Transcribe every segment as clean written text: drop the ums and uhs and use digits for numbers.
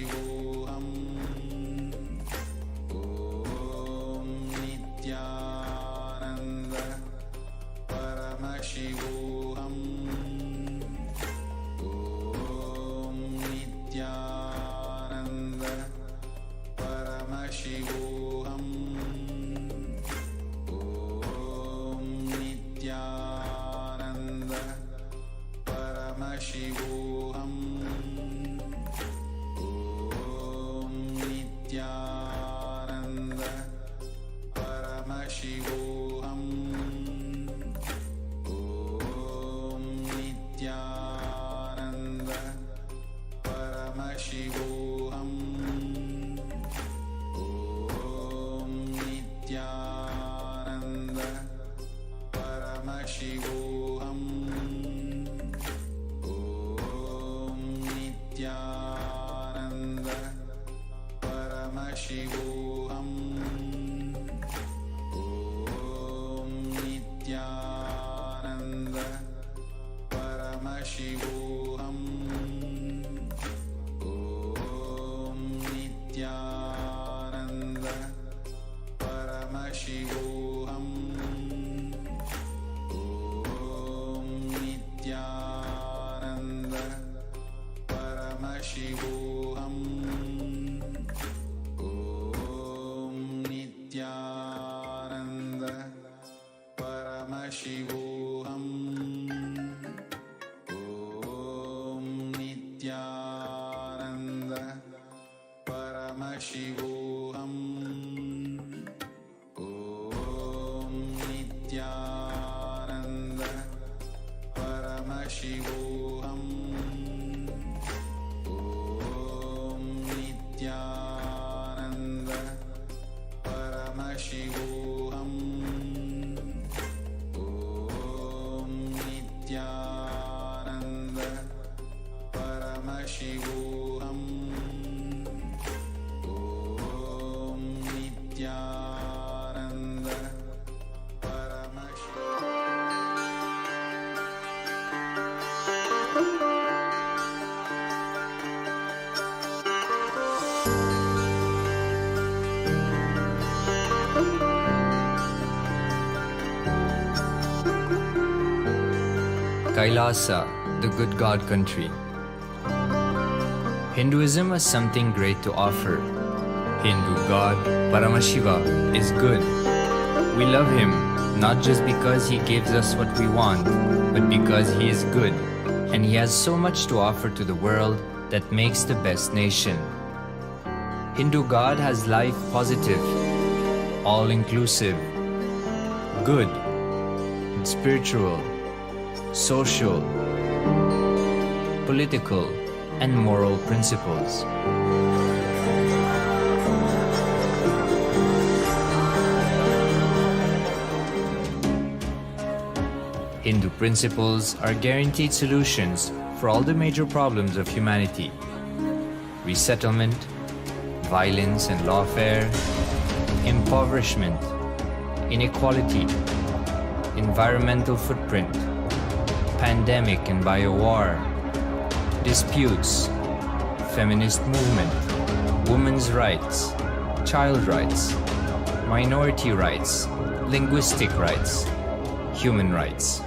Paramashivoham. Om Nithyananda Paramashivoham. Om Nithyananda Paramashivoham. Om Nithyananda Paramashivoham. Om Nithyananda Paramashivoham. Om Nithyananda Paramashivoham. Om Nithyananda Paramashivoham. Om Nithyananda Paramashivoham. Om Nithyananda Paramashivoham. Om Nithyananda Paramashivoham. Om Nithyananda Paramashivoham. Om Nithyananda Paramashivoham. Om Nithyananda Paramashivoham. Om Nithyananda Paramashivoham. Om Nithyananda Paramashivoham. Om Nithyananda Paramashivoham. Om Nithyananda Paramashivoham. KAILASA, the good God country. Hinduism has something great to offer. Hindu God, Paramashiva, is good. We love him not just because he gives us what we want, but because he is good and he has so much to offer to the world that makes the best nation. Hindu God has life positive, all-inclusive, good, spiritual, social, political, and moral principles. Hindu principles are guaranteed solutions for all the major problems of humanity: resettlement, violence and lawfare, impoverishment, inequality, environmental footprint, pandemic and biowar, disputes, feminist movement, women's rights, child rights, minority rights, linguistic rights, human rights.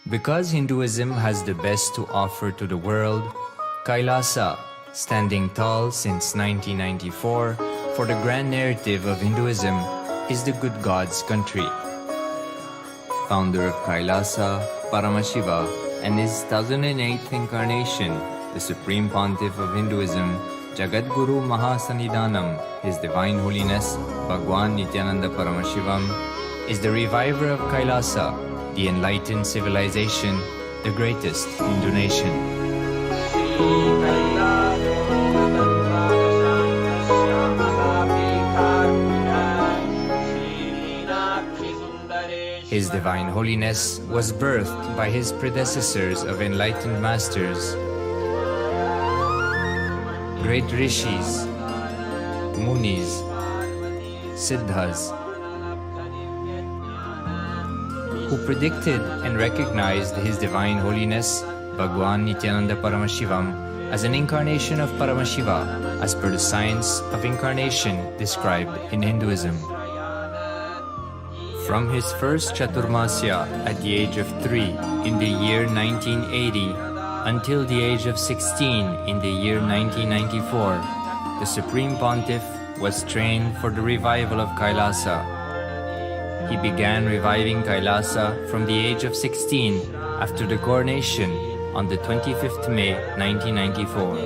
Because Hinduism has the best to offer to the world, KAILASA, standing tall since 1994 for the grand narrative of Hinduism, is the good God's country. Founder of KAILASA, Paramashiva, and his 1008th incarnation, the Supreme Pontiff of Hinduism, Jagadguru Mahasanidhanam, His Divine Holiness, Bhagwan Nithyananda Paramashivam, is the reviver of KAILASA, the enlightened civilization, the greatest Hindu nation. His Divine Holiness was birthed by his predecessors of enlightened masters, great rishis, munis, siddhas, who predicted and recognized His Divine Holiness Bhagwan Nithyananda Paramashivam as an incarnation of Paramashiva as per the science of incarnation described in Hinduism. From his first Chaturmasya at the age of 3 in the year 1980 until the age of 16 in the year 1994, the Supreme Pontiff was trained for the revival of KAILASA. He began reviving KAILASA from the age of 16 after the coronation on the 25th May 1994.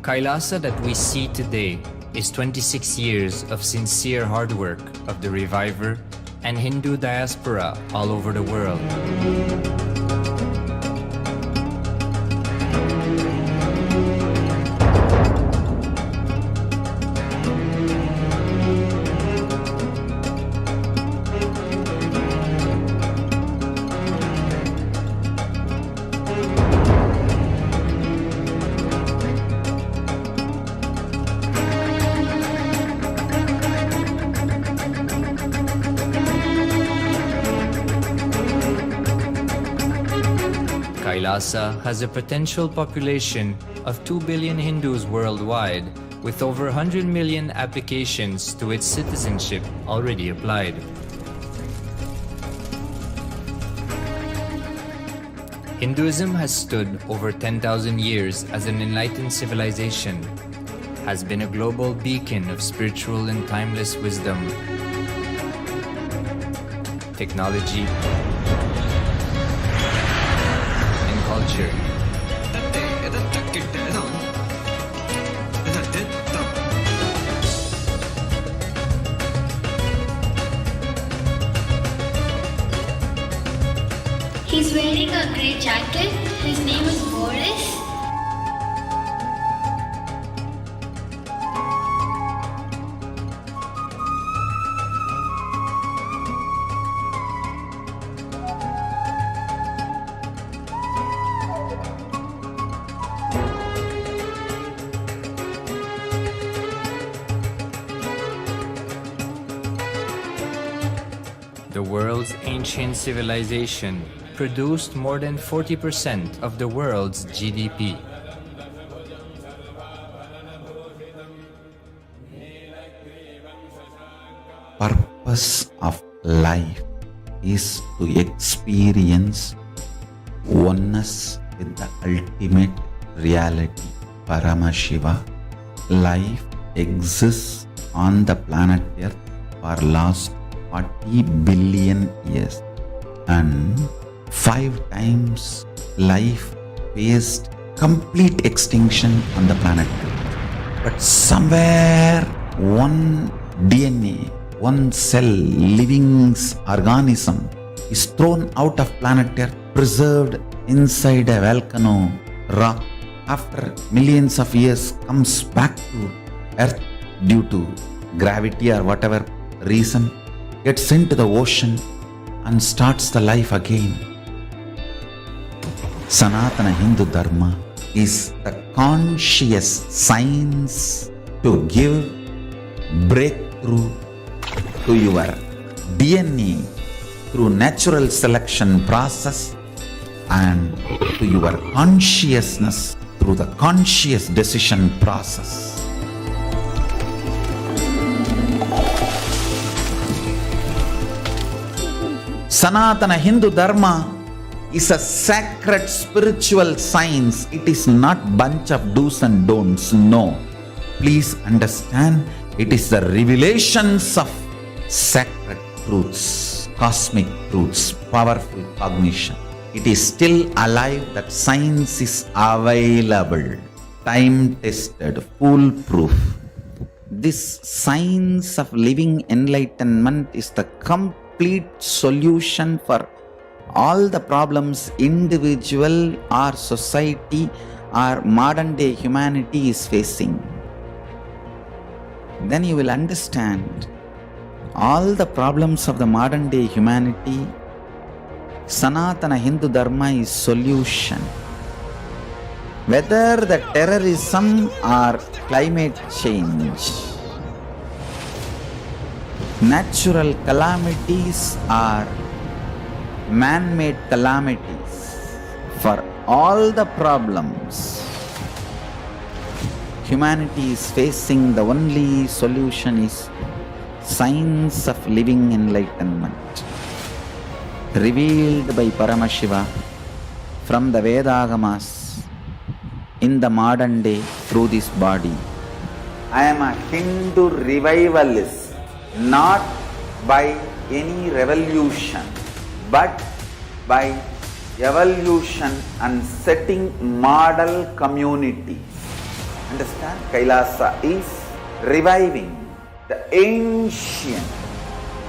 KAILASA that we see today is 26 years of sincere hard work of the reviver and Hindu diaspora all over the world. KAILASA has a potential population of 2 billion Hindus worldwide, with over 100 million applications to its citizenship already applied. Hinduism has stood over 10,000 years as an enlightened civilization, has been a global beacon of spiritual and timeless wisdom, technology, culture. He's wearing a grey jacket. His name is Boris. The world's ancient civilization produced more than 40% of the world's GDP. Purpose of life is to experience oneness with the ultimate reality, Paramashiva. Life exists on the planet Earth for last 40 billion years, and 5 times life faced complete extinction on the planet Earth. But somewhere one DNA, one cell, living organism is thrown out of planet Earth, preserved inside a volcano rock. After millions of years comes back to Earth due to gravity or whatever reason, gets into the ocean and starts the life again. Sanatana Hindu Dharma is the conscious science to give breakthrough to your DNA through natural selection process and to your consciousness through the conscious decision process. Sanatana Hindu Dharma is a sacred spiritual science. It is not bunch of do's and don'ts. No. Please understand, it is the revelations of sacred truths, cosmic truths, powerful cognition. It is still alive, that science is available, time-tested, foolproof. This science of living enlightenment is the complete solution for all the problems individual or society or modern day humanity is facing. Then you will understand all the problems of the modern day humanity. Sanatana Hindu Dharma is solution. whether the terrorism or climate change, natural calamities or man-made calamities, for all the problems humanity is facing, the only solution is science of living enlightenment, revealed by Paramashiva from the Vedagamas in the modern day through this body. I am a Hindu revivalist, not by any revolution, but by evolution and setting model communities. Understand? Kailasa is reviving the ancient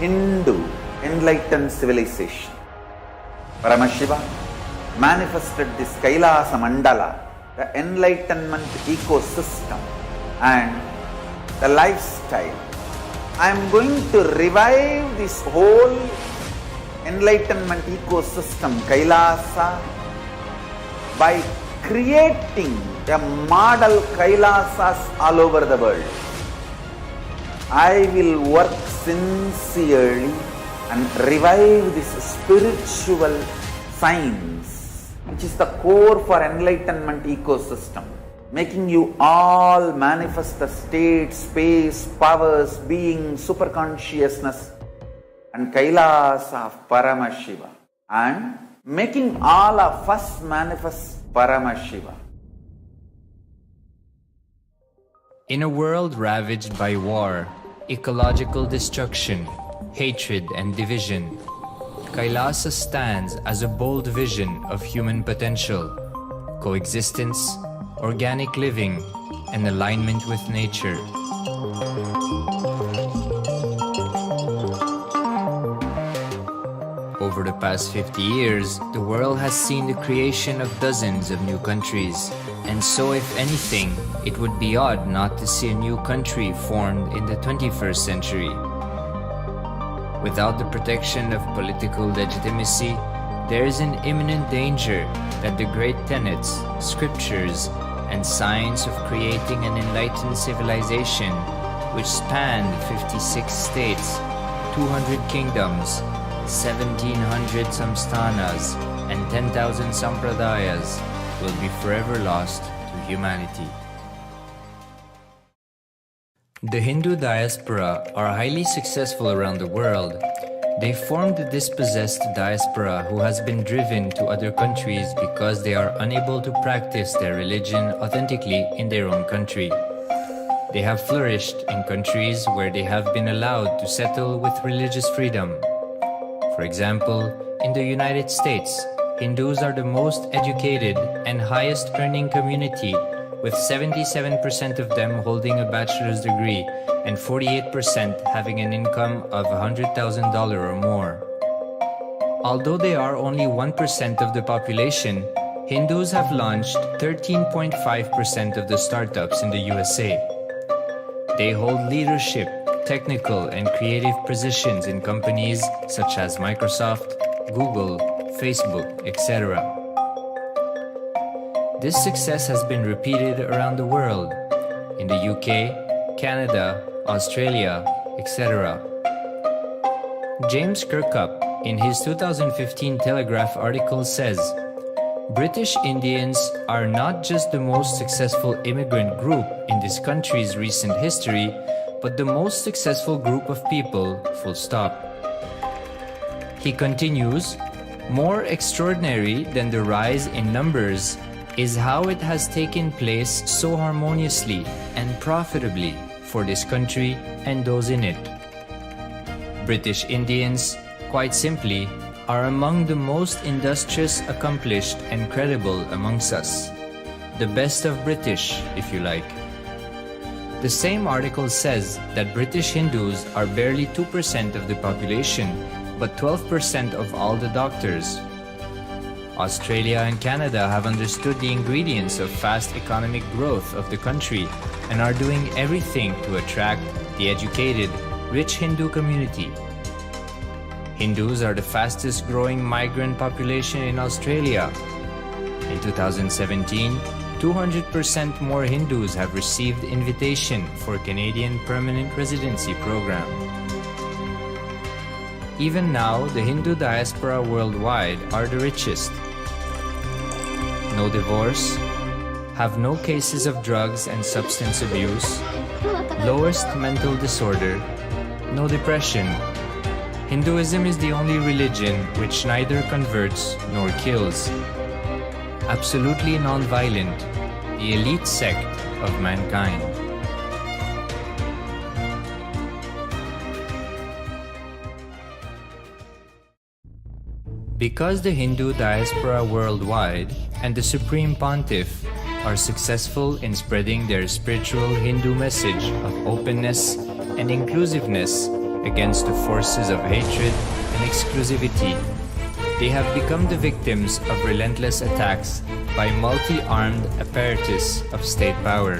Hindu enlightened civilization. Paramashiva manifested this Kailasa Mandala, the enlightenment ecosystem and the lifestyle. I am going to revive this whole enlightenment ecosystem, Kailasa, by creating a model Kailasas all over the world. I will work sincerely and revive this spiritual science, which is the core for enlightenment ecosystem, making you all manifest the state, space, powers, being, superconsciousness and Kailasa of Paramashiva, and making all of us manifest Paramashiva. In a world ravaged by war, ecological destruction, hatred and division, Kailasa stands as a bold vision of human potential, coexistence, organic living, and alignment with nature. Over the past 50 years, the world has seen the creation of dozens of new countries, and so if anything, it would be odd not to see a new country formed in the 21st century. Without the protection of political legitimacy, there is an imminent danger that the great tenets, scriptures, and science of creating an enlightened civilization, which spanned 56 states, 200 kingdoms, 1700 samsthanas, and 10,000 sampradayas, will be forever lost to humanity. The Hindu diaspora are highly successful around the world. They formed the dispossessed diaspora who has been driven to other countries because they are unable to practice their religion authentically in their own country. They have flourished in countries where they have been allowed to settle with religious freedom. For example, in the United States, Hindus are the most educated and highest earning community, with 77% of them holding a bachelor's degree and 48% having an income of $100,000 or more. Although they are only 1% of the population, Hindus have launched 13.5% of the startups in the USA. They hold leadership, technical and creative positions in companies such as Microsoft, Google, Facebook, etc. This success has been repeated around the world, in the UK, Canada, Australia, etc. James Kirkup, in his 2015 Telegraph article says, British Indians are not just the most successful immigrant group in this country's recent history, but the most successful group of people, full stop. He continues, more extraordinary than the rise in numbers is how it has taken place so harmoniously and profitably for this country and those in it. British Indians, quite simply, are among the most industrious, accomplished, and credible amongst us. The best of British, if you like. The same article says that British Hindus are barely 2% of the population, but 12% of all the doctors. Australia and Canada have understood the ingredients of fast economic growth of the country and are doing everything to attract the educated, rich Hindu community. Hindus are the fastest growing migrant population in Australia. In 2017, 200% more Hindus have received invitation for Canadian Permanent Residency Program. Even now, the Hindu diaspora worldwide are the richest. No divorce, have no cases of drugs and substance abuse, lowest mental disorder, no depression. Hinduism is the only religion which neither converts nor kills. Absolutely non-violent, the elite sect of mankind. Because the Hindu diaspora worldwide and the Supreme Pontiff are successful in spreading their spiritual Hindu message of openness and inclusiveness against the forces of hatred and exclusivity, they have become the victims of relentless attacks by multi-armed apparatus of state power.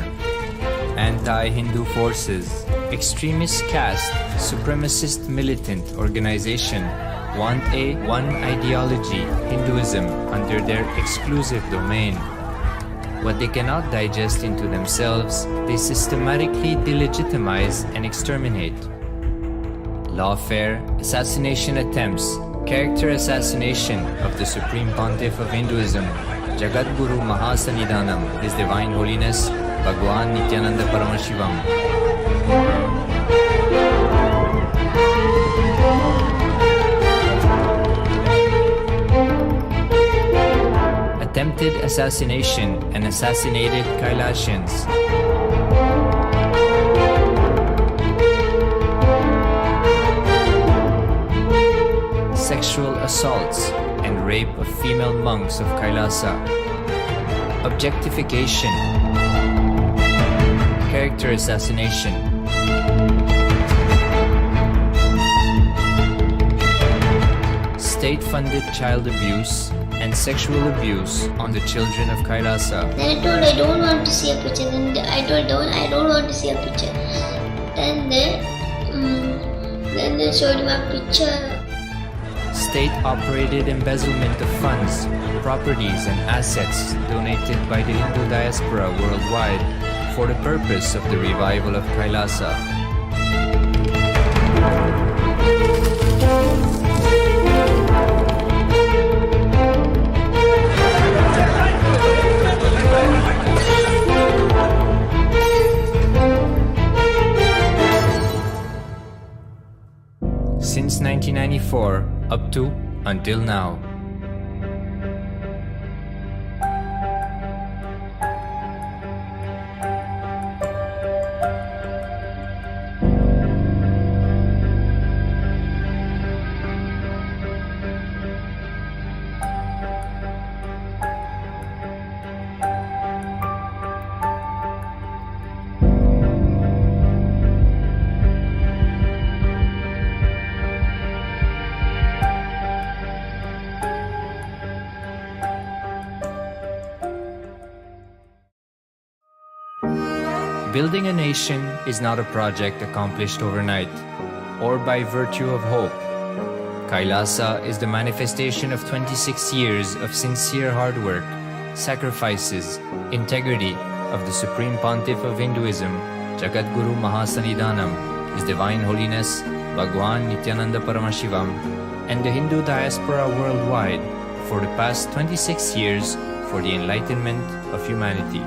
Anti-Hindu forces, extremist caste, supremacist militant organization want a one ideology Hinduism under their exclusive domain. What they cannot digest into themselves, they systematically delegitimize and exterminate. Lawfare, assassination attempts, character assassination of the Supreme Pontiff of Hinduism, Jagadguru Mahasannidhanam, His Divine Holiness, Bhagwan Nithyananda Paramashivam. Attempted assassination and assassinated Kailasians. Sexual assaults and rape of female monks of Kailasa. Objectification. Character assassination. State-funded child abuse and sexual abuse on the children of Kailasa. Then I told I don't want to see a picture. Then I told I don't want to see a picture. Then they showed me a picture. State-operated embezzlement of funds, properties and assets donated by the Hindu diaspora worldwide for the purpose of the revival of Kailasa. Since 1994 up to until now. Building a nation is not a project accomplished overnight or by virtue of hope. Kailasa is the manifestation of 26 years of sincere hard work, sacrifices, integrity of the Supreme Pontiff of Hinduism, Jagadguru Mahasannidhanam, His Divine Holiness, Bhagwan Nithyananda Paramashivam, and the Hindu diaspora worldwide for the past 26 years for the enlightenment of humanity.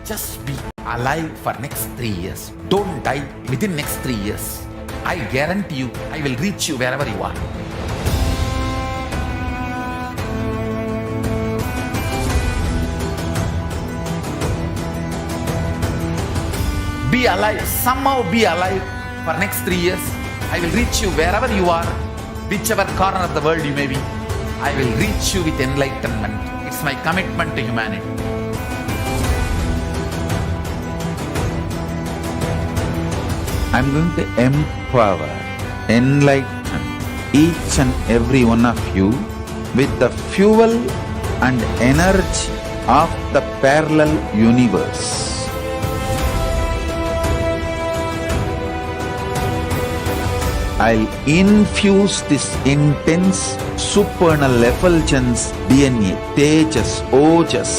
Just be alive for next 3 years. Don't die within next 3 years. I guarantee you, I will reach you wherever you are. Be alive, somehow be alive for next 3 years. I will reach you wherever you are, whichever corner of the world you may be. I will reach you with enlightenment. It's my commitment to humanity. I'm going to empower, enlighten each and every one of you with the fuel and energy of the parallel universe. I'll infuse this intense supernal effulgence DNA, Tejas, Ojas,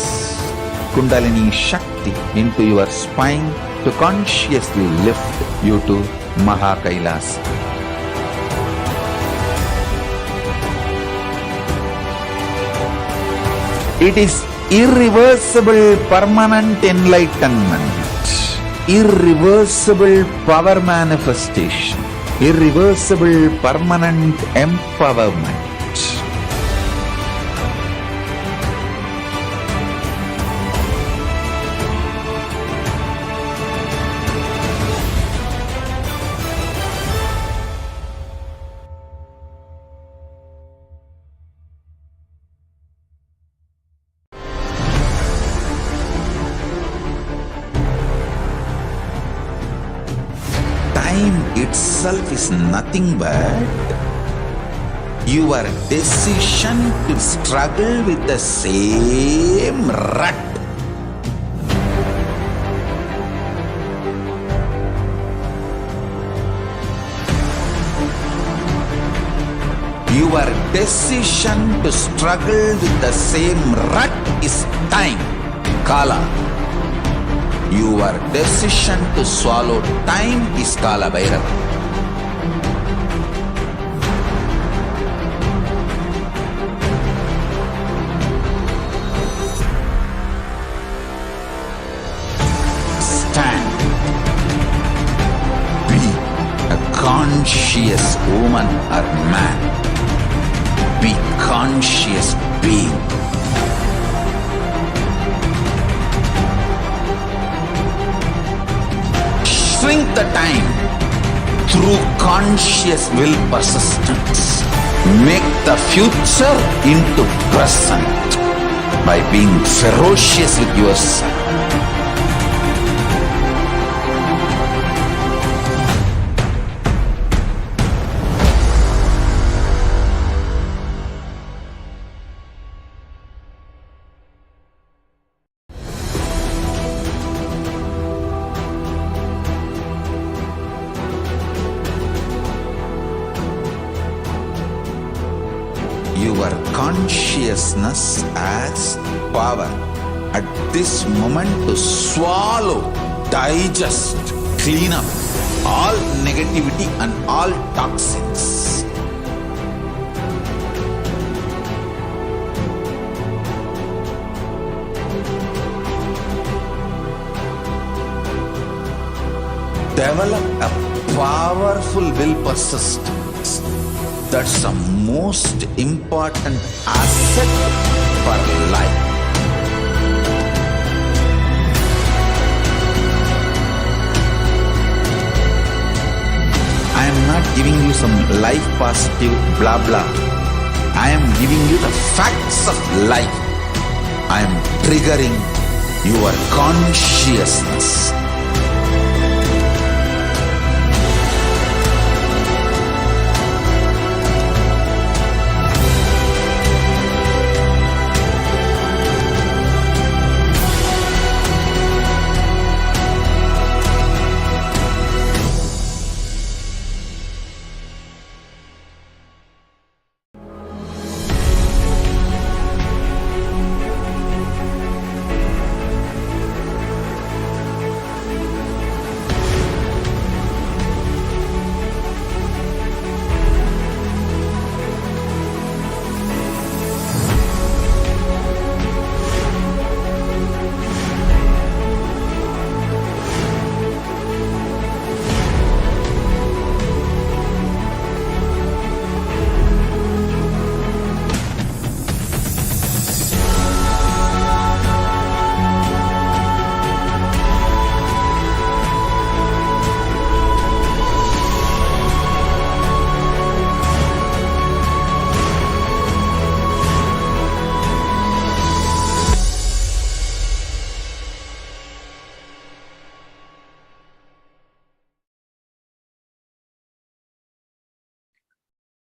Kundalini Shakti into your spine to consciously lift you to KAILASA. It is irreversible permanent enlightenment, irreversible power manifestation, irreversible permanent empowerment. Time itself is nothing but your decision to struggle with the same rut. Your decision to struggle with the same rut is time, Kala. Your decision to swallow time is Kala Bhairava. Stand. Be a conscious woman or man. Be conscious being. Shrink the time through conscious will persistence. Make the future into present by being ferocious with yourself. Your consciousness has power at this moment to swallow, digest, clean up all negativity and all toxins. Develop a powerful will persistence. That's the most important asset for life. I am not giving you some life positive blah blah. I am giving you the facts of life. I am triggering your consciousness.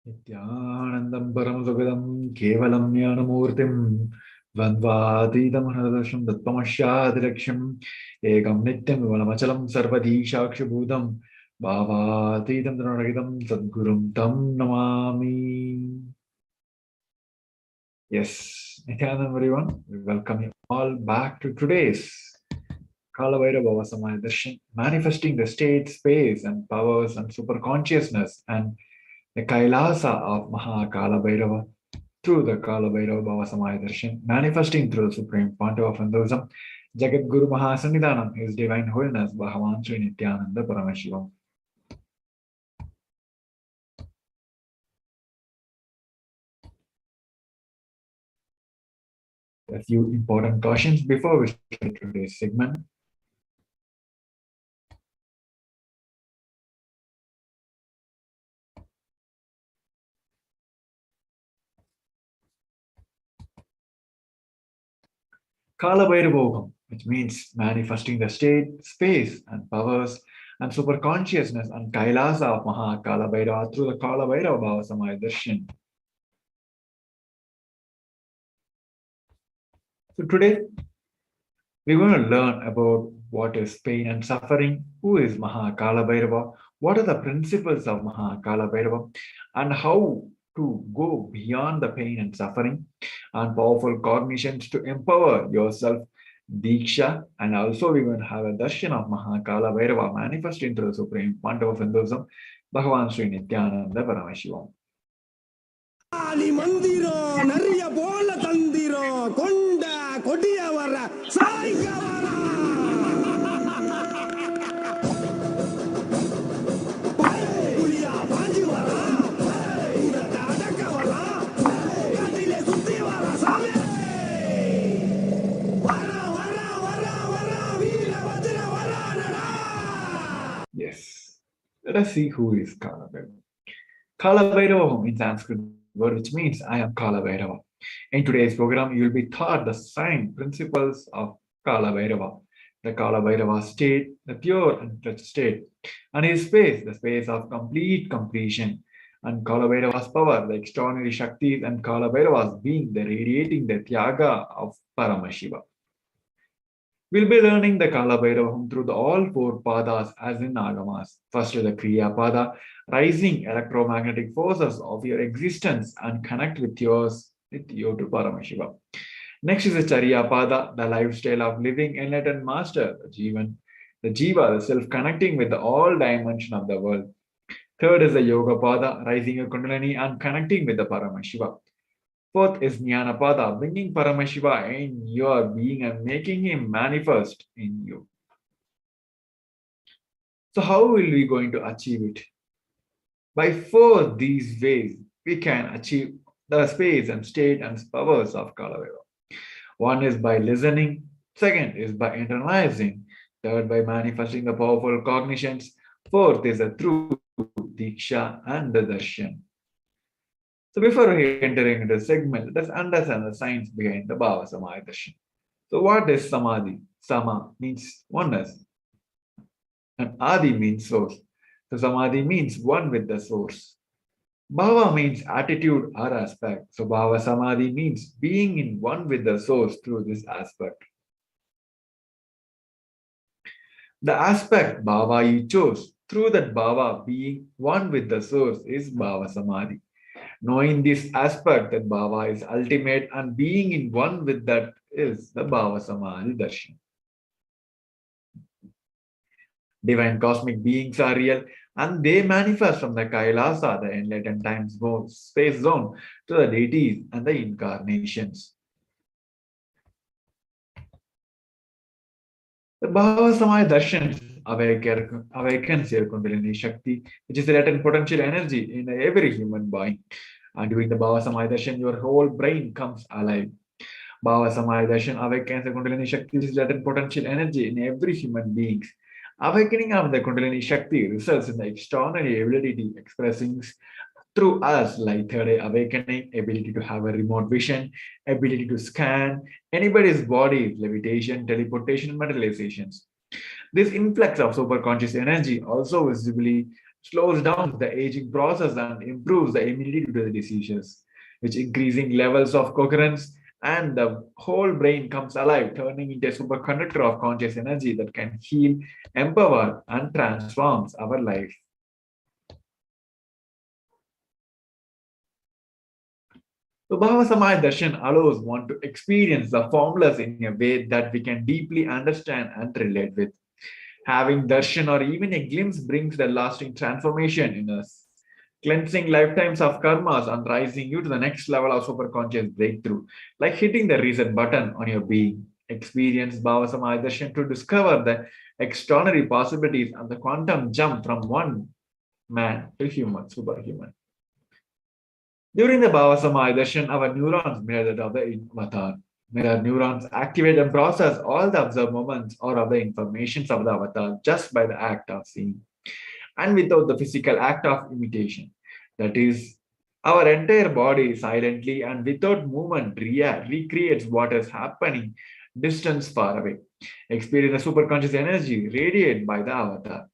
Nithyananda Paramashivam Kevalam Jnanamurtim Dvandvatidam Anadasham Tatpamashyadiraksham Ekam Nityam Vimalamachalam Sarvadi Shakshibhudam Bhavatidam Dhanaragidam Sadgurum Tam Namami. Yes, Nithyananda everyone, we welcome you all back to today's Kalavairava Samaya Darshan, manifesting the state, space, and powers and superconsciousness and the Kailasa of Mahakala Bhairava through the Kala Bhairava Bhava Samaya Darshan, manifesting through the Supreme Pontiff of Hinduism, Jagat Guru Mahasannidhanam, His Divine Holiness, Bhagavan Sri Nithyananda Paramashivam. A few important cautions before we start today's segment. Kala Bhairavoham, which means manifesting the state, space, and powers and superconsciousness and Kailasa of Mahakala Bhairava through the Kala Bhairava Bhava Samaya Darshan. So today, we're going to learn about what is pain and suffering, who is Mahakala Bhairava, what are the principles of Mahakala Bhairava, and how to go beyond the pain and suffering and powerful cognitions to empower yourself, Diksha, and also we will have a darshan of Mahakala Bhairava manifesting through the Supreme Pontiff of Hinduism, Bhagavan Sri Nithyananda Paramashivam. மந்திரம் நிறைய போல தந்திரம் கொண்ட கொடிய வர சாய்க்க புலியா பாஞ்சி வரா அடக்க வரா கட்டிலே சுத்தி வர சாமி வரா வரா வரா வரா வீர வஜ்ர வரானடா. Yes, let us see who is Kala Bhairava. Kala Bhairava in Sanskrit word which means I am Kala Bhairava. In today's program, you will be taught the sign principles of Kala Bhairava, the Kala Bhairava state, the pure and touch state, and his space, the space of complete completion, and Kala Bhairava's power, the extraordinary Shaktis, and Kala Bhairava's being, the radiating the Tyaga of Paramashiva. We'll be learning the Kala Bhairava through the all four padas as in Agamas. First is the Kriya Pada, rising electromagnetic forces of your existence and connect with you to Paramashiva. Next is the Charya Pada, the lifestyle of living enlightened master, the Jiva, the self connecting with the all dimension of the world. Third is the Yoga Pada, rising your Kundalini and connecting with the Paramashiva. Fourth is Jnanapada, bringing Paramashiva in your being and making him manifest in you. So how will we going to achieve it? By four these ways, we can achieve the space and state and powers of Kala Bhairava. One is by listening, second is by internalizing, third by manifesting the powerful cognitions, fourth is through Diksha and the Darshan. So before we entering into the segment, let us understand the science behind the Bhava Samaya Darshan. So what is Samadhi? Sama means oneness and Adi means source. So Samadhi means one with the source. Bhava means attitude or aspect. So Bhava Samadhi means being in one with the source through this aspect. The aspect Bhava you chose, through that Bhava being one with the source is Bhava Samadhi. Knowing this aspect that Bhava is ultimate and being in one with that is the Bhava Samadhi Darshan. Divine cosmic beings are real and they manifest from the Kailasa, the enlightened time zone, space zone, to the deities and the incarnations. The Bhava Samaya Darshan awakens your Kundalini Shakti, which is the latent potential energy in every human being. And during the Bhava Samaya Darshan, your whole brain comes alive. Bhava Samaya Darshan awakens the Kundalini Shakti, which is latent potential energy in every human being. Awakening of the Kundalini Shakti results in the extraordinary ability to expressing through us like third eye awakening, ability to have a remote vision, ability to scan anybody's body, levitation, teleportation, and materializations. This influx of superconscious energy also visibly slows down the aging process and improves the immunity to the diseases, which increasing levels of coherence and the whole brain comes alive, turning into a superconductor of conscious energy that can heal, empower, and transforms our life. So Bhavasamaya Darshan allows one to experience the formless in a way that we can deeply understand and relate with. Having darshan or even a glimpse brings the lasting transformation in us, cleansing lifetimes of karmas and rising you to the next level of superconscious breakthrough, like hitting the reset button on your being. Experience Bhavasamaya Darshan to discover the extraordinary possibilities and the quantum jump from one man to human, superhuman. During the Bhavasamaya Darshan, our neurons mirror that of the avatar. Mirror neurons activate and process all the observed moments or other informations of the avatar just by the act of seeing, and without the physical act of imitation. That is, our entire body silently and without movement recreates what is happening distance far away. Experience the superconscious energy radiated by the avatar.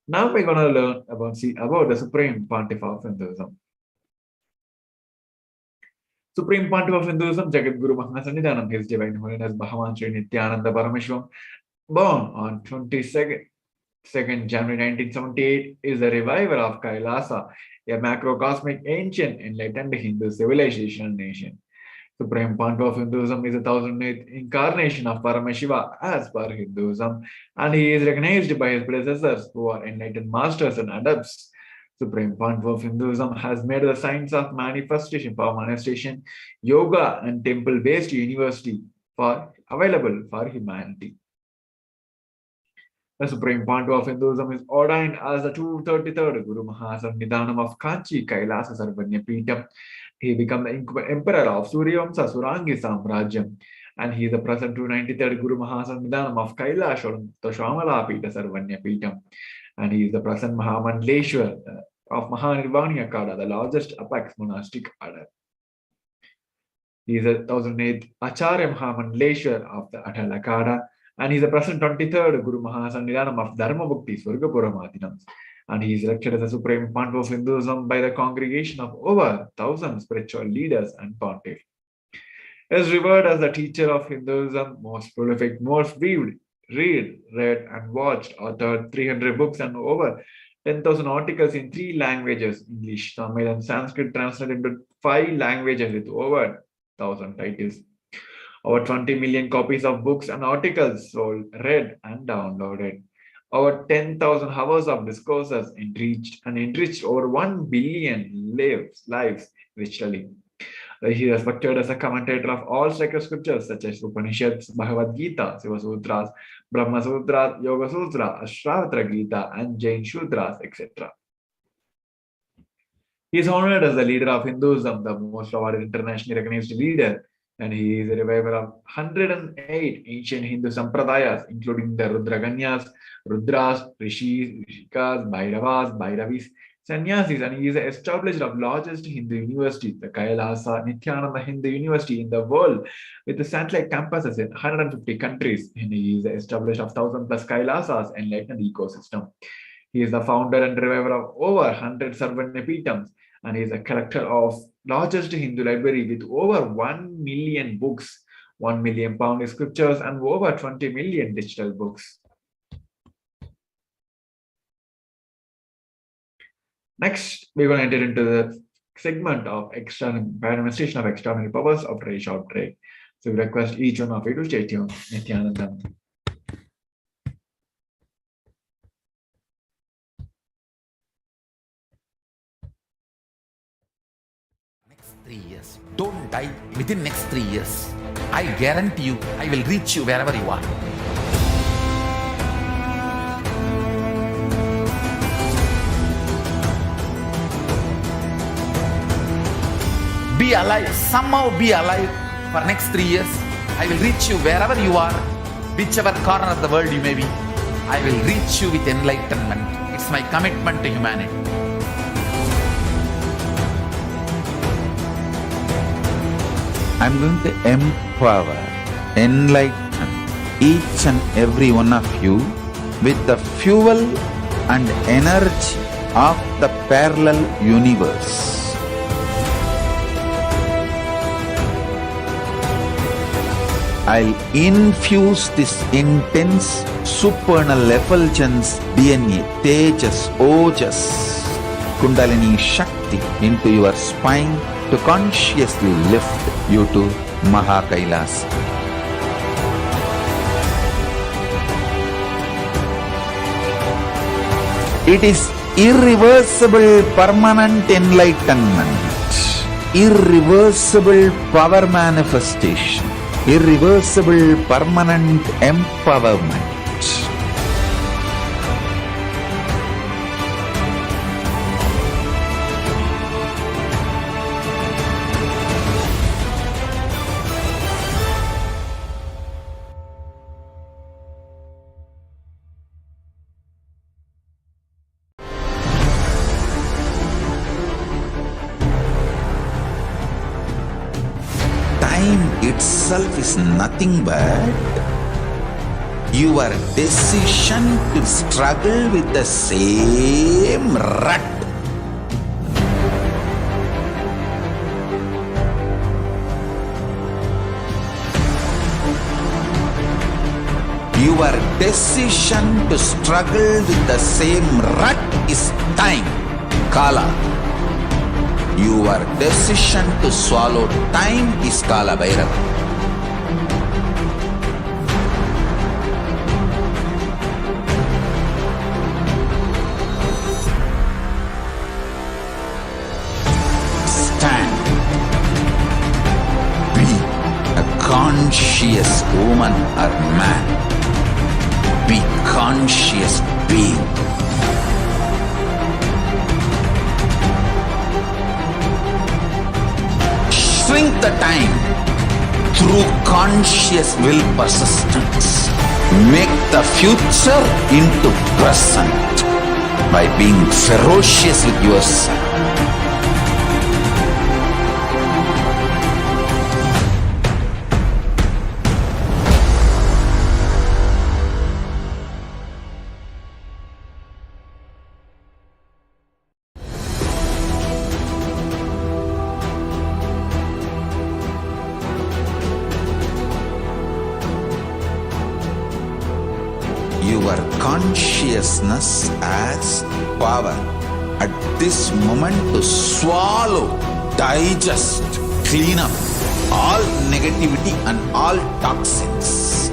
Now we're going to learn about the Supreme Pontiff of Hinduism. Supreme Pontiff of Hinduism, Jagat Guru Mahasannidhanam, His Divine Holiness Bhagavan Sri Nithyananda Paramashivam, born on 22nd January 1978, is the reviver of KAILASA, a macrocosmic ancient enlightened Hindu civilization and nation. Supreme Pontiff of Hinduism is the 1008th incarnation of Paramashiva as per Hinduism, and he is recognized by his predecessors who are enlightened masters and adepts. Supreme Pontiff of Hinduism has made the science of manifestation, yoga, and temple-based university available for humanity. The Supreme Pontiff of Hinduism is ordained as the 233rd Guru Mahasannidhanam of Kanchi, KAILASA Sarvanya Peetham. He became the emperor of Suryavamsa Surangi Samrajyam, and he is the present 293rd Guru Mahasannidhanam of Kailasa Shamala Peetha Sarvanya Peetham, and he is the present Mahamandleshwar of Mahanirvani Akada, the largest apex monastic order. He is the 1008th Acharya Mahamandleshwar of the Atal Akada, and he is the present 23rd Guru Mahasannidhanam of Dharma Bhakti Swargapura Madinam, and he is elected as the Supreme Pontiff of Hinduism by the congregation of over 1,000 spiritual leaders and pontiffs. He is revered as the teacher of Hinduism, most prolific, most viewed, read, and watched, authored 300 books and over 10,000 articles in 3 languages, English, Tamil, and Sanskrit, translated into 5 languages with over 1,000 titles. Over 20 million copies of books and articles sold, read, and downloaded. Over 10,000 hours of discourses enriched over 1 billion lives virtually. He is respected as a commentator of all sacred scriptures such as Upanishads, Bhagavad Gita, Shiva Sutras, Brahma Sutras, Yoga Sutra, Ashravatra Gita, and Jain Sutras, etc. He is honored as the leader of Hinduism, the most awarded internationally recognized leader, and he is a reviver of 108 ancient Hindu sampradayas, including the Rudraganyas, Rudras, Rishis, Rishikas, Bhairavas, Bhairavis, Sannyasis, and he is the establisher of largest Hindu university, the KAILASA Nithyananda Hindu University in the world, with the satellite campuses in 150 countries, and he is the establisher of 1,000 plus KAILASAs enlightened ecosystem. He is the founder and reviver of over 100 Sarvanya Peethams, and he is a collector of largest Hindu library with over 1 million books, 1 million pound scriptures, and over 20 million digital books. Next, we're going to enter into the segment of manifestation of extraordinary powers after a short break. So we request each one of you to stay tuned. Nithyanandam. Next 3 years. Don't die within next 3 years. I guarantee you, I will reach you wherever you are. Be alive, somehow be alive for next 3 years. I will reach you wherever you are, whichever corner of the world you may be. I will reach you with enlightenment. It's my commitment to humanity. I'm going to empower, enlighten each and every one of you with the fuel and energy of the parallel universe. I'll infuse this intense supernal effulgence DNA, Tejas, Ojas, Kundalini Shakti into your spine to consciously lift you to KAILASA. It is irreversible permanent enlightenment, irreversible power manifestation, irreversible permanent empowerment. Time itself is nothing but your decision to struggle with the same rut. Your decision to struggle with the same rut is time, Kala. Your decision to swallow time is Kala Bhairava. Stand. Be a conscious woman or man. Be conscious being. Shrink the time through conscious will persistence. Make the future into present by being ferocious with yourself. Your consciousness has power at this moment to swallow, digest, clean up all negativity and all toxins.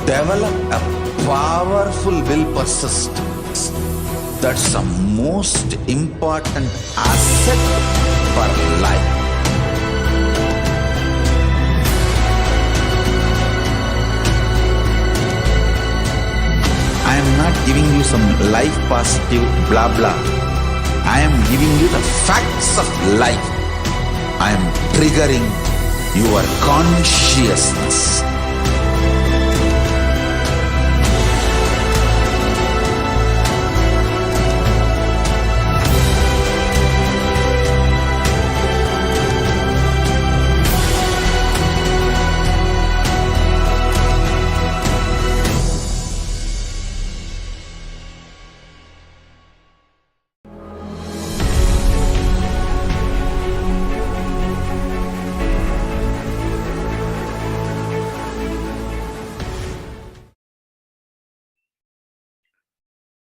Develop a powerful will persistence. That's the most important asset for life. I am not giving you some life positive blah blah. I am giving you the facts of life. I am triggering your consciousness.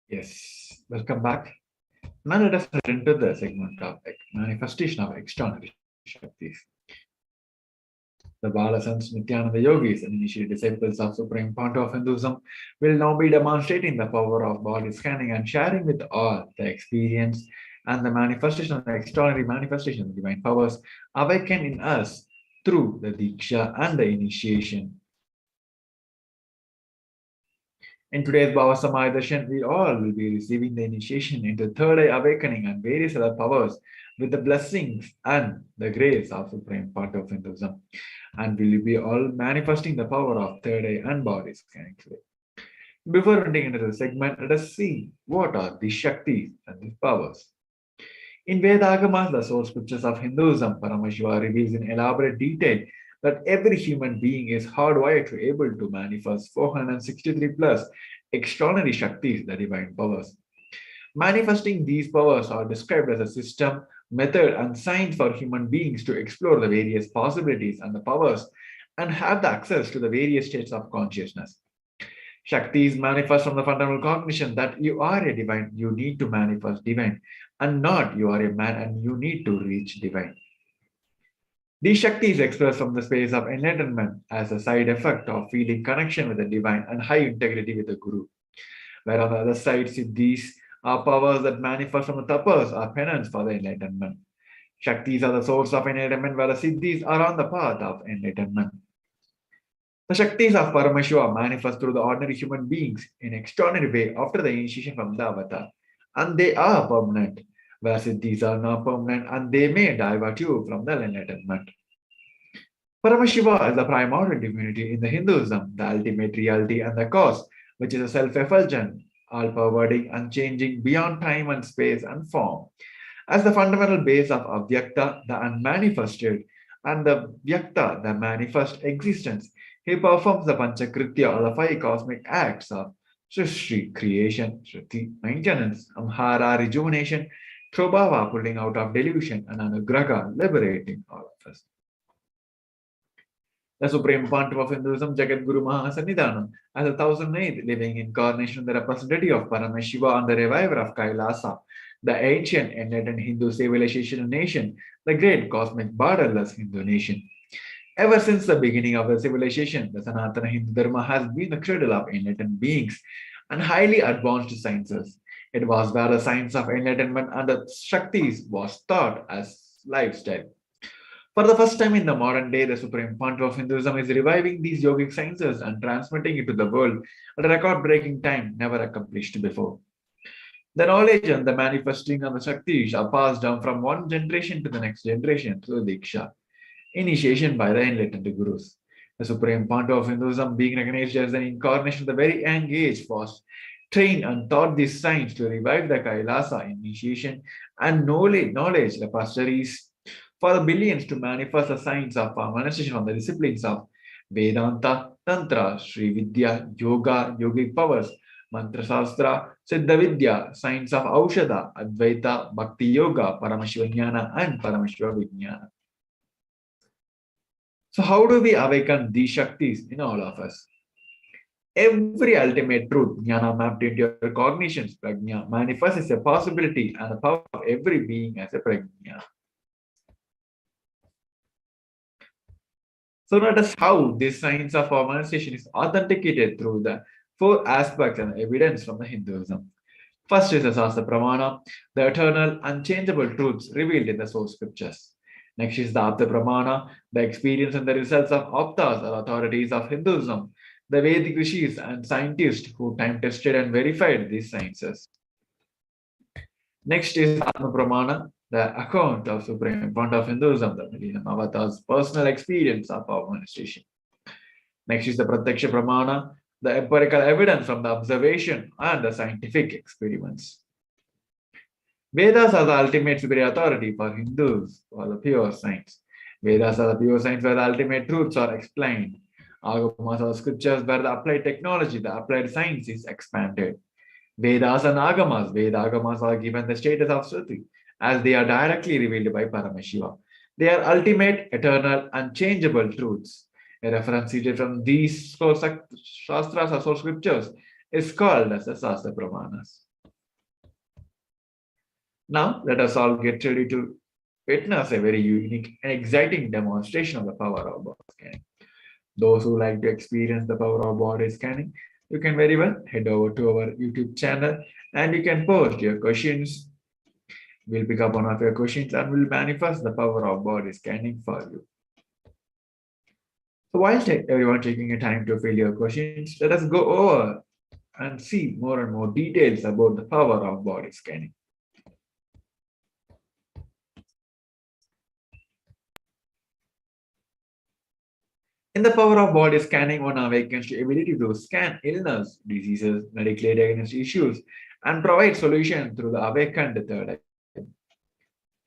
Yes, welcome back. Now let us head into the segment of manifestation of extraordinary Shaktis. The Bala Sons, Nithyananda Yogis, and initiate disciples of Supreme Pontiff of Hinduism will now be demonstrating the power of body scanning and sharing with all the experience and the manifestation of the extraordinary manifestation of divine powers awaken in us through the Diksha and the initiation. In today's Bhava Samaya Darshan, we all will be receiving the initiation into third eye awakening and various other powers with the blessings and the grace of Supreme Pontiff of Hinduism. And we will be all manifesting the power of third eye and body scanning today. Before entering into the segment, let us see what are the Shaktis and these powers. In Vedagamas, the source scriptures of Hinduism, Paramashiva reveals in elaborate detail that every human being is hardwired to able to manifest 463 plus extraordinary Shaktis, the divine powers. Manifesting these powers are described as a system, method, and science for human beings to explore the various possibilities and the powers and have the access to the various states of consciousness. Shaktis manifest from the fundamental cognition that you are a divine, you need to manifest divine, and not you are a man and you need to reach divine. These Shaktis express from the space of enlightenment as a side effect of feeling connection with the divine and high integrity with the Guru. Where on the other side, Siddhis are powers that manifest from the tapas or penance for the enlightenment. Shaktis are the source of enlightenment, where the Siddhis are on the path of enlightenment. The Shaktis of Paramashiva manifest through the ordinary human beings in extraordinary way after the initiation from the avatar. And they are permanent, where Siddhis are not permanent and they may divert you from the enlightenment. Paramashiva is the primordial divinity in the Hinduism, the ultimate reality and the cause, which is a self-effulgent, all-pervading, unchanging, beyond time and space and form. As the fundamental base of Avyakta, the unmanifested, and the Vyakta, the manifest existence, he performs the Panchakritya or the five cosmic acts of Srishti, creation, Shruti, maintenance, Amhara, rejuvenation, Trobhava, pulling out of delusion, and Anugraha, liberating all of us. The Supreme Pontiff of Hinduism, Jagat Guru Mahasannidhanam, as the 1008th living incarnation, the representative of Paramashiva and the reviver of Kailasa, the ancient enlightened Hindu civilization nation, the great cosmic borderless Hindu nation. Ever since the beginning of the civilization, the Sanatana Hindu Dharma has been the cradle of enlightened beings and highly advanced sciences. It was where the science of enlightenment and the Shaktis was taught as lifestyle. For the first time in the modern day, the Supreme Pontiff of Hinduism is reviving these yogic sciences and transmitting it to the world at a record-breaking time never accomplished before. The knowledge and the manifesting of the Shaktis are passed down from one generation to the next generation through the Diksha, initiation by the enlightened Gurus. The Supreme Pontiff of Hinduism, being recognized as an incarnation of the very young age, was trained and taught this science to revive the Kailasa initiation and knowledge repositories for the billions to manifest the science of manifestation from the disciplines of Vedanta, Tantra, Sri Vidya, Yoga, Yogic powers, Mantra Shastra, Siddha Vidya, science of Aushadha, Advaita, Bhakti Yoga, Paramashiva and Paramashiva Vijnana. So how do we awaken these Shaktis in all of us? Every ultimate truth, Jnana mapped into your cognitions, Prajna, manifests as a possibility and the power of every being as a Prajna. So notice how this science of manifestation is authenticated through the four aspects and evidence from the Hinduism. First is the Sastra Pramana, the eternal, unchangeable truths revealed in the source scriptures. Next is the Apta Pramana, the experience and the results of Aptas or authorities of Hinduism, the Vedic rishis and scientists who time tested and verified these sciences. Next is Atma Pramana, the account of Supreme Pontiff of Hinduism, the Millennium Avatar's personal experience of our administration. Next is the Pratyaksha Pramana, the empirical evidence from the observation and the scientific experiments. Vedas are the ultimate superior authority for Hindus, for the pure science. Vedas are the pure science where the ultimate truths are explained. Agamas are the scriptures where the applied technology, the applied science is expanded. Vedas and Agamas, Veda-agamas are given the status of Shruti, as they are directly revealed by Paramashiva. They are ultimate, eternal, unchangeable truths. A reference cited from these Shastras or source scriptures is called as the Sastra Pramanas. Now, let us all get ready to witness a very unique and exciting demonstration of the power of body scanning. Those who like to experience the power of body scanning, you can very well head over to our YouTube channel and you can post your questions. We'll pick up one of your questions and we'll manifest the power of body scanning for you. So while everyone taking a time to fill your questions, let us go over and see more and more details about the power of body scanning. In the power of body scanning, one awakens the ability to scan illness, diseases, medically diagnosed issues, and provide solution through the awakened third eye.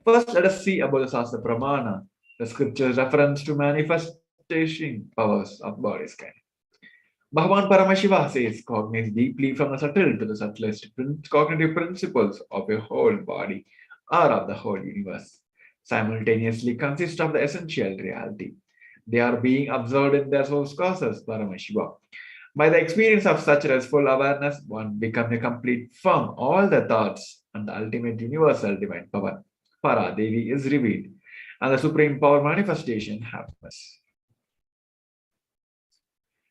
First, let us see about the Sastra Pramana, the scripture's reference to manifestation powers of body scanning. Bhagavan Paramashiva says, cognize deeply from the subtle to the subtlest cognitive principles of your whole body or of the whole universe. Simultaneously consist of the essential reality. They are being observed in their source causes, Paramashiva. By the experience of such restful awareness, one becomes a complete firm. All the thoughts and the ultimate universal divine power, Para Devi, is revealed, and the supreme power manifestation happens.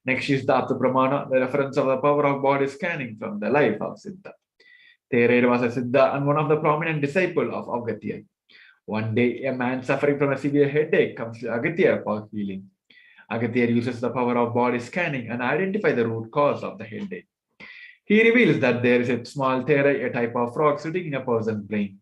Next is the Apta Pramana, the reference of the power of body scanning from the life of Siddha. Thereya was a Siddha and one of the prominent disciples of Agatya. One day, a man suffering from a severe headache comes to Agatya for healing. Agatya uses the power of body scanning and identify the root cause of the headache. He reveals that there is a small Thereya, a type of frog, sitting in a person's brain.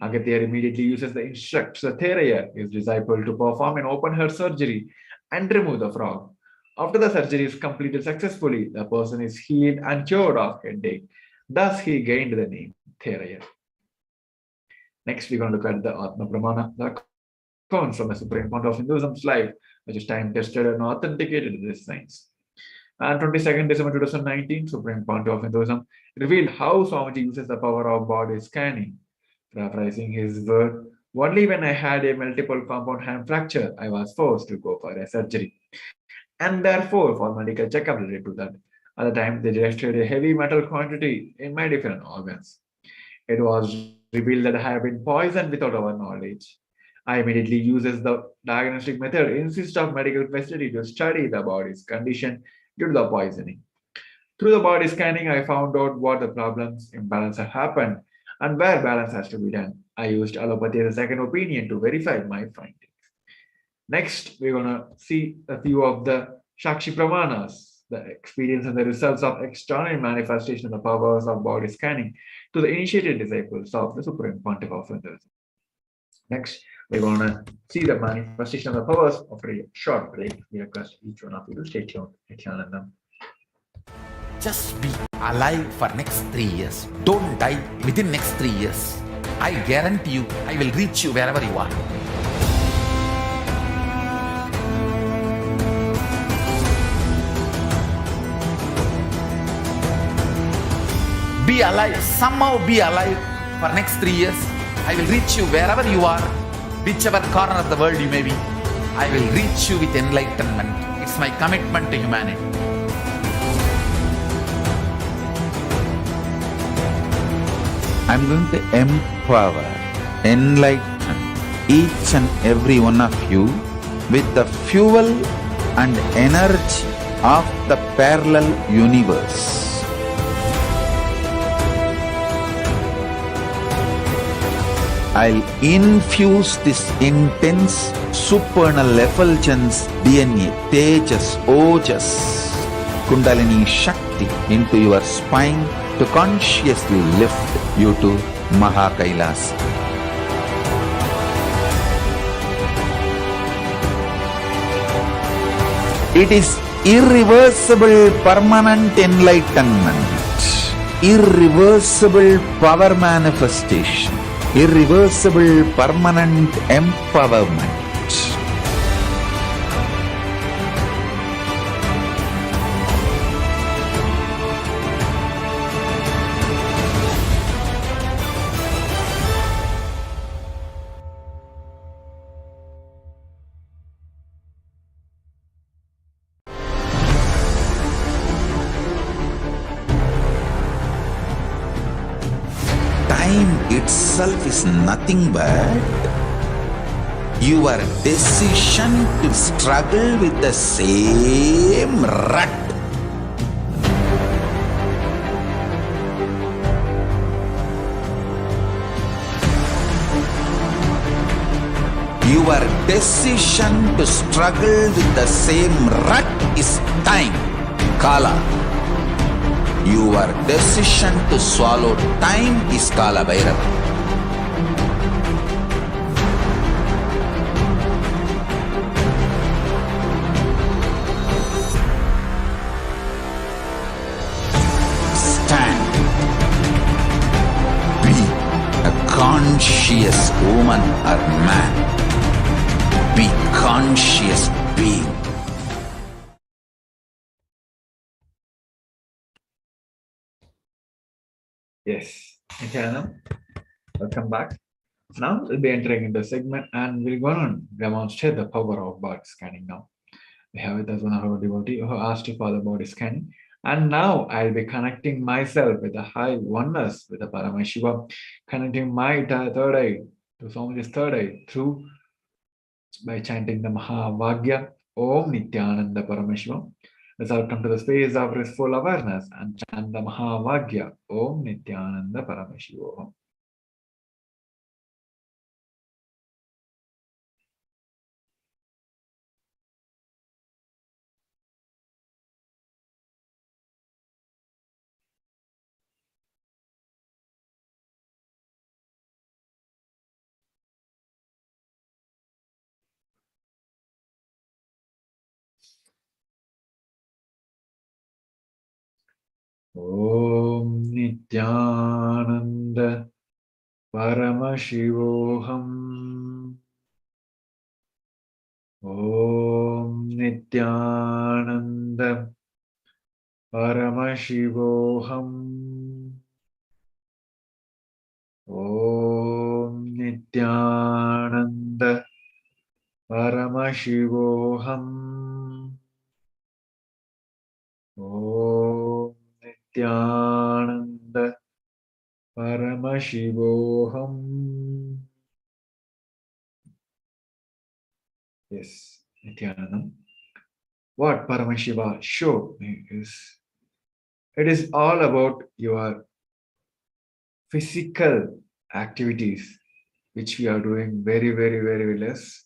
Agatya immediately uses the instructs the Thereya, his disciple, to perform an open heart surgery and remove the frog. After the surgery is completed successfully, the person is healed and cured of headache. Thus, he gained the name Thereya. Next, we're going to look at the Atma Pramana, the accounts from the supreme point of Hinduism's life, which is time-tested and authenticated in this science. And 22nd December 2019, Supreme Point of Hinduism revealed how Swamiji uses the power of body scanning. Paraphrasing his word, only when I had a multiple compound hand fracture, I was forced to go for a surgery. And therefore, for medical checkup related to that, at the time they detected a heavy metal quantity in my different organs. It was revealed that I have been poisoned without our knowledge. I immediately uses the diagnostic method, insist of medical facility to study the body's condition due to the poisoning. Through the body scanning, I found out what the problems, imbalance have happened, and where balance has to be done. I used allopathy as a second opinion to verify my findings. Next, we're going to see a few of the Shakshi Pramanas, the experience and the results of external manifestation of the powers of body scanning to the initiated disciples of the Supreme Pontiff of Hinduism. Next, we're going to see the manifestation of the powers of a short break. We request each one of you to stay tuned. Nithyanandam. Just be alive for next 3 years. Don't die within next 3 years. I guarantee you, I will reach you wherever you are. Be alive, somehow be alive for next 3 years. I will reach you wherever you are, whichever corner of the world you may be. I will reach you with enlightenment. It's my commitment to humanity. I'm going to empower, enlighten each and every one of you with the fuel and energy of the parallel universe. I'll infuse this intense supernal effulgence DNA, Tejas, Ojas, Kundalini Shakti into your spine to consciously lift you to KAILASA. It is irreversible permanent enlightenment, irreversible power manifestation, irreversible permanent empowerment. Time itself is nothing but your decision to struggle with the same rut. Your decision to struggle with the same rut is time, Kala. Your decision to swallow time is Kala Bhairava. Stand. Be a conscious woman or man. Be conscious being. Yes, Nithyananda, welcome back. Now we'll be entering into a segment and we're going to demonstrate the power of body scanning now. We have with us one of our devotee who asked for the body scanning. And now I'll be connecting myself with the high oneness with the Paramashivoham, connecting my third eye to Swamiji's third eye through by chanting the Mahavagya Om Nithyananda Paramashivam. Let's all come to the space of restful awareness and chant the Mahavagya Om Nithyananda Paramashivoham. Om Nithyananda Paramashivoham. Om Nithyananda Paramashivoham. Om Nithyananda Paramashivoham. Om Nithyananda Paramashivoham. Yes, Nithyananda. What Paramashiva showed me is it is all about your physical activities, which we are doing very, very, very less.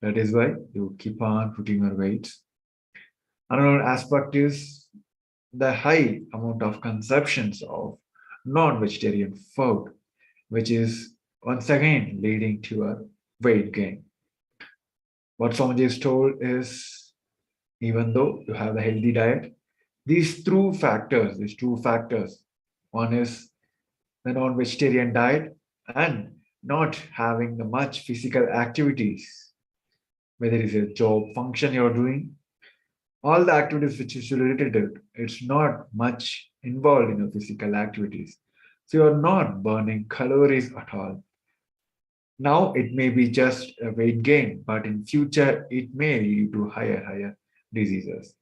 That is why you keep on putting your weights. Another aspect is the high amount of consumptions of non-vegetarian food, which is once again leading to a weight gain. What Swamiji is told is, even though you have a healthy diet, these two factors, one is the non-vegetarian diet and not having the much physical activities, whether it's a job function you're doing, all the activities which is related to it, it's not much involved in your physical activities. So you're not burning calories at all. Now it may be just a weight gain, but in future it may lead to higher diseases.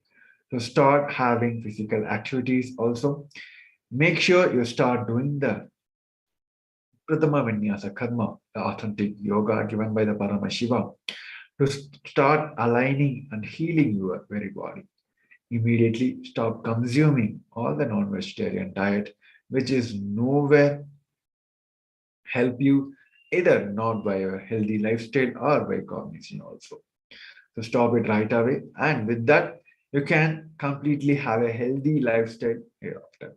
So start having physical activities also. Make sure you start doing the Pratama Vinyasa Karma, the authentic yoga given by the Paramashiva, to start aligning and healing your very body. Immediately stop consuming all the non-vegetarian diet, which is nowhere help you, either not by a healthy lifestyle or by cognition also. So stop it right away, and with that you can completely have a healthy lifestyle hereafter.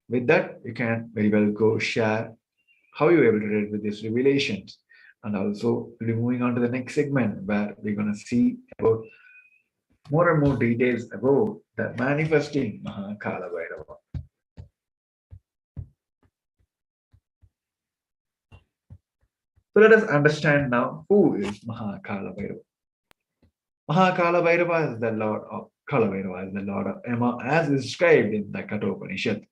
With that, you can very well go share how you're able to relate with these revelations. And also we'll be moving on to the next segment where we're going to see about more and more details about the manifesting Mahakala Bhairava. So let us understand now who is Mahakala Bhairava. Mahakala Bhairava is the Lord of Kala Bhairava is the Lord of Yama, as described in the Kathopanishad.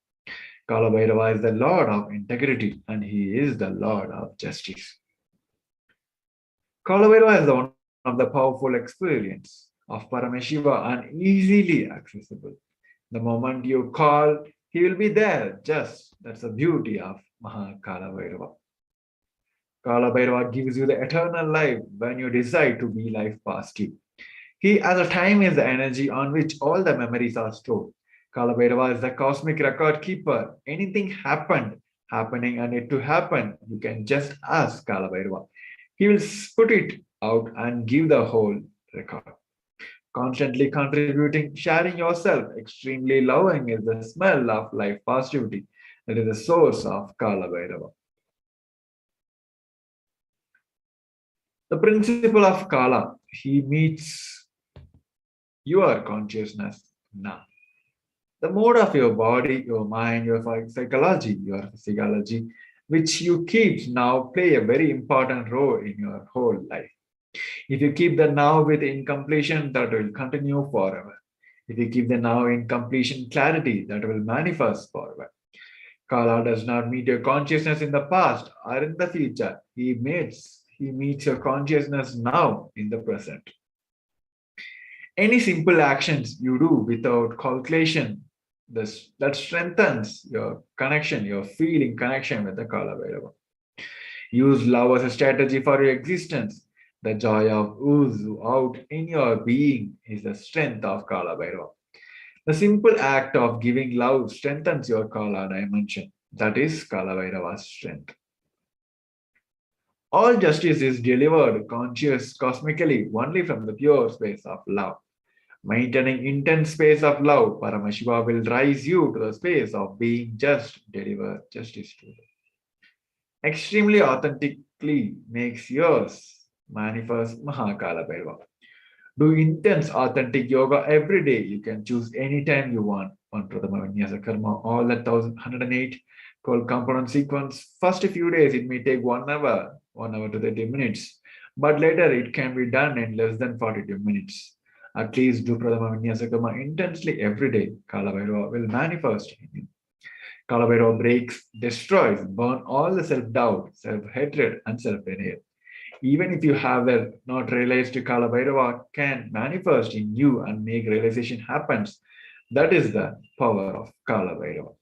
Kala Bhairava is the Lord of integrity and he is the Lord of justice. Kala Bhairava is the one of the powerful experience of Paramashiva and easily accessible. The moment you call, he will be there. Just that's the beauty of Mahakala Bhairava. Kala Bhairava gives you the eternal life when you decide to be life past you. He, as a time, is the energy on which all the memories are stored. Kala Bhairava is the cosmic record keeper. Anything happening, and it to happen, you can just ask Kala Bhairava. He will put it out and give the whole record. Constantly contributing, sharing yourself, extremely loving is the smell of life positivity. That is the source of Kala Bhairava. The principle of Kala, he meets your consciousness now. The mode of your body, your mind, your psychology, your physiology, which you keep now play a very important role in your whole life. If you keep the now with incompletion, that will continue forever. If you keep the now in completion clarity, that will manifest forever. Kala does not meet your consciousness in the past or in the future. He meets your consciousness now in the present. Any simple actions you do without calculation, that strengthens your connection, your feeling connection with the Kala Bhairava. Use love as a strategy for your existence. The joy of ooze out in your being is the strength of Kala Bhairava. The simple act of giving love strengthens your Kala dimension. That is Kala Bhairava's strength. All justice is delivered cosmically only from the pure space of love. Maintaining intense space of love, Paramashiva will rise you to the space of being just, deliver justice to them. Extremely authentically makes yours manifest Mahakala Bhairava. Do intense authentic yoga every day. You can choose anytime you want. On Pradama Vinyasa Karma, all that 108 called component sequence. First few days it may take 1 hour, 1 hour to 30 minutes. But later it can be done in less than 42 minutes. At least do Pradama Vinyasa Karma intensely every day. Kala Bhairava will manifest in you. Kala Bhairava breaks, destroys, burn all the self-doubt, self-hatred, and self-denial. Even if you have not realized, Kala Bhairava can manifest in you and make realization happens. That is the power of Kala Bhairava.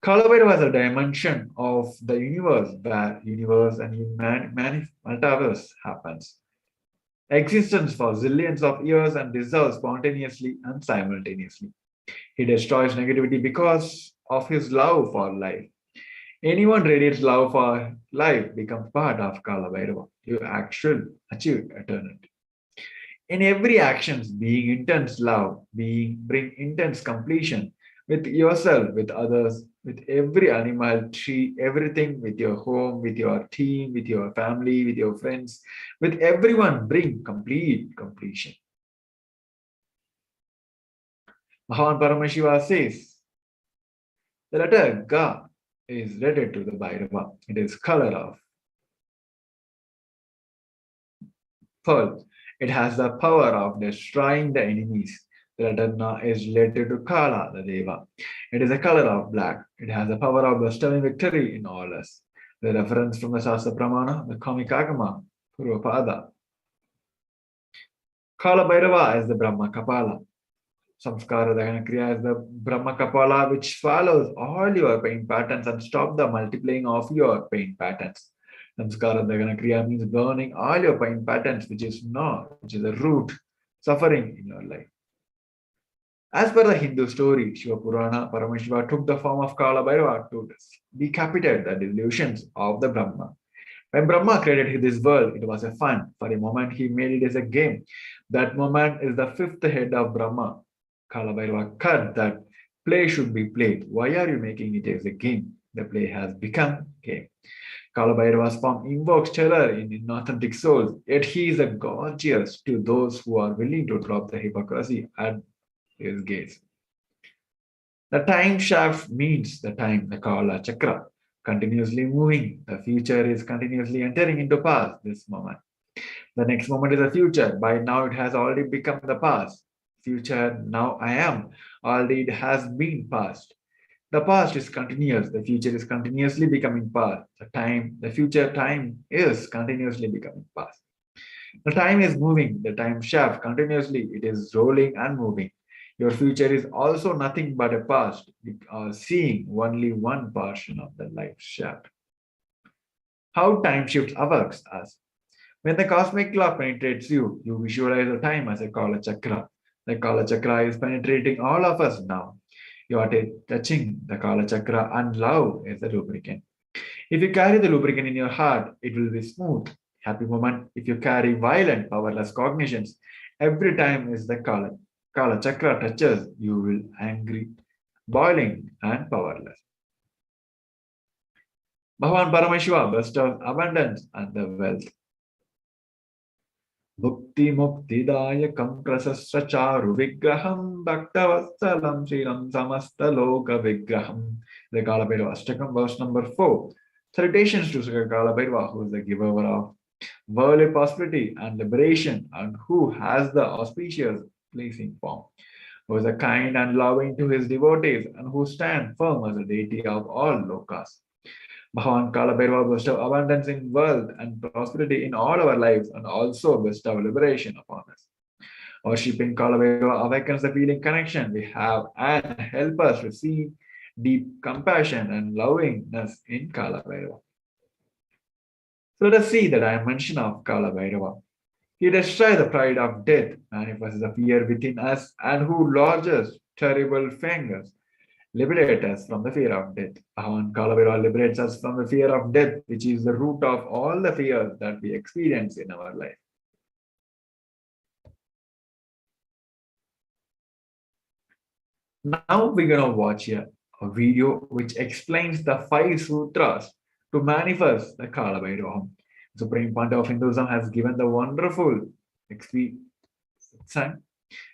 Kala Bhairava is a dimension of the universe where universe and multiverse happens. Existence for zillions of years and dissolves spontaneously and simultaneously. He destroys negativity because of his love for life. Anyone radiates love for life becomes part of Kala Bhairava. You actually achieve eternity. In every actions, being intense love, bring intense completion with yourself, with others, with every animal, tree, everything, with your home, with your team, with your family, with your friends, with everyone, bring complete completion. Bhagavan Paramashiva says, the letter Ga is related to the Bhairava. It is color of pearl. It has the power of destroying the enemies. The letter Na is related to Kala, the Deva. It is a color of black. It has the power of bestowing victory in all us. The reference from the Shastra Pramana, the Kamikagama, Purvapada. Kala Bhairava is the Brahma Kapala. Samskara Dahana Kriya is the Brahma Kapala, which swallows all your pain patterns and stops the multiplying of your pain patterns. Samskara Dahana Kriya means burning all your pain patterns, which is the root suffering in your life. As per the Hindu story, Shiva Purana, Paramashiva took the form of Kala Bhairava to decapitate the delusions of the Brahma. When Brahma created this world, it was a fun. For a moment, he made it as a game. That moment is the fifth head of Brahma. Kala Bhairava cut that play should be played. Why are you making it as a game? The play has become game. Kala Bhairava's form invokes terror in inauthentic souls, yet he is a gorgeous to those who are willing to drop the hypocrisy at his gaze. The time shaft means the time, the Kala Chakra, continuously moving. The future is continuously entering into past, this moment. The next moment is the future. By now it has already become the past. Future, now I am. Already it has been past. The past is continuous. The future is continuously becoming past. The future time is continuously becoming past. The time is moving. The time shaft continuously. It is rolling and moving. Your future is also nothing but a past. You are seeing only one portion of the life shaft. How time shifts affects us. When the cosmic clock penetrates you, you visualize the time as a Kala Chakra. The Kala Chakra is penetrating all of us now. You are touching the Kala Chakra, and love is the lubricant. If you carry the lubricant in your heart, it will be smooth, happy moment. If you carry violent, powerless cognitions, every time is the Kala Chakra touches, you will angry, boiling, and powerless. Bhagavan Paramashiva bestows abundance and the wealth. Bhukti Muktidayakam Prasasracharu Vigraham Bhaktavasalam Sriram Samasta Loka Vigraham. The Kalabhairava Ashtakam, verse number 4. Salutations to Sri Kalabhairava, who is the giver of worldly prosperity and liberation, and who has the auspicious pleasing form, who is a kind and loving to his devotees, and who stands firm as a deity of all lokas. Bhagavan Kalabhairava bestow abundance in wealth and prosperity in all our lives, and also bestow liberation upon us. Worshipping Kalabhairava awakens the feeling connection we have and help us receive deep compassion and lovingness in Kalabhairava. So let us see the dimension of Kalabhairava. He destroys the pride of death, manifests the fear within us, and who lodges terrible fingers, liberate us from the fear of death. Bhagavan Kalabhairava liberates us from the fear of death, which is the root of all the fears that we experience in our life. Now we're going to watch a video which explains the 5 sutras to manifest the Kalabhairava. Supreme Pontiff of Hinduism has given the wonderful satsang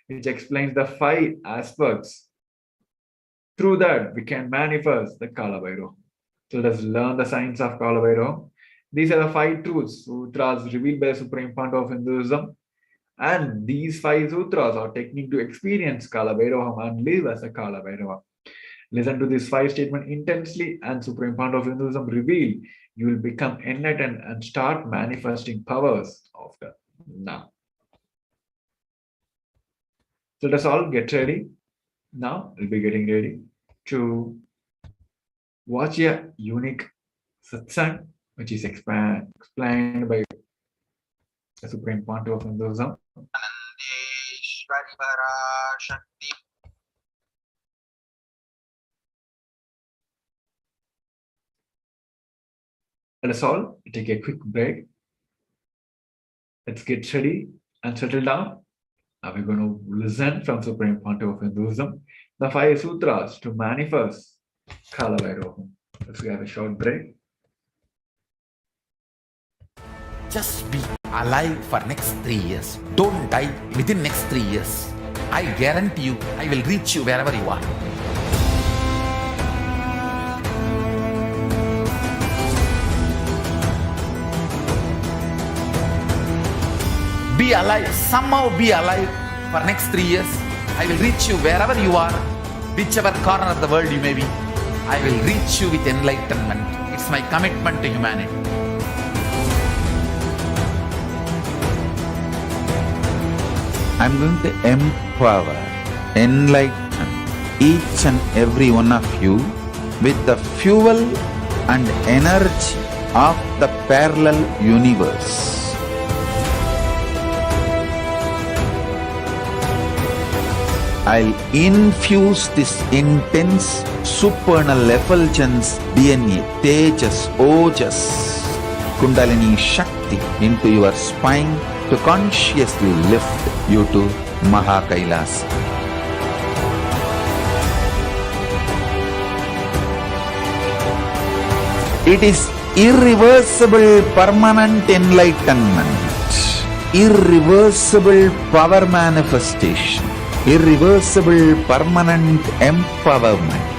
which explains the 5 aspects. Through that, we can manifest the Kalabhairava. So let us learn the science of Kalabhairava. These are the 5 truths, sutras revealed by the Supreme Pontiff of Hinduism. And these 5 sutras are technique to experience Kalabhairava and live as a Kalabhairava. Listen to this 5 statement intensely, and Supreme Pontiff of Hinduism reveal you will become enlightened and start manifesting powers of the now. So let us all get ready. Now we'll be getting ready to watch a unique satsang which is explained by the Supreme Pontiff of Hinduism. Parashakti. Let us all take a quick break. Let's get ready and settle down. Now we're going to listen from Supreme Pontiff of Hinduism the 5 sutras to manifest Kalabhairava. Let's have a short break. Just be alive for next 3 years. Don't die within next 3 years. I guarantee you, I will reach you wherever you are. Be alive, somehow be alive for next 3 years. I will reach you wherever you are, whichever corner of the world you may be. I will reach you with enlightenment. It's my commitment to humanity. I'm going to empower, enlighten each and every one of you with the fuel and energy of the parallel universe. I'll infuse this intense supernal effulgence DNA, Tejas, Ojas, Kundalini Shakti into your spine to consciously lift you to KAILASA. It is irreversible permanent enlightenment, irreversible power manifestation, irreversible permanent empowerment.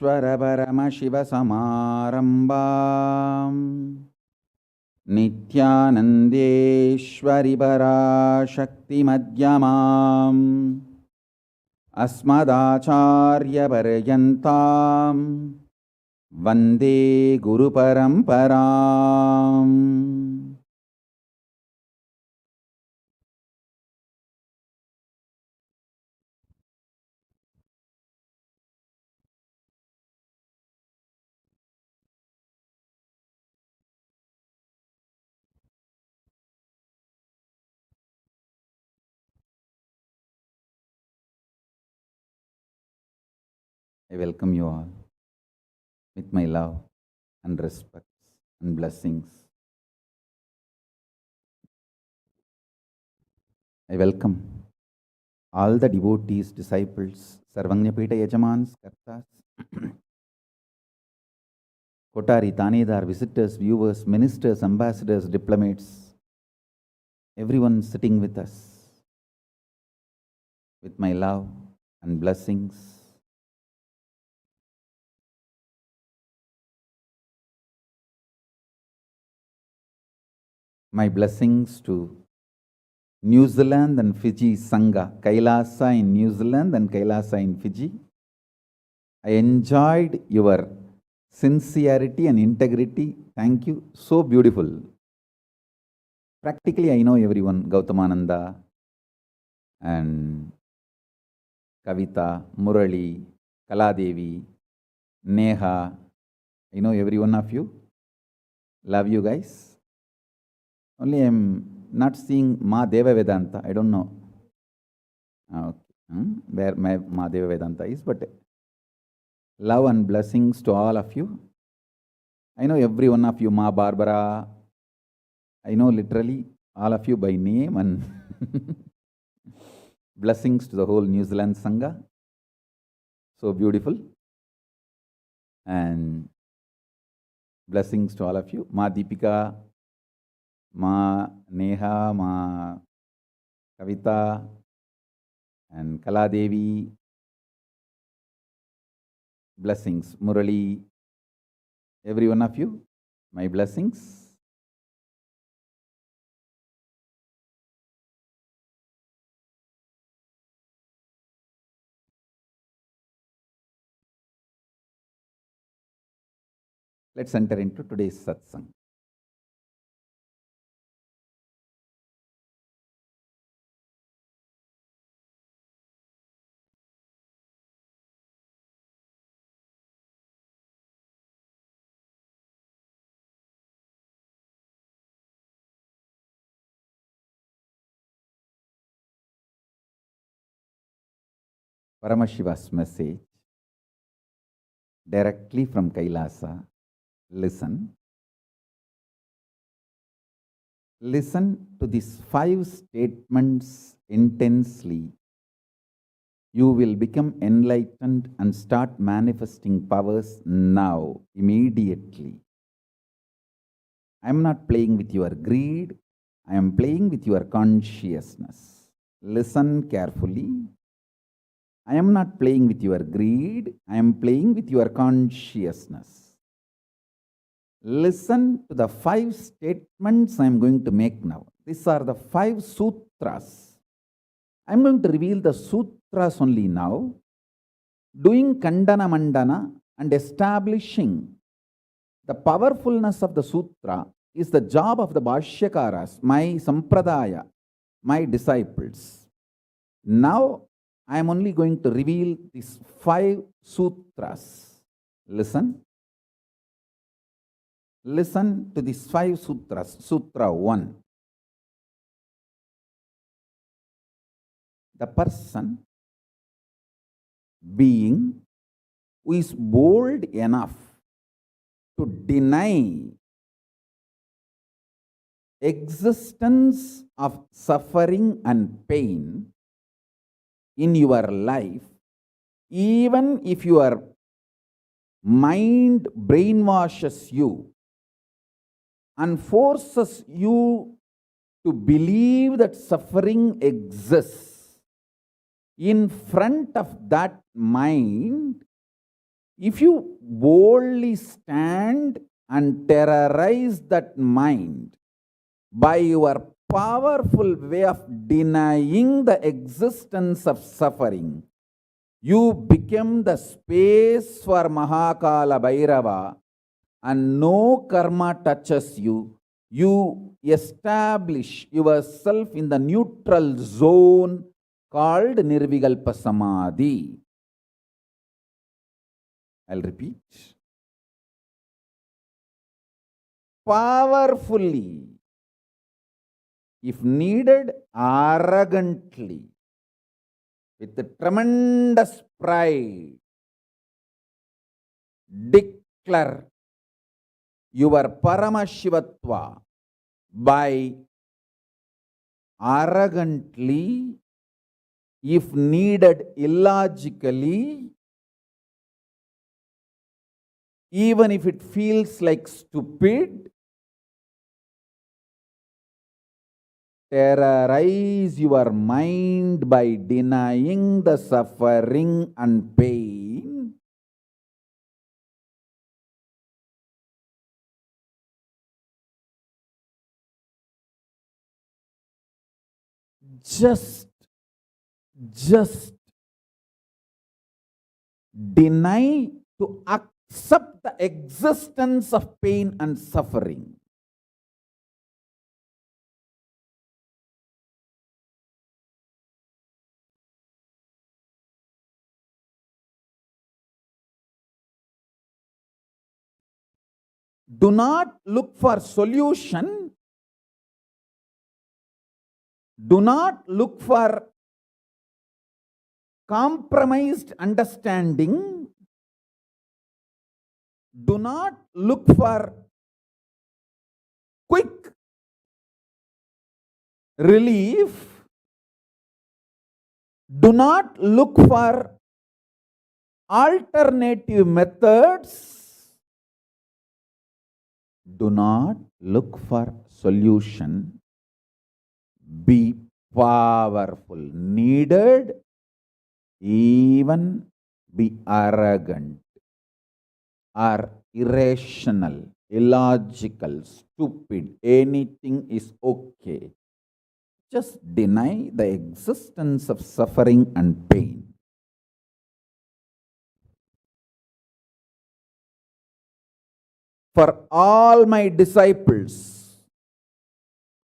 Paramashivoham Nithyanandeshwari Parashakti Madhyamam Asmadacharya Paryantam Vande Guru Paramparam. I welcome you all with my love and respect and blessings. I welcome all the devotees, disciples, Sarvanyapita Yajamans, Kartas, Kotari, Tanedar, visitors, viewers, ministers, ambassadors, diplomats, everyone sitting with us with my love and blessings. My blessings to New Zealand and Fiji Sangha, KAILASA in New Zealand and KAILASA in Fiji. I enjoyed your sincerity and integrity. Thank you. So beautiful. Practically, I know everyone. Gautamananda and Kavita, Murali, Kaladevi, Neha. I know every one of you. Love you guys. Only I'm not seeing Ma Deva Vedanta. I don't know where my Ma Deva Vedanta is, but love and blessings to all of you. I know every one of you, Ma Barbara. I know literally all of you by name, and blessings to the whole New Zealand Sangha. So beautiful. And blessings to all of you. Ma Deepika, Ma Neha, Ma Kavita, and Kaladevi. Blessings. Murali, every one of you, my blessings. Let's enter into today's satsang. Paramashiva's message directly from KAILASA. Listen. Listen to these 5 statements intensely. You will become enlightened and start manifesting powers now, immediately. I am not playing with your greed. I am playing with your consciousness. Listen carefully. I am not playing with your greed. I am playing with your consciousness. Listen to the 5 statements I am going to make now. These are the 5 sutras. I am going to reveal the sutras only now, doing Kandana Mandana and establishing the powerfulness of the sutra is the job of the Bhashyakaras, my Sampradaya, my disciples. Now, I am only going to reveal these 5 sutras. Listen. Listen to these 5 sutras. Sutra 1. The person, being, who is bold enough to deny existence of suffering and pain in your life, even if your mind brainwashes you and forces you to believe that suffering exists, in front of that mind, If you boldly stand and terrorize that mind by your powerful way of denying the existence of suffering, you become the space for Mahakala Bhairava, and no karma touches you. You establish yourself in the neutral zone called Nirvikalpa Samadhi. I'll repeat. Powerfully, if needed, arrogantly, with tremendous pride, declare your Paramashivatva by arrogantly, if needed, illogically, even if it feels like stupid, terrorize your mind by denying the suffering and pain. Just deny to accept the existence of pain and suffering. Do not look for solution. Do not look for compromised understanding. Do not look for quick relief. Do not look for alternative methods. Do not look for solution. Be powerful. Needed, even be arrogant or irrational, illogical, stupid. Anything is okay. Just deny the existence of suffering and pain. For all my disciples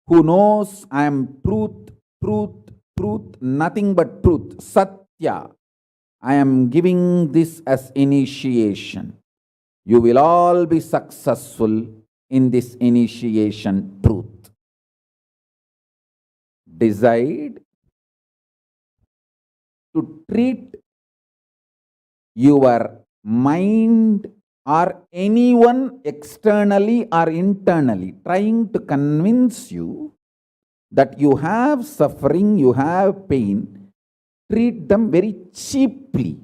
who knows I am truth, nothing but truth, Satya, I am giving this as initiation. You will all be successful in this initiation truth. Decide to treat your mind or anyone externally or internally trying to convince you that you have suffering, you have pain, treat them very cheaply,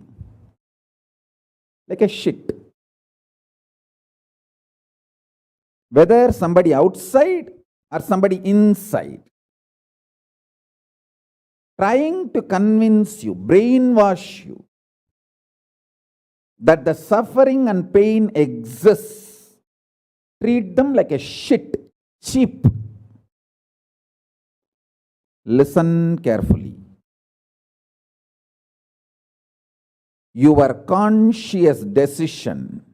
like a shit. Whether somebody outside or somebody inside, trying to convince you, brainwash you, that the suffering and pain exists, treat them like a shit, cheap. Listen carefully. Your conscious decision,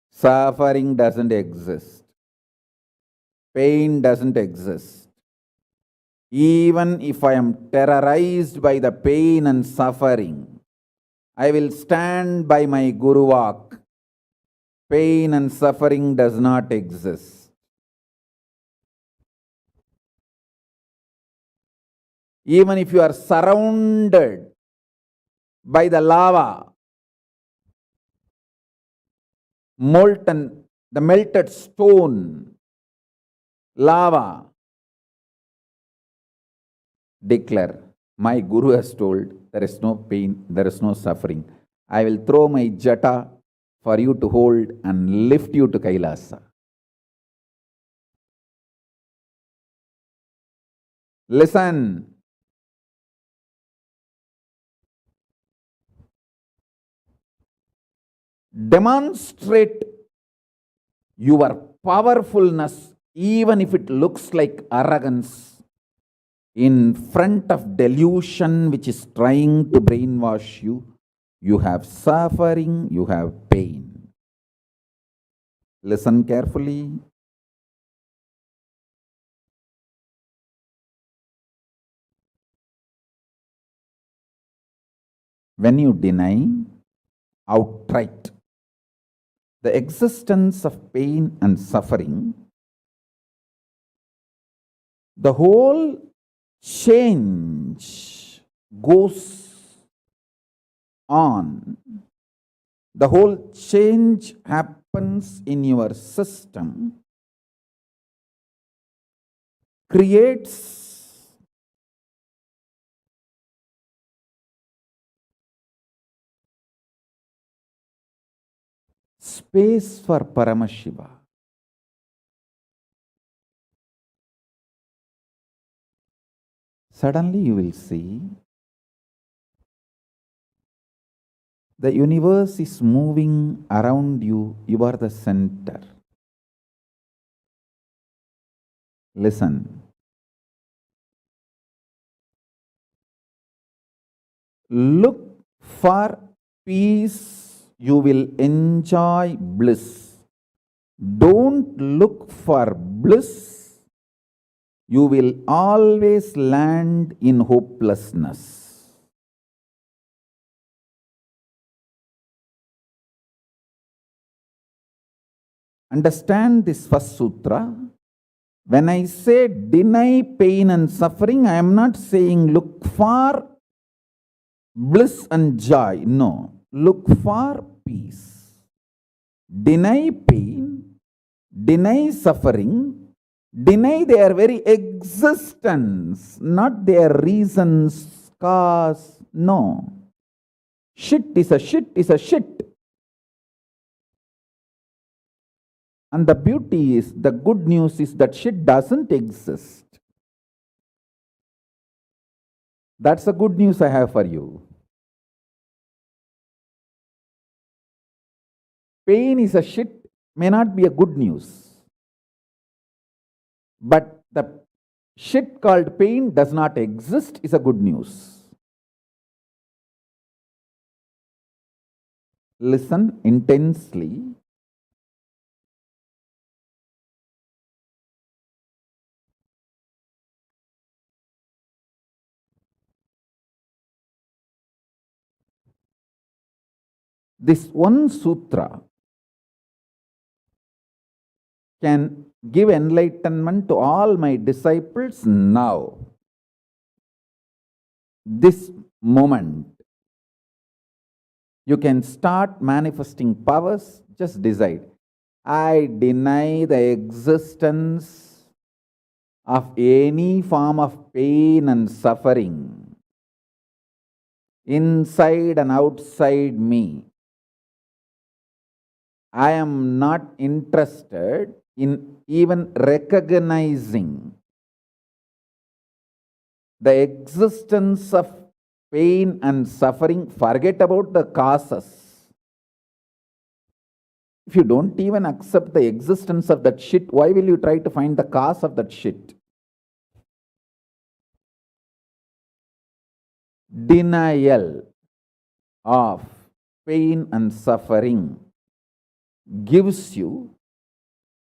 suffering doesn't exist, pain doesn't exist. Even if I am terrorized by the pain and suffering, I will stand by my Guru Vak. Pain and suffering does not exist. Even if you are surrounded by the lava, molten, the melted stone, lava, declare, my Guru has told there is no pain, there is no suffering. I will throw my jata for you to hold and lift you to KAILASA. Listen. Demonstrate your powerfulness, even if it looks like arrogance, in front of delusion which is trying to brainwash you. You have suffering, you have pain. Listen carefully. When you deny outright the existence of pain and suffering, the whole change goes on. The whole change happens in your system, creates space for Paramashiva. Suddenly you will see the universe is moving around you. You are the center. Listen. Look for peace, you will enjoy bliss. Don't look for bliss, you will always land in hopelessness. Understand this first sutra. When I say deny pain and suffering, I am not saying look for bliss and joy. No. Look for peace. Deny pain, deny suffering, deny their very existence, not their reasons, cause. No. Shit is a shit is a shit. And the beauty is, the good news is that shit doesn't exist. That's the good news I have for you. Pain is a shit may not be a good news. But the shit called pain does not exist is a good news. Listen intensely. This one sutra can give enlightenment to all my disciples now. This moment. You can start manifesting powers. Just decide. I deny the existence of any form of pain and suffering inside and outside me. I am not interested in even recognizing the existence of pain and suffering. Forget about the causes. If you don't even accept the existence of that shit, why will you try to find the cause of that shit? Denial of pain and suffering gives you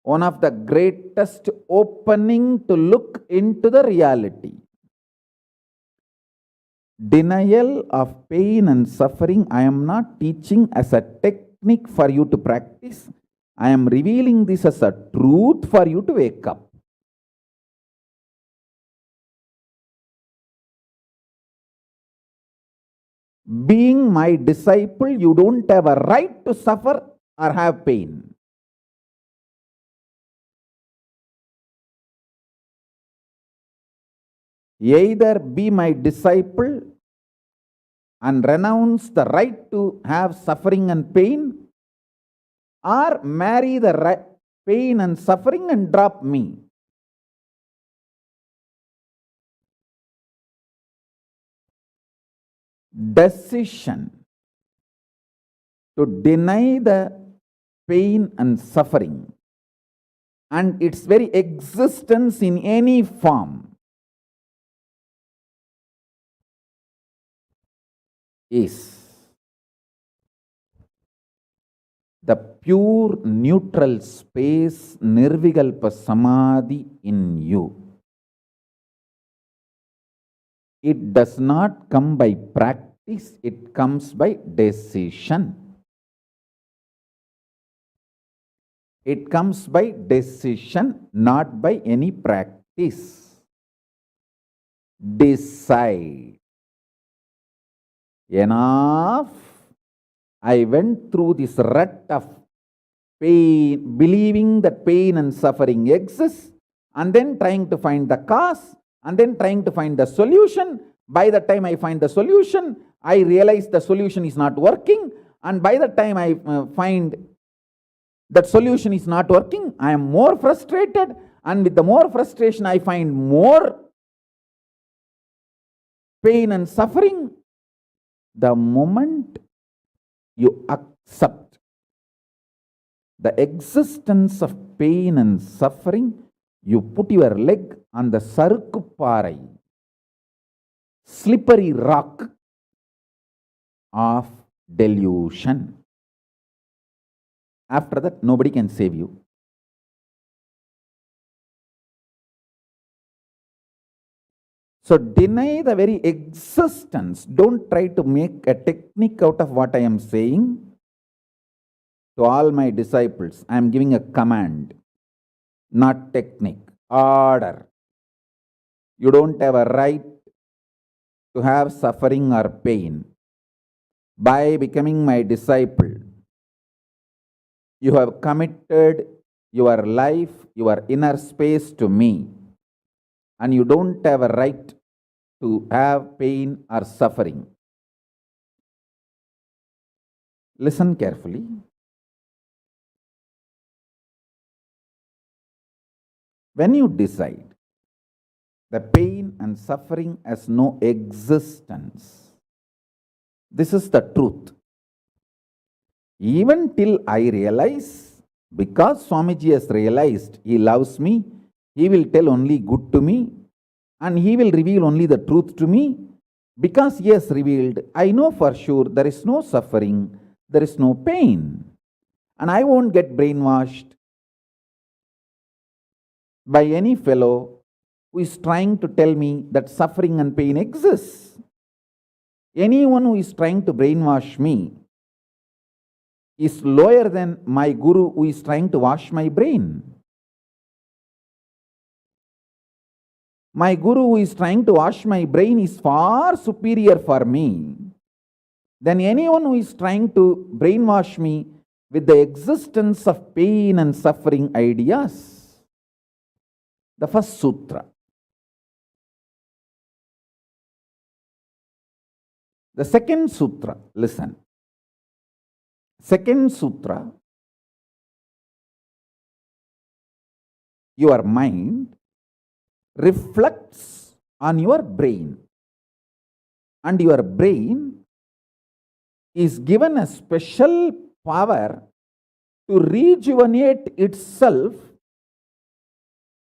one of the greatest opening to look into the reality. Denial of pain and suffering, I am not teaching as a technique for you to practice. I am revealing this as a truth for you to wake up. Being my disciple, you don't have a right to suffer or have pain. Either be my disciple and renounce the right to have suffering and pain, or marry the pain and suffering and drop me. Decision to deny the pain and suffering and its very existence in any form is the pure neutral space Nirvikalpa Samadhi in you. It does not come by practice, it comes by decision. It comes by decision, not by any practice. Decide. Enough. I went through this rut of pain, believing that pain and suffering exists, and then trying to find the cause, and then trying to find the solution. By the time I find the solution, I realize the solution is not working, and by the time I find that solution is not working, I am more frustrated, and with the more frustration, I find more pain and suffering. The moment you accept the existence of pain and suffering, you put your leg on the sarukkuparai, slippery rock of delusion. After that, nobody can save you. So deny the very existence. Don't try to make a technique out of what I am saying. To all my disciples, I am giving a command, not technique, order. You don't have a right to have suffering or pain. By becoming my disciple, you have committed your life, your inner space to me, and you don't have a right to have pain or suffering. Listen carefully. When you decide the pain and suffering has no existence, this is the truth. Even till I realize, because Swamiji has realized he loves me, he will tell only good to me, and he will reveal only the truth to me. Because he has revealed, I know for sure there is no suffering, there is no pain, and I won't get brainwashed by any fellow who is trying to tell me that suffering and pain exists. Anyone who is trying to brainwash me is lower than my guru who is trying to wash my brain. My guru who is trying to wash my brain is far superior for me than anyone who is trying to brainwash me with the existence of pain and suffering ideas. The first sutra. The second sutra, listen. Second sutra, your mind reflects on your brain, and your brain is given a special power to rejuvenate itself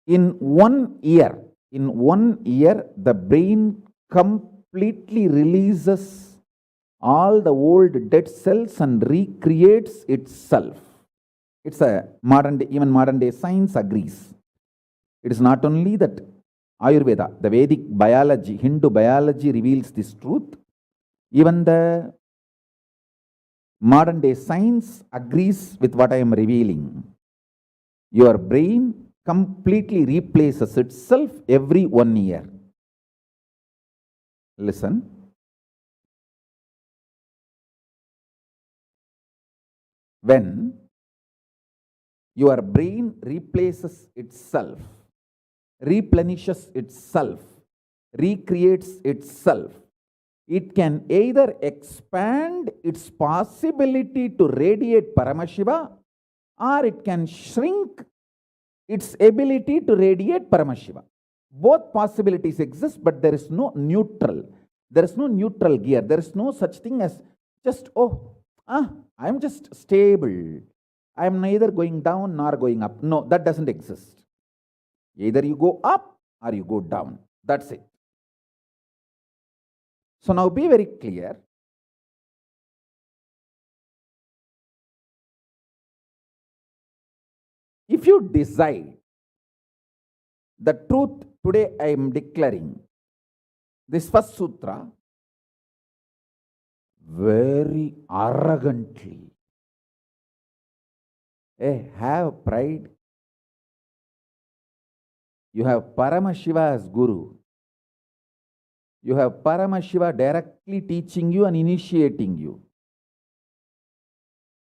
in 1 year. In 1 year, the brain completely releases all the old dead cells and recreates itself. It's a modern day, even modern day science agrees. It is not only that Ayurveda, the Vedic biology, Hindu biology reveals this truth. Even the modern day science agrees with what I am revealing. Your brain completely replaces itself every 1 year. Listen. When your brain replaces itself, replenishes itself, recreates itself, it can either expand its possibility to radiate Paramashiva, or it can shrink its ability to radiate Paramashiva. Both possibilities exist, but there is no neutral. There is no neutral gear. There is no such thing as just, oh, I'm just stable. I'm neither going down nor going up. No, that doesn't exist. Either you go up or you go down. That's it. So now be very clear. If you decide the truth today, I am declaring this first sutra very arrogantly. Have pride. You have Paramashiva as Guru. You have Paramashiva directly teaching you and initiating you.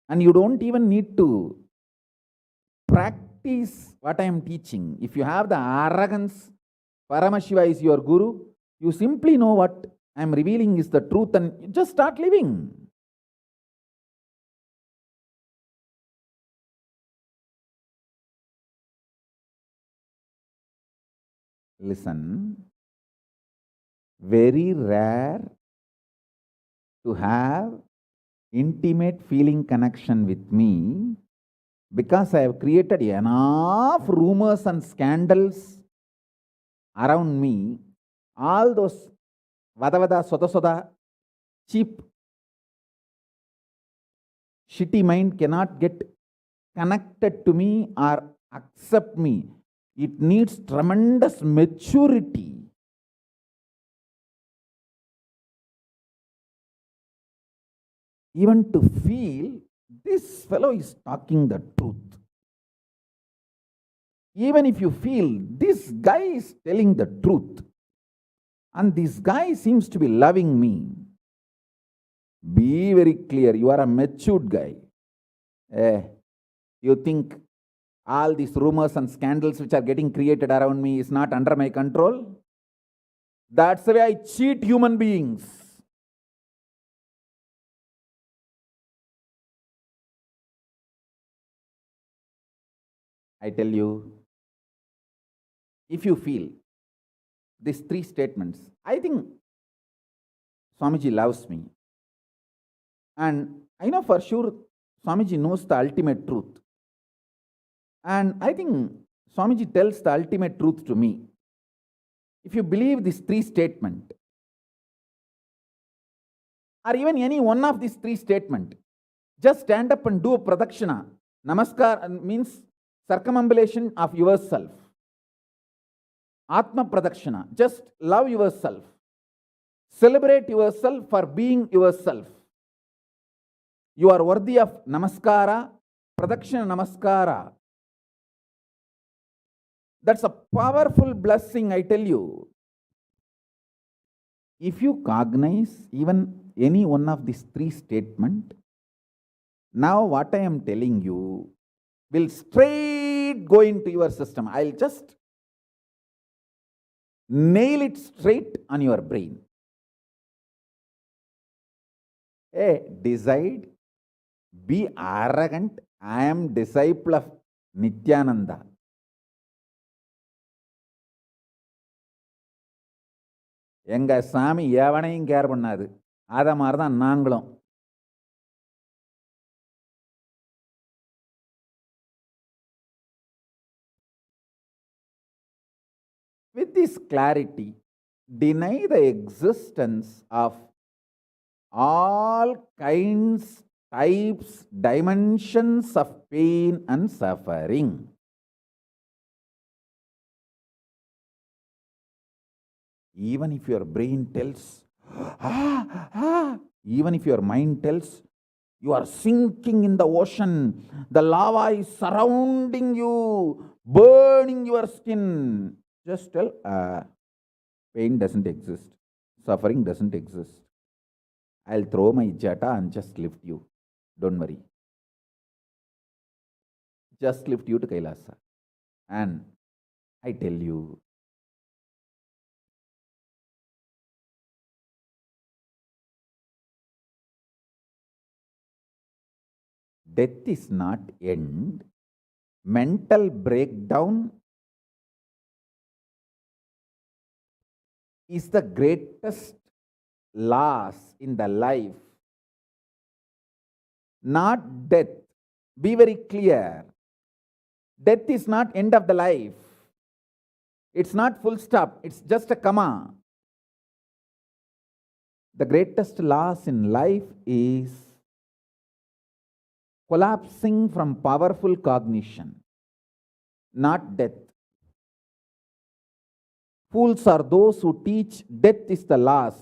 And you don't even need to practice what I am teaching. If you have the arrogance, Paramashiva is your Guru, you simply know what I am revealing is the truth and you just start living. Listen, very rare to have intimate feeling connection with me because I have created enough rumors and scandals around me. All those vada soda cheap shitty mind cannot get connected to me or accept me. It needs tremendous maturity. Even to feel this fellow is talking the truth. Even if you feel this guy is telling the truth and this guy seems to be loving me, be very clear, you are a matured guy. You think all these rumors and scandals which are getting created around me is not under my control? That's the way I cheat human beings. I tell you, if you feel these three statements, I think Swamiji loves me. And I know for sure Swamiji knows the ultimate truth. And I think Swamiji tells the ultimate truth to me. If you believe these three statements, or even any one of these three statements, just stand up and do a pradakshina. Namaskar means circumambulation of yourself. Atma pradakshina, just love yourself. Celebrate yourself for being yourself. You are worthy of namaskara, pradakshina namaskara. That's a powerful blessing, I tell you. If you cognize even any one of these three statements, now what I am telling you will straight go into your system. I'll just nail it straight on your brain. Decide, be arrogant. I am disciple of Nithyananda. எங்க சாமி எவனையும் care பண்ணாது. அத மாதிரி தான் நாங்களும். With this clarity, deny the existence of all kinds, types, dimensions of pain and suffering. Even if your brain tells, even if your mind tells, you are sinking in the ocean, the lava is surrounding you, burning your skin. Just tell, pain doesn't exist, suffering doesn't exist. I'll throw my jata and just lift you. Don't worry. Just lift you to KAILASA. And I tell you, death is not end. Mental breakdown is the greatest loss in the life. not death. Be very clear. Death is not end of the life. It's not full stop. It's just a comma. The greatest loss in life is collapsing from powerful cognition, not death. Fools are those who teach death is the loss.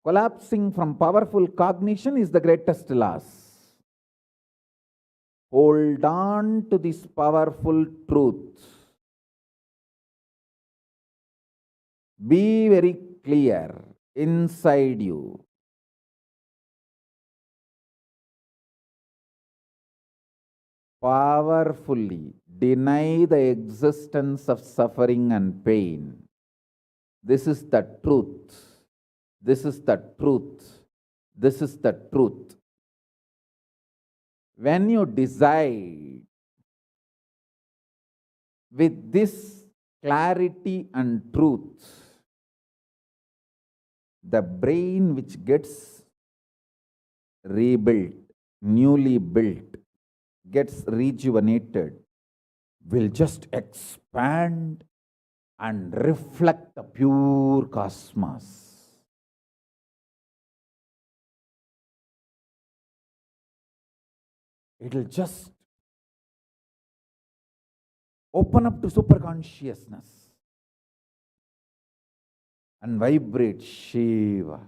Collapsing from powerful cognition is the greatest loss. Hold on to this powerful truth. Be very clear inside you. Powerfully deny the existence of suffering and pain. This is the truth. This is the truth. This is the truth. When you decide with this clarity and truth, the brain which gets rebuilt, newly built, gets rejuvenated, will just expand and reflect the pure cosmos. It will just open up to superconsciousness and vibrate Shiva,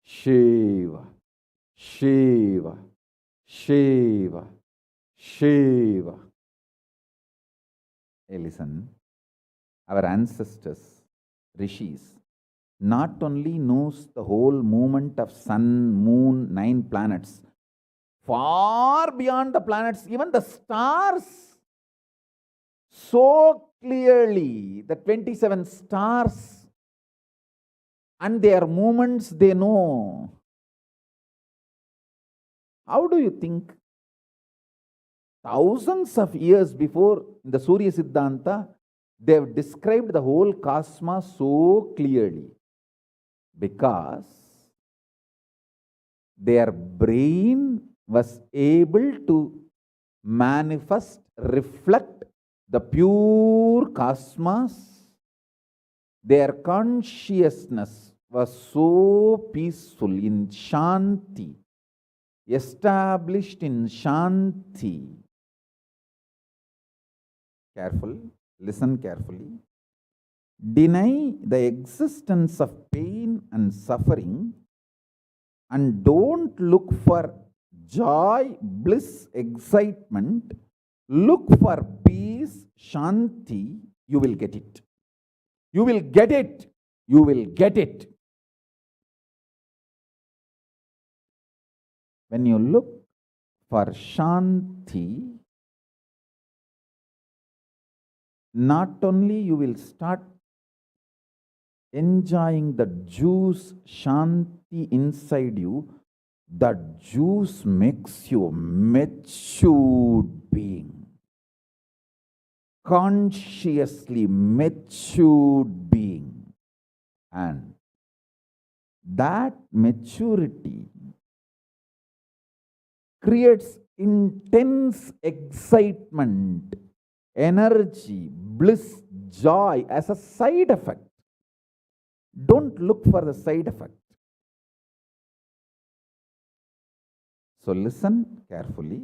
Shiva, Shiva, Shiva, Shiva. Hey, listen, our ancestors, rishis, not only knows the whole movement of sun, moon, 9 planets, far beyond the planets, even the stars, so clearly, the 27 stars and their movements they know. How do you think? Thousands of years before, in the Surya Siddhanta, they have described the whole cosmos so clearly because their brain was able to manifest, reflect the pure cosmos. Their consciousness was so peaceful in Shanti, established in Shanti. Careful, listen carefully. Deny the existence of pain and suffering and don't look for joy, bliss, excitement. Look for peace, Shanti. You will get it. You will get it. You will get it. When you look for Shanti, not only you will start enjoying the juice Shanti inside you, that juice makes you a matured being, consciously matured being, and that maturity creates intense excitement, energy, bliss, joy as a side effect. Don't look for the side effect. So listen carefully.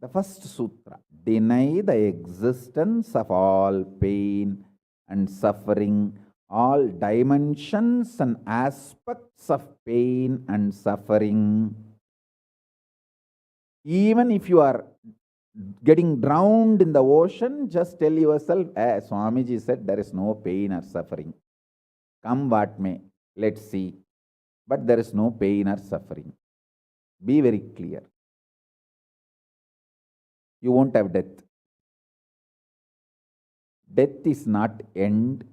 The first sutra, deny the existence of all pain and suffering, all dimensions and aspects of pain and suffering. Even if you are getting drowned in the ocean, just tell yourself, Swamiji said there is no pain or suffering. Come what may, let's see. But there is no pain or suffering. Be very clear. You won't have death. Death is not end.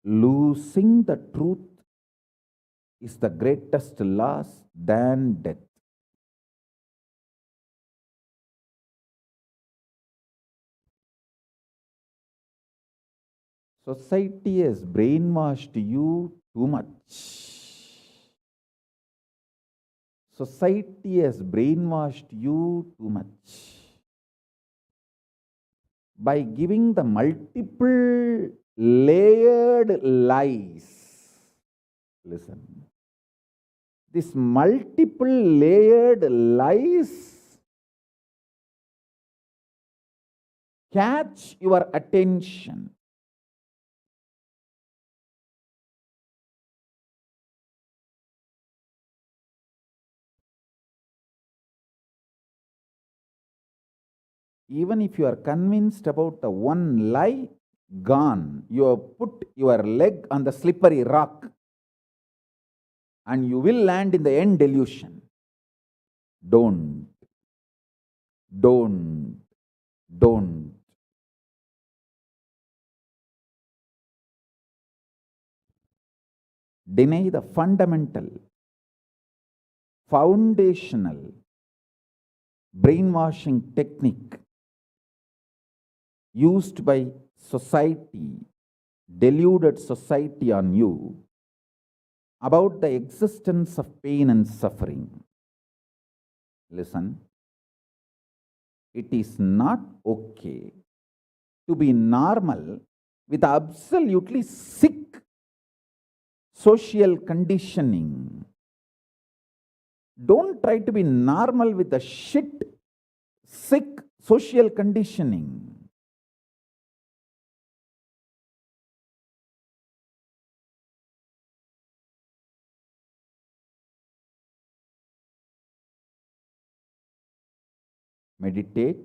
Losing the truth is the greatest loss than death. Society has brainwashed you too much. Society has brainwashed you too much by giving the multiple layered lies. Listen. This multiple layered lies catch your attention. Even if you are convinced about the one lie, gone. You have put your leg on the slippery rock and you will land in the end delusion. Don't. Deny the fundamental, foundational brainwashing technique used by society, deluded society on you about the existence of pain and suffering. Listen, it is not okay to be normal with absolutely sick social conditioning. Don't try to be normal with the shit, sick social conditioning. Meditate,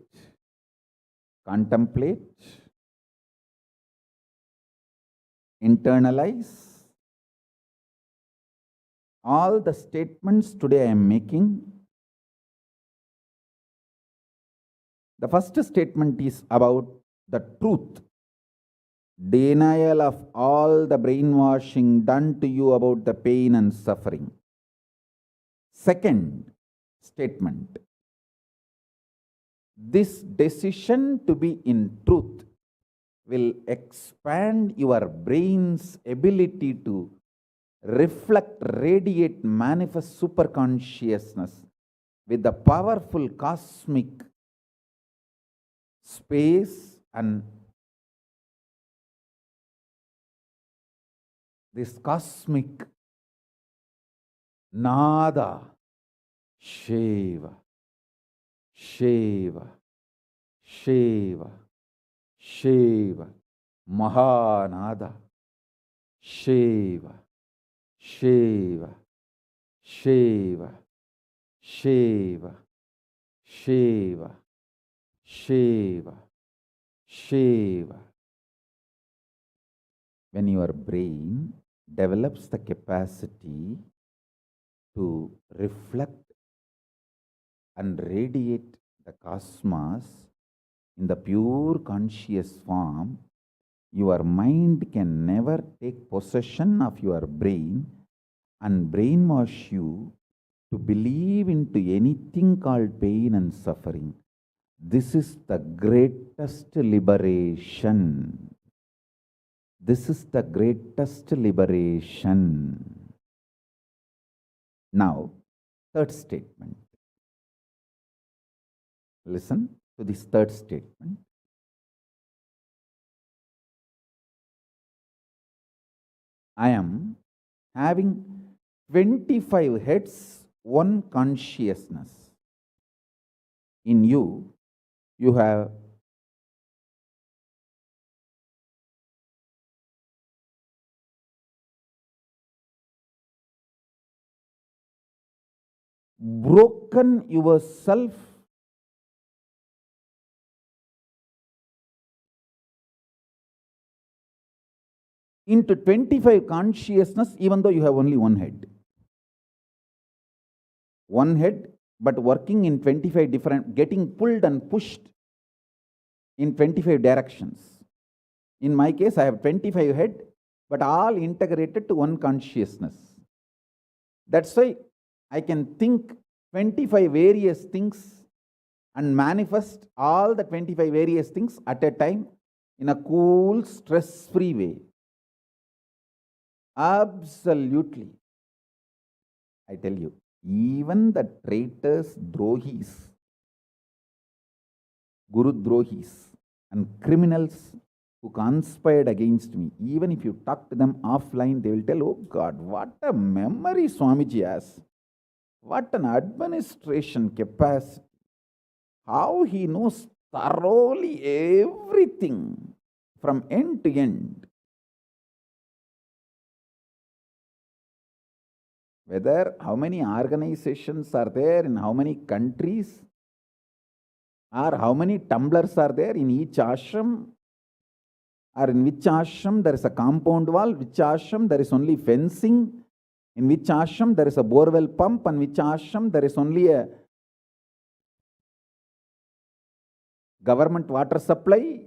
contemplate, internalize all the statements today I am making. The first statement is about the truth. Denial of all the brainwashing done to you about the pain and suffering. Second statement. This decision to be in truth will expand your brain's ability to reflect, radiate, manifest superconsciousness with the powerful cosmic space and this cosmic nada, Shiva, Shiva, Shiva, Shiva, Mahanada, Shiva, Shiva, Shiva, Shiva, Shiva, Shiva, Shiva. When your brain develops the capacity to reflect and radiate the cosmos in the pure conscious form, your mind can never take possession of your brain and brainwash you to believe into anything called pain and suffering. This is the greatest liberation. This is the greatest liberation. Now, third statement. Listen to this third statement. I am having 25 heads, one consciousness. In you, you have broken yourself into 25 consciousness, even though you have only one head. One head, but working in 25 different, getting pulled and pushed in 25 directions. In my case, I have 25 head, but all integrated to one consciousness. That's why I can think 25 various things and manifest all the 25 various things at a time in a cool, stress-free way. Absolutely. I tell you, even the traitors, drohis, guru drohis, and criminals who conspired against me, even if you talk to them offline, they will tell, oh God, what a memory Swamiji has. What an administration capacity. How he knows thoroughly everything from end to end. Whether how many organizations are there in how many countries, or how many tumblers are there in each ashram, or in which ashram there is a compound wall, which ashram there is only fencing, in which ashram there is a borewell pump, and which ashram there is only a government water supply.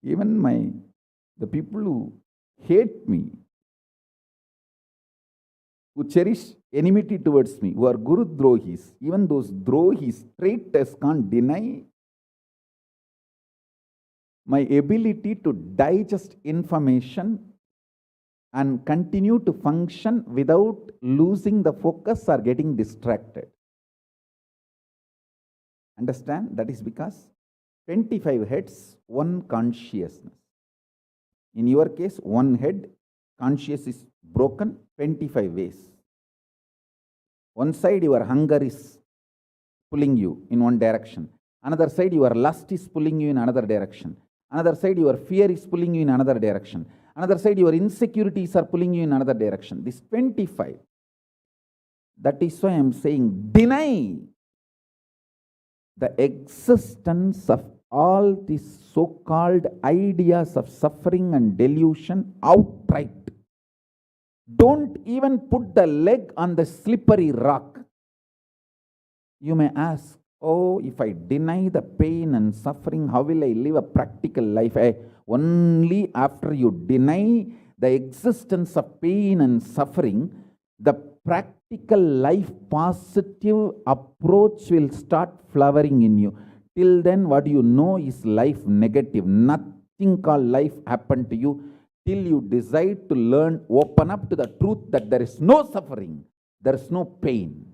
Even the people who hate me, who cherish enmity towards me, who are Guru Drohis, even those Drohis, traitors, can't deny my ability to digest information and continue to function without losing the focus or getting distracted. Understand? That is because 25 heads, one consciousness. In your case, one head, conscious is broken 25 ways. One side, your hunger is pulling you in one direction. Another side, your lust is pulling you in another direction. Another side, your fear is pulling you in another direction. Another side, your insecurities are pulling you in another direction. This 25. That is why I am saying, deny the existence of all these so-called ideas of suffering and delusion outright. Don't even put the leg on the slippery rock. You may ask, oh, if I deny the pain and suffering, how will I live a practical life? Only after you deny the existence of pain and suffering, the practical life positive approach will start flowering in you. Till then, what you know is life negative. Nothing called life happened to you till you decide to learn, open up to the truth that there is no suffering, there is no pain.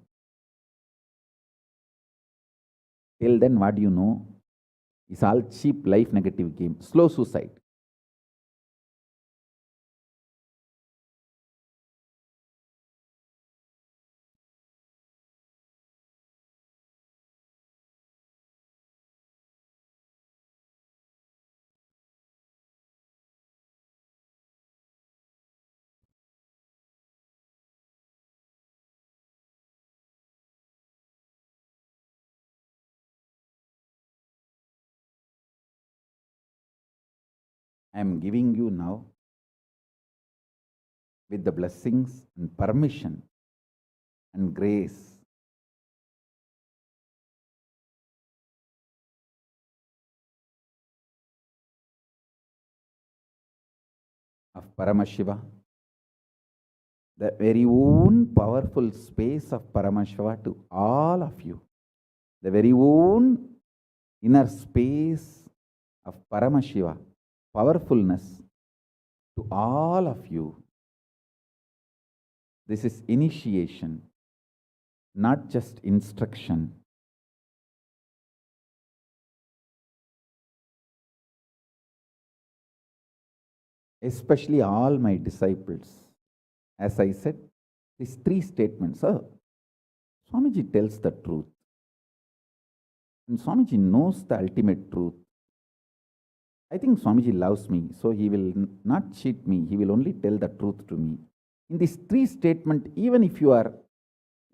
Till then, what you know is all cheap life negative game, slow suicide. I am giving you now, with the blessings and permission and grace of Paramashiva, the very own powerful space of Paramashiva to all of you, the very own inner space of Paramashiva, powerfulness to all of you. This is initiation, not just instruction. Especially all my disciples. As I said, these three statements. Swamiji tells the truth. And Swamiji knows the ultimate truth. I think Swamiji loves me, so he will not cheat me. He will only tell the truth to me. In these three statements, even if you are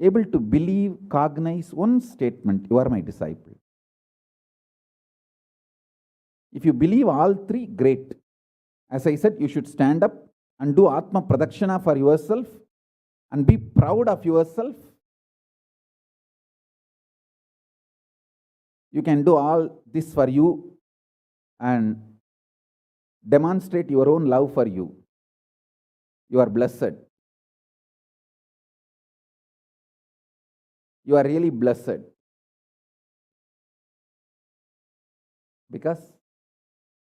able to believe, cognize one statement, you are my disciple. If you believe all three, great. As I said, you should stand up and do Atma Pradakshana for yourself and be proud of yourself. You can do all this for you and Demonstrate your own love for you. You are blessed. You are really blessed. Because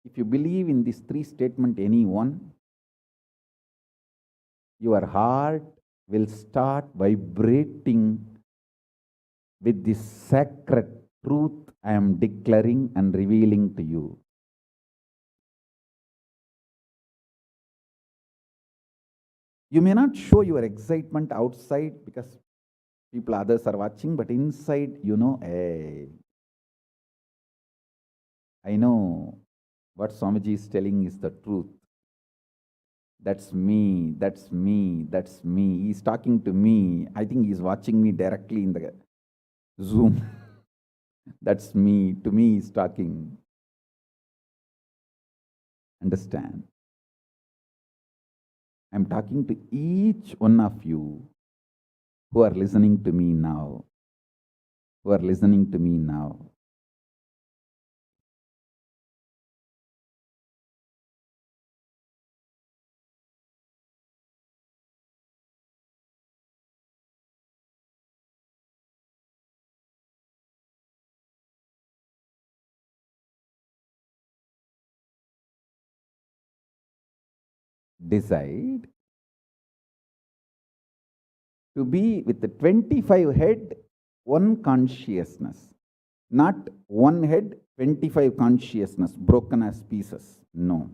if you believe in these three statements, any one, your heart will start vibrating with this sacred truth I am declaring and revealing to you. You may not show your excitement outside because others are watching, but inside, hey, I know what Swamiji is telling is the truth. That's me, that's me, that's me. He's talking to me. I think he's watching me directly in the Zoom. That's me. To me, he's talking. Understand? I'm talking to each one of you who are listening to me now. Who are listening to me now. Decide to be with the 25 head, one consciousness. Not one head, 25 consciousness, broken as pieces. No.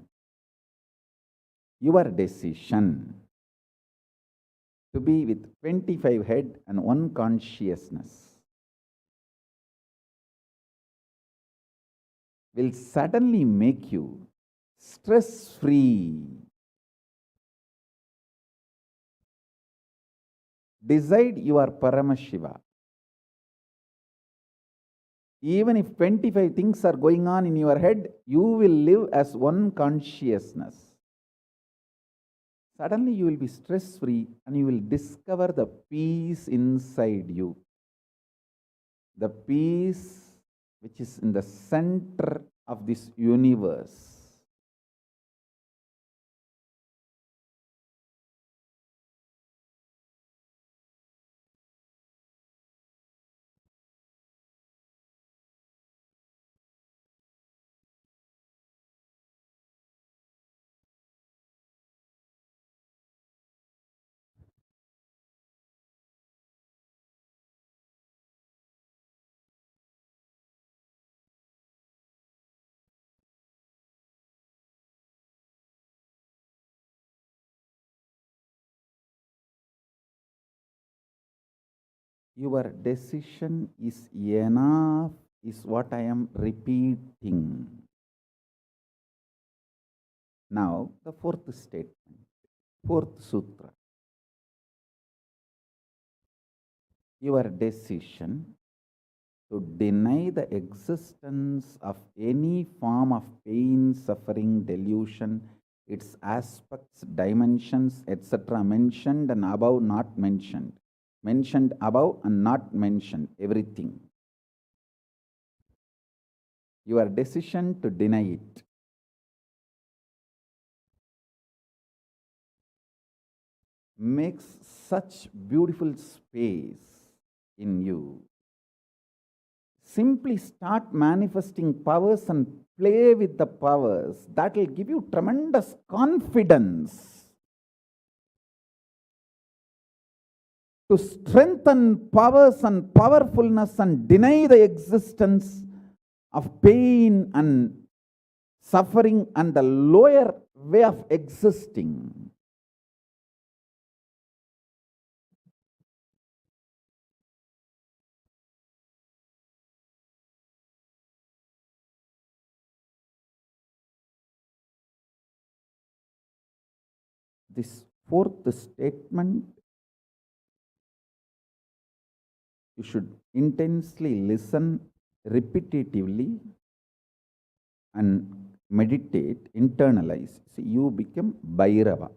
Your decision to be with 25 head and one consciousness will suddenly make you stress-free. Decide you are Paramashiva. Even if 25 things are going on in your head, you will live as one consciousness. Suddenly you will be stress-free and you will discover the peace inside you. The peace which is in the center of this universe. Your decision is enough, is what I am repeating. Now, the fourth statement, fourth sutra. Your decision to deny the existence of any form of pain, suffering, delusion, its aspects, dimensions, etc., mentioned and above, not mentioned. Mentioned above and not mentioned, everything. Your decision to deny it. Makes such beautiful space in you. Simply start manifesting powers and play with the powers. That will give you tremendous confidence to strengthen powers and powerfulness and deny the existence of pain and suffering and the lower way of existing. This fourth statement, you should intensely listen repetitively and meditate, internalize. See, you become Bhairava.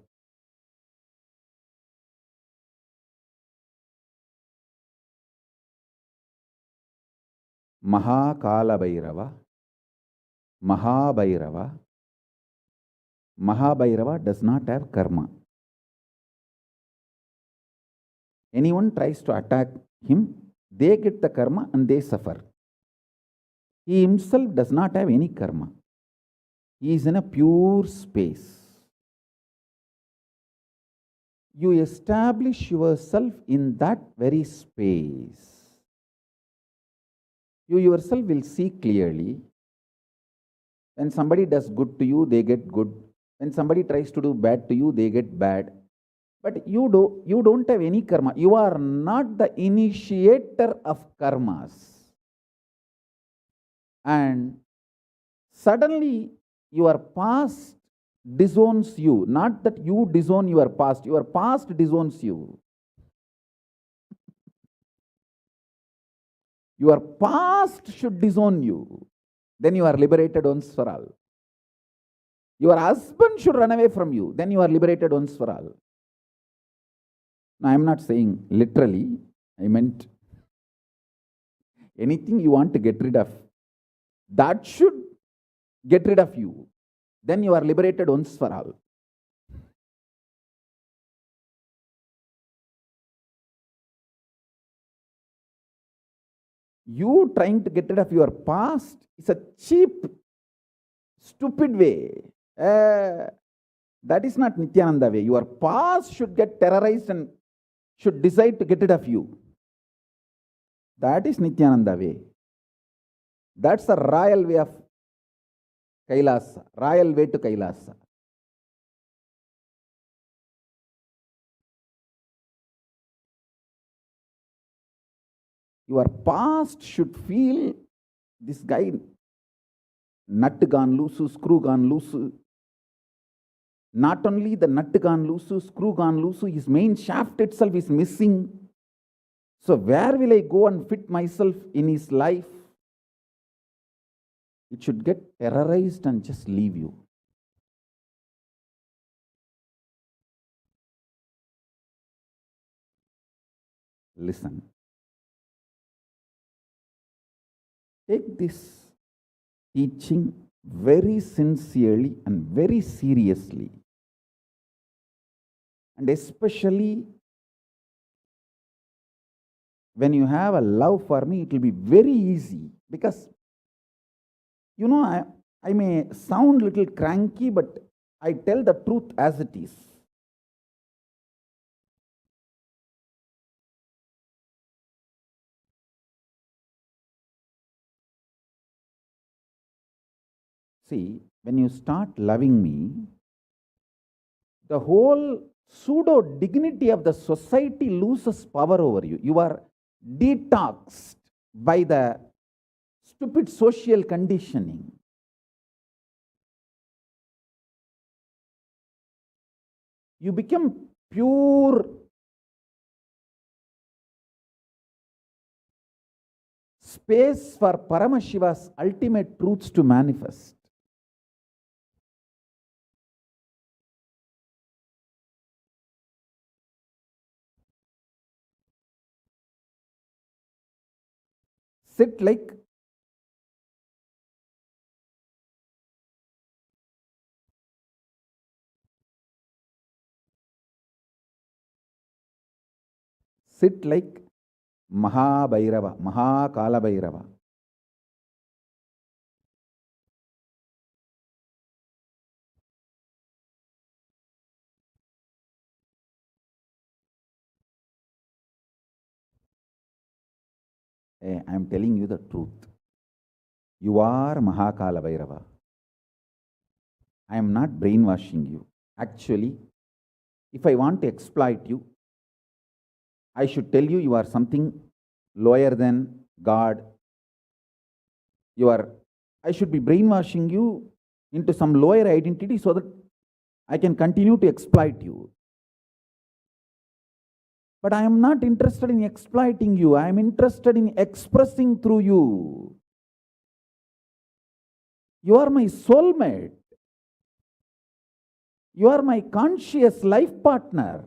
Mahakala Bhairava, Mahabhairava, Mahabhairava does not have karma. Anyone tries to attack him, they get the karma and they suffer. He himself does not have any karma. He is in a pure space. You establish yourself in that very space. You yourself will see clearly. When somebody does good to you, they get good. When somebody tries to do bad to you, they get bad. But you don't have any karma. You are not the initiator of karmas. And suddenly your past disowns you. Not that you disown your past disowns you. Your past should disown you. Then you are liberated once for all. Your husband should run away from you. Then you are liberated once for all. Now, I am not saying literally. I meant anything you want to get rid of, that should get rid of you. Then you are liberated once for all. You trying to get rid of your past is a cheap, stupid way. That is not Nithyananda way. Your past should get terrorized and should decide to get rid of you. That is Nithyananda way. That's the royal way of KAILASA, royal way to KAILASA. Your past should feel this guy, nut gone loose, screw gone loose. Not only the nut gone loose, screw gone loose, his main shaft itself is missing. So where will I go and fit myself in his life? It should get terrorized and just leave you. Listen. Take this teaching very sincerely and very seriously. And especially when you have a love for me, it will be very easy. Because, you know, I may sound a little cranky, but I tell the truth as it is. See, when you start loving me, the whole pseudo dignity of the society loses power over you. You are detoxed by the stupid social conditioning. You become pure space for Paramashiva's ultimate truths to manifest. Sit like Mahabhairava, Mahakala. I am telling you the truth. You are Mahakala Bhairava. I am not brainwashing you. Actually, if I want to exploit you, I should tell you you are something lower than God. I should be brainwashing you into some lower identity so that I can continue to exploit you. But I am not interested in exploiting you. I am interested in expressing through you. You are my soulmate. You are my conscious life partner.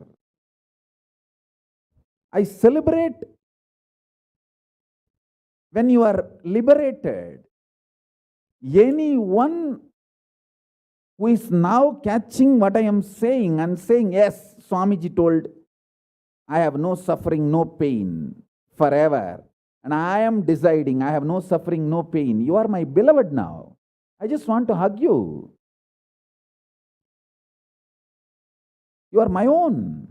I celebrate when you are liberated. Anyone who is now catching what I am saying and saying, yes, Swamiji told, I have no suffering, no pain forever. And I am deciding, I have no suffering, no pain. You are my beloved now. I just want to hug you. You are my own.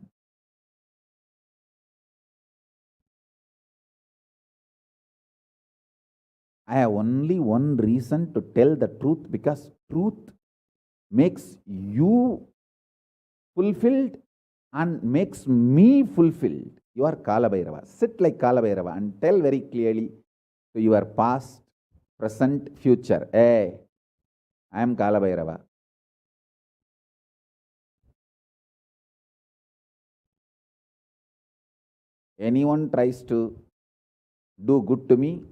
I have only one reason to tell the truth, because truth makes you fulfilled and makes me fulfilled. You are Kalabhairava. Sit like Kalabhairava and tell very clearly to your past, present, future. Hey, I am Kalabhairava. Anyone tries to do good to me,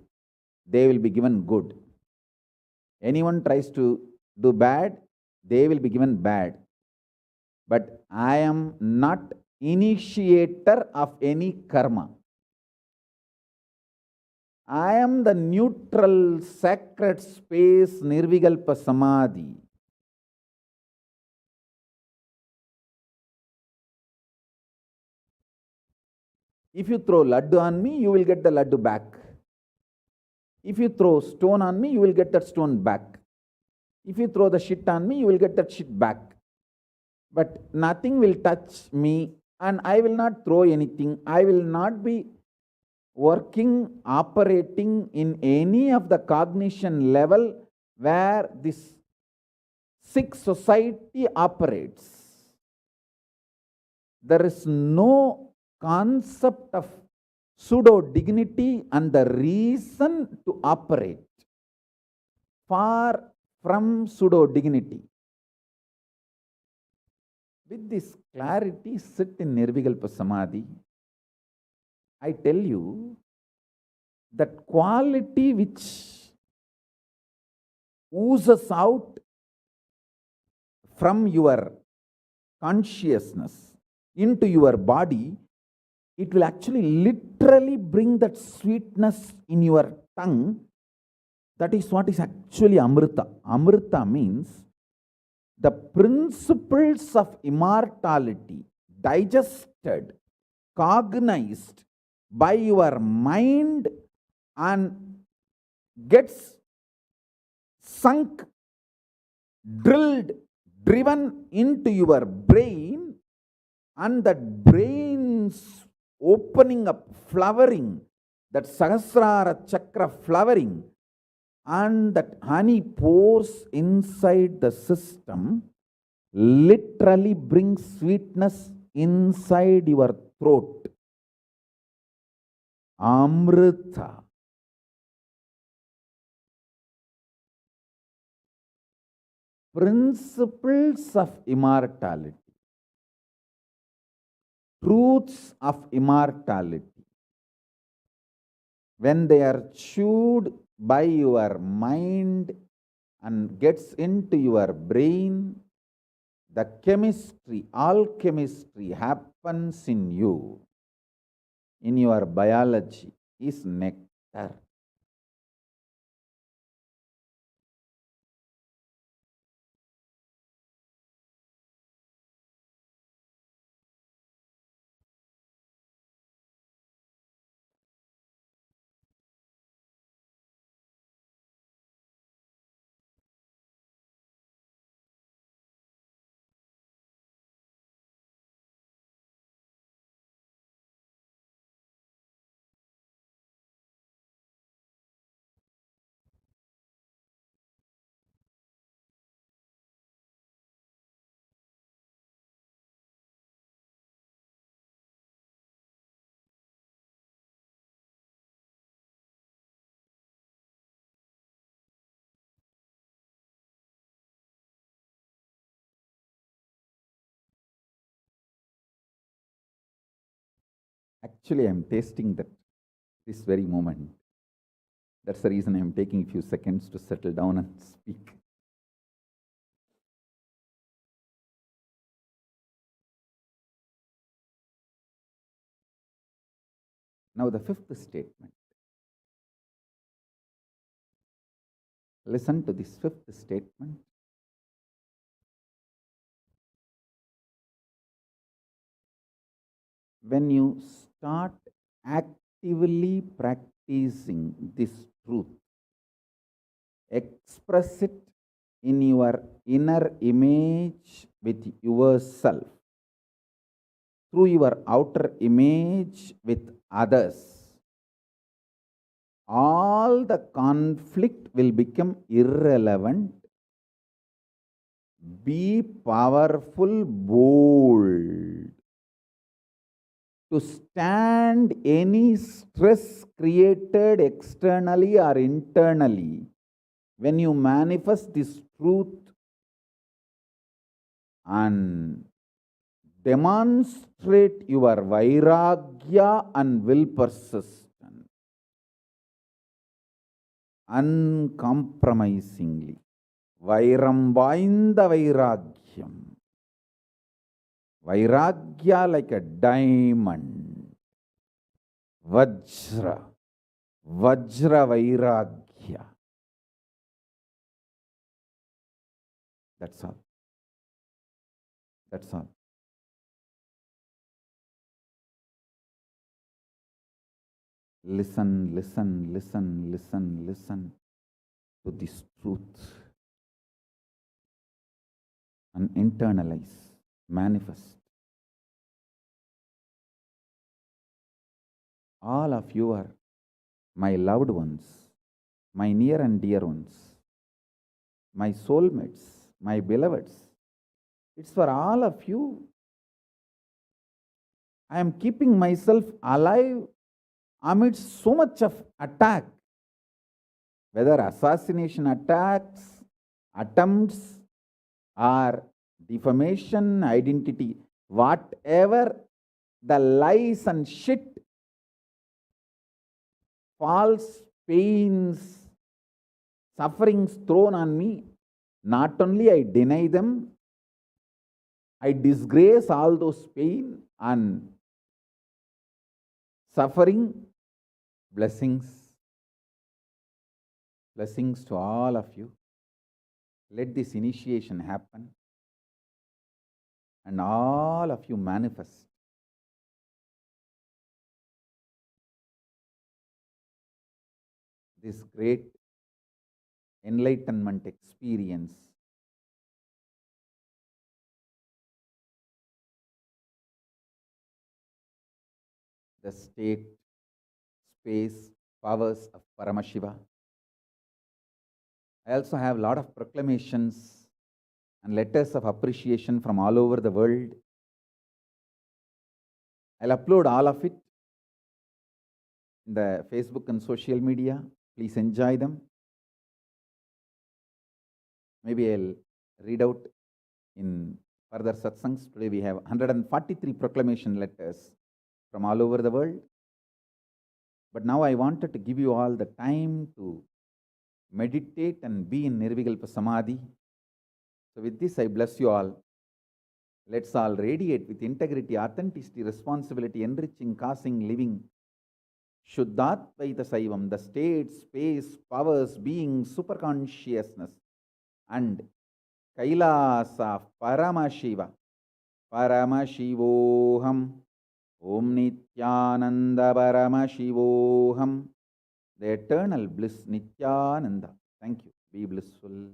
they will be given good. Anyone tries to do bad, they will be given bad. But I am not initiator of any karma. I am the neutral, sacred space, Nirvikalpa Samadhi. If you throw laddu on me, you will get the laddu back. If you throw stone on me, you will get that stone back. If you throw the shit on me, you will get that shit back. But nothing will touch me, and I will not throw anything. I will not be working, operating in any of the cognition level where this sick society operates. There is no concept of pseudo dignity and the reason to operate. Far from pseudo dignity. With this clarity, sit in Nirvikalpa Samadhi. I tell you that quality which oozes out from your consciousness into your body, it will actually literally bring that sweetness in your tongue. That is what is actually Amrita. Amrita means the principles of immortality digested, cognized by your mind and gets sunk, drilled, driven into your brain, and that brain's opening up, flowering, that Sahasrara Chakra flowering, and that honey pours inside the system, literally brings sweetness inside your throat. Amrita. Principles of immortality. Truths of immortality. When they are chewed by your mind and gets into your brain, the chemistry, alchemistry happens in you, in your biology, is nectar. Actually, I am tasting that this very moment. That's the reason I am taking a few seconds to settle down and speak. Now, the fifth statement. Listen to this fifth statement. when you start actively practicing this truth, express it in your inner image with yourself, through your outer image with others, all the conflict will become irrelevant. Be powerful, bold, to stand any stress created externally or internally. When you manifest this truth and demonstrate your vairagya and will persistence uncompromisingly, vairam vainda vairagyam, vairagya like a diamond, vajra vairagya. That's all. That's all. Listen, listen, listen, listen, listen to this truth and internalize, manifest. All of you are my loved ones, my near and dear ones, my soulmates, my beloveds. It's for all of you. I am keeping myself alive amidst so much of attack, whether assassination attacks, attempts, or defamation, identity, whatever the lies and shit, false pains, sufferings thrown on me, not only I deny them, I disgrace all those pain and suffering. Blessings. Blessings to all of you. Let this initiation happen and all of you manifest. This great enlightenment experience. The state, space, powers of Paramashiva. I also have a lot of proclamations and letters of appreciation from all over the world. I'll upload all of it in the Facebook and social media. Please enjoy them. Maybe I'll read out in further satsangs. Today we have 143 proclamation letters from all over the world. But now I wanted to give you all the time to meditate and be in Nirvikalpa Samadhi. So with this, I bless you all. Let's all radiate with integrity, authenticity, responsibility, enriching, causing, living. Shuddhatvaita Saivam, the state, space, powers, being, superconsciousness, and KAILASA, Paramashiva, Paramashivoham, Om Nithyananda Paramashivoham, the eternal bliss Nithyananda. Thank you. Be blissful.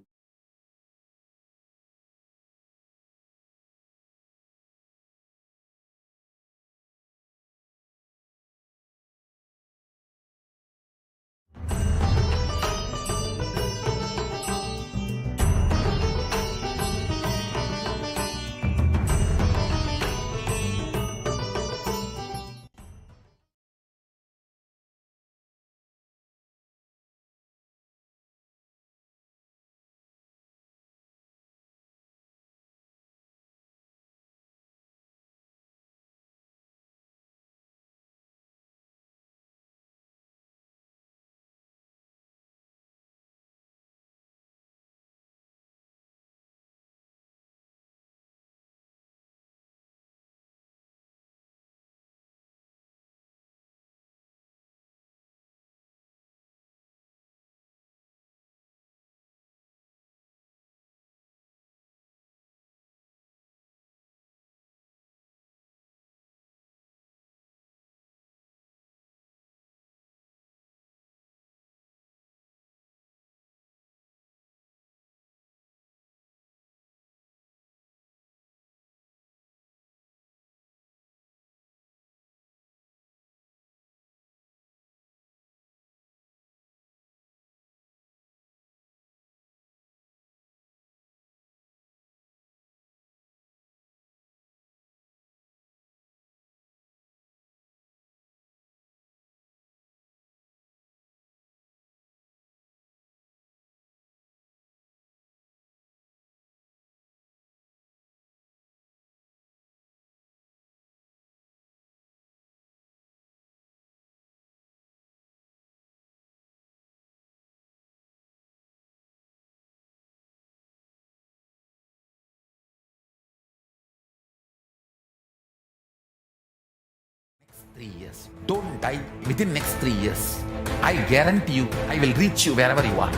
3 years. Don't die within next 3 years. I guarantee you, I will reach you wherever you are.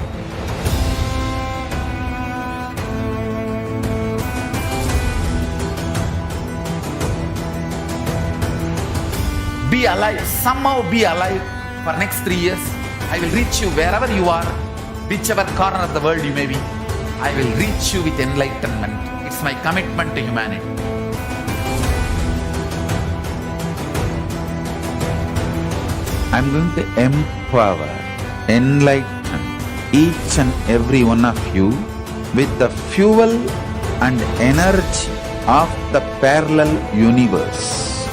Be alive, somehow be alive for next 3 years. I will reach you wherever you are, whichever corner of the world you may be. I will reach you with enlightenment. It's my commitment to humanity. I'm going to empower, enlighten each and every one of you with the fuel and energy of the parallel universe.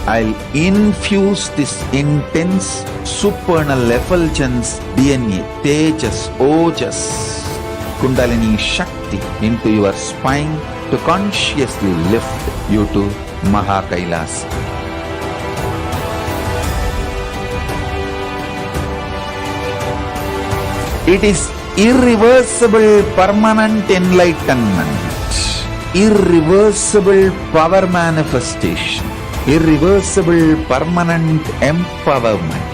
I'll infuse this intense supernal effulgence DNA, Tejas, Ojas, Kundalini Shakti into your spine to consciously lift you to KAILASA. It is irreversible permanent enlightenment, irreversible power manifestation, irreversible permanent empowerment.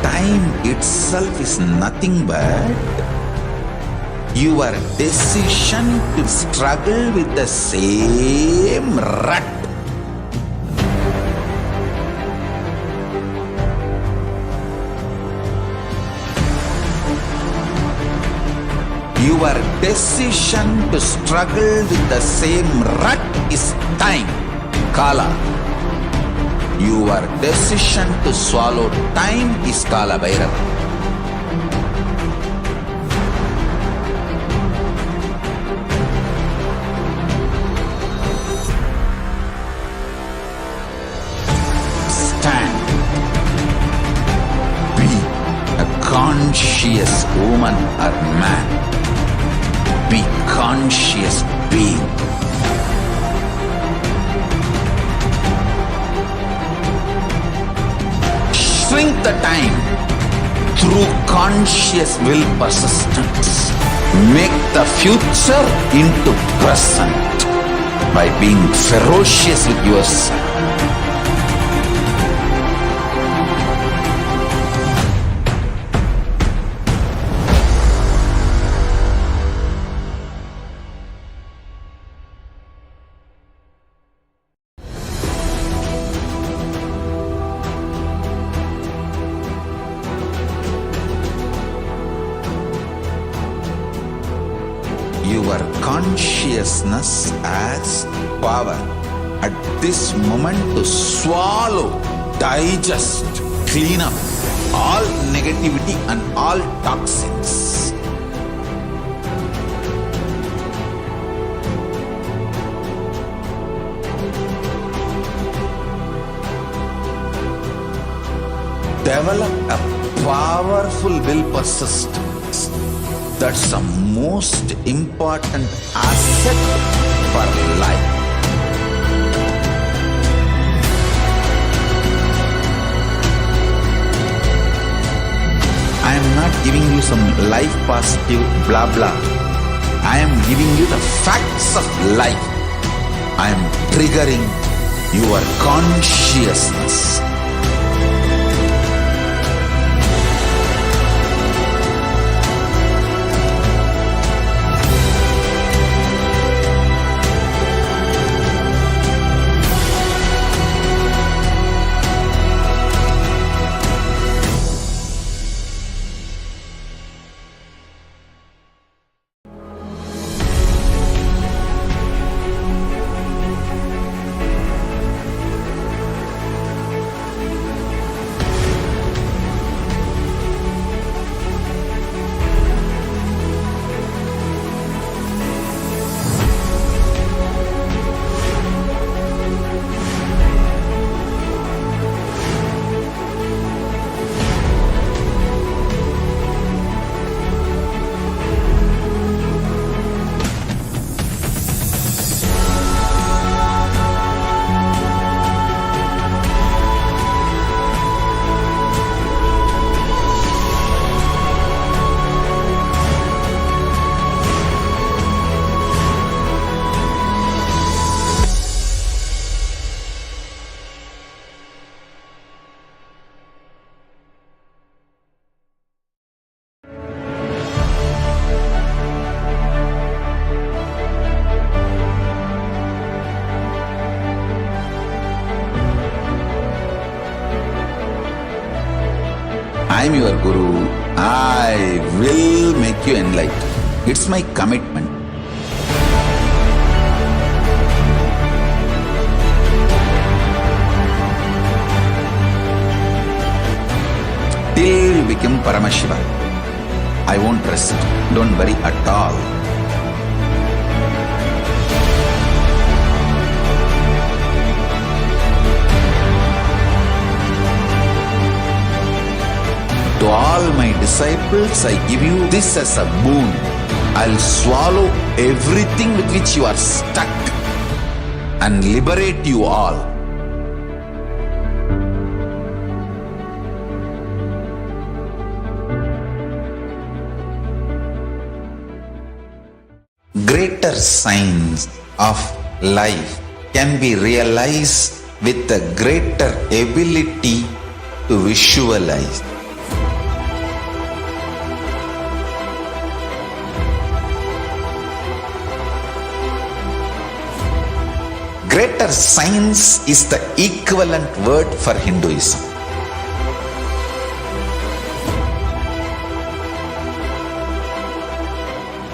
Time itself is nothing but your decision to struggle with the same rut. Your decision to struggle with the same rut is time, Kala. Your decision to swallow time is Kala Bhairava. Stand. Be a conscious woman or man. Be conscious being. Shrink the time through conscious will persistence. Make the future into present by being ferocious with yourself. Your consciousness has power at this moment to swallow, digest, clean up all negativity and all toxins. Develop a powerful will persistence. That's the most important asset for life. I am not giving you some life positive blah blah. I am giving you the facts of life. I am triggering your consciousness. I am your Guru. I will make you enlightened. It's my commitment. Till you become Paramashiva, I won't rest. Don't worry at all. To all my disciples, I give you this as a boon. I'll swallow everything with which you are stuck and liberate you all. Greater signs of life can be realized with a greater ability to visualize. Greater science is the equivalent word for Hinduism.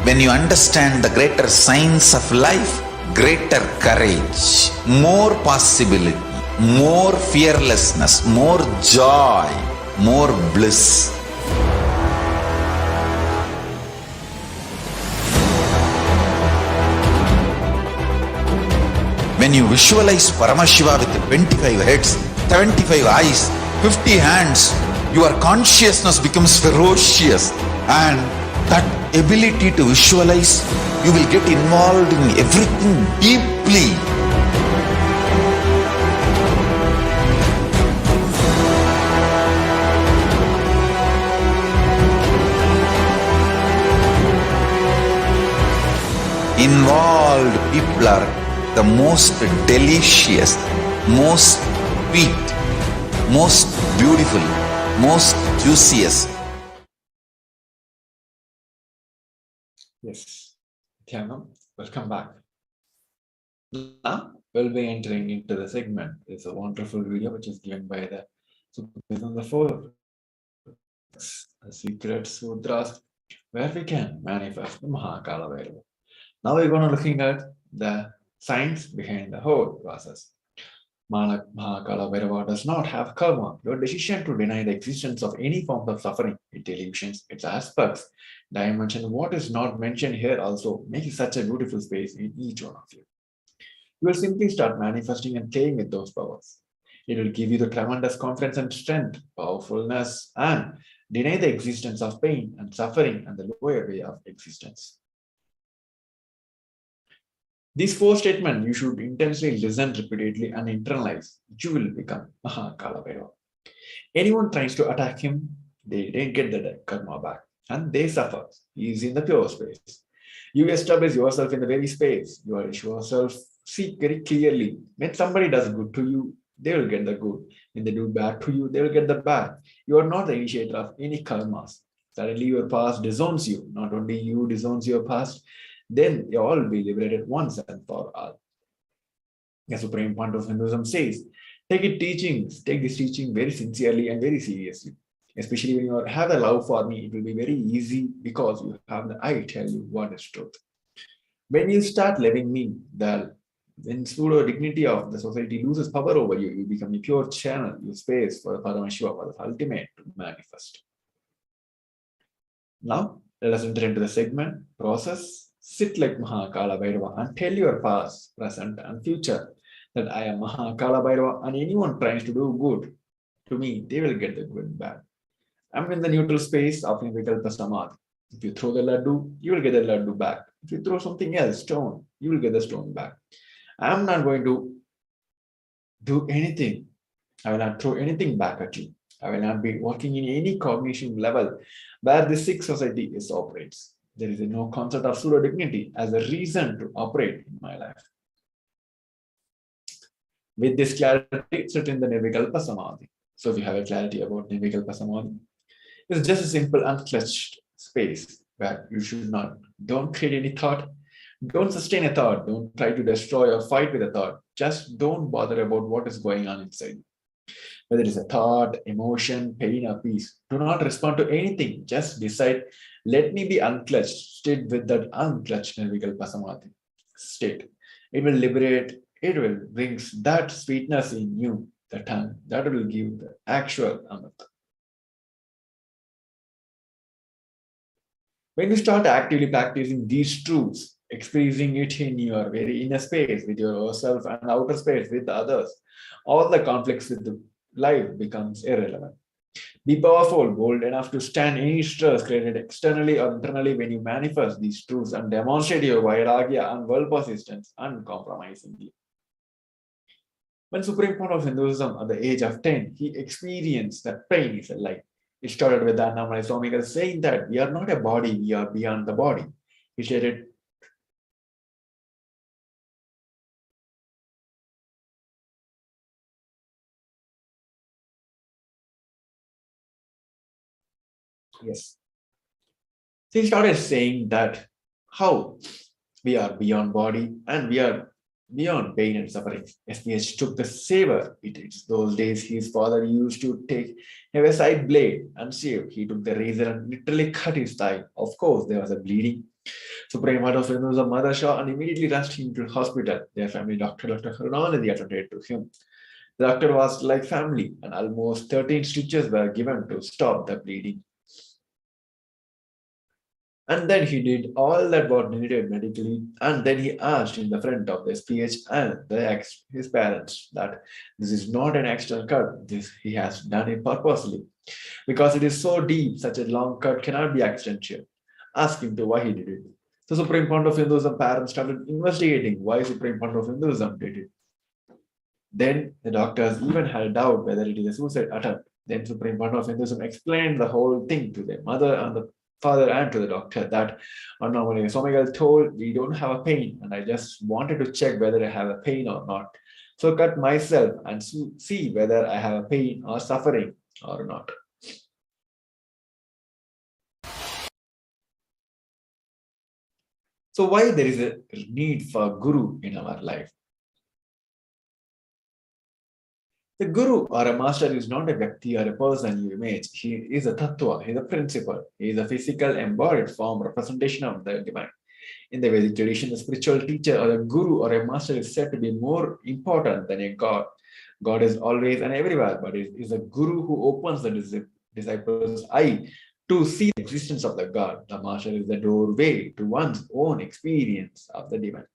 When you understand the greater science of life, greater courage, more possibility, more fearlessness, more joy, more bliss. When you visualize Paramashiva with 25 heads, 75 eyes, 50 hands, your consciousness becomes ferocious, and that ability to visualize, you will get involved in everything deeply. Involved people are the most delicious, most sweet, most beautiful, most juiciest. Yes, Dhyanam, welcome back. Now we'll be entering into the segment. It's a wonderful video which is given by the Superconscious, the four secret sutras where we can manifest the Mahakala Vairava. Now we're going to looking at the science behind the whole process. Mahakala Vairava does not have karma. Your decision to deny the existence of any form of suffering, its illusions, its aspects, dimension, what is not mentioned here also makes such a beautiful space in each one of you. You will simply start manifesting and playing with those powers. It will give you the tremendous confidence and strength, powerfulness, and deny the existence of pain and suffering and the lower way of existence. These four statements you should intensely listen repeatedly and internalize. You will become Mahakala Vairava. Anyone tries to attack him, they didn't get the karma back and they suffer. He is in the pure space. You establish yourself in the very space. You are yourself, see very clearly. When somebody does good to you, they will get the good. When they do bad to you, they will get the bad. You are not the initiator of any karmas. Suddenly your past disowns you. Not only you disowns your past, then you all will be liberated once and for all. The supreme point of Hinduism says, take this teaching very sincerely and very seriously. Especially when you have a love for me, it will be very easy because you have the I tell you what is truth. When you start loving me, when pseudo dignity of the society loses power over you, you become a pure channel, you space for the Paramashiva, for the ultimate to manifest. Now, let us enter into the segment, process. Sit like Mahakala Vairava and tell your past, present, and future that I am Mahakala Vairava, and anyone trying to do good to me, they will get the good and bad. I'm in the neutral space of Vikalpa Samadhi. If you throw the laddu, you will get the laddu back. If you throw something else, stone, you will get the stone back. I'm not going to do anything. I will not throw anything back at you. I will not be working in any cognition level where the sick society operates. There is no concept of pseudo dignity as a reason to operate in my life. With this clarity, sit in the Nirvikalpa Samadhi. So if you have a clarity about Nirvikalpa Samadhi, it's just a simple unclutched space where you should not, don't create any thought, don't sustain a thought, don't try to destroy or fight with a thought. Just don't bother about what is going on inside. Whether it is a thought, emotion, pain, or peace. Do not respond to anything. Just decide, let me be unclutched. State with that unclutched Nirvikalpa Samadhi state. It will liberate, it will bring that sweetness in you, the tongue, that will give the actual Amrit. When you start actively practicing these truths, experiencing it in your very inner space with yourself and outer space with others, all the conflicts with the life becomes irrelevant. Be powerful, bold enough to stand any stress created externally or internally when you manifest these truths and demonstrate your vairagya and world persistence uncompromisingly. When Supreme Founder of Hinduism at the age of 10, he experienced that pain is a life. It started with Annamalai Swamigal saying that we are not a body, we are beyond the body. He stated, yes. So he started saying that how we are beyond body and we are beyond pain and suffering. HDH took the savor. It's those days his father used to have a side blade and shave. He took the razor and literally cut his thigh. Of course, there was a bleeding. Supreme Founder of Hinduism, Mother Shah, and immediately rushed him to the hospital. Their family doctor, Dr. Karunanidhi, attended to him. The doctor was like family, and almost 13 stitches were given to stop the bleeding. And then he did all that was needed medically. And then he asked in the front of the speech and his parents that this is not an accidental cut. This he has done it purposely. Because it is so deep, such a long cut cannot be accidental. Ask him to why he did it. So Supreme Founder of Hinduism parents started investigating why Supreme Founder of Hinduism did it. Then the doctors even had a doubt whether it is a suicide attempt. Then Supreme Founder of Hinduism explained the whole thing to their mother and the father and to the doctor that Annamalai Swamigal told we don't have a pain and I just wanted to check whether I have a pain or not. So cut myself and see whether I have a pain or suffering or not. So why there is a need for guru in our life? The guru or a master is not a Vyakti or a person you image. He is a tattva, he is a principle, he is a physical embodied form representation of the divine. In the Vedic tradition, the spiritual teacher or a guru or a master is said to be more important than a god. God is always and everywhere, but it is a guru who opens the disciples' eye to see the existence of the God. The master is the doorway to one's own experience of the divine.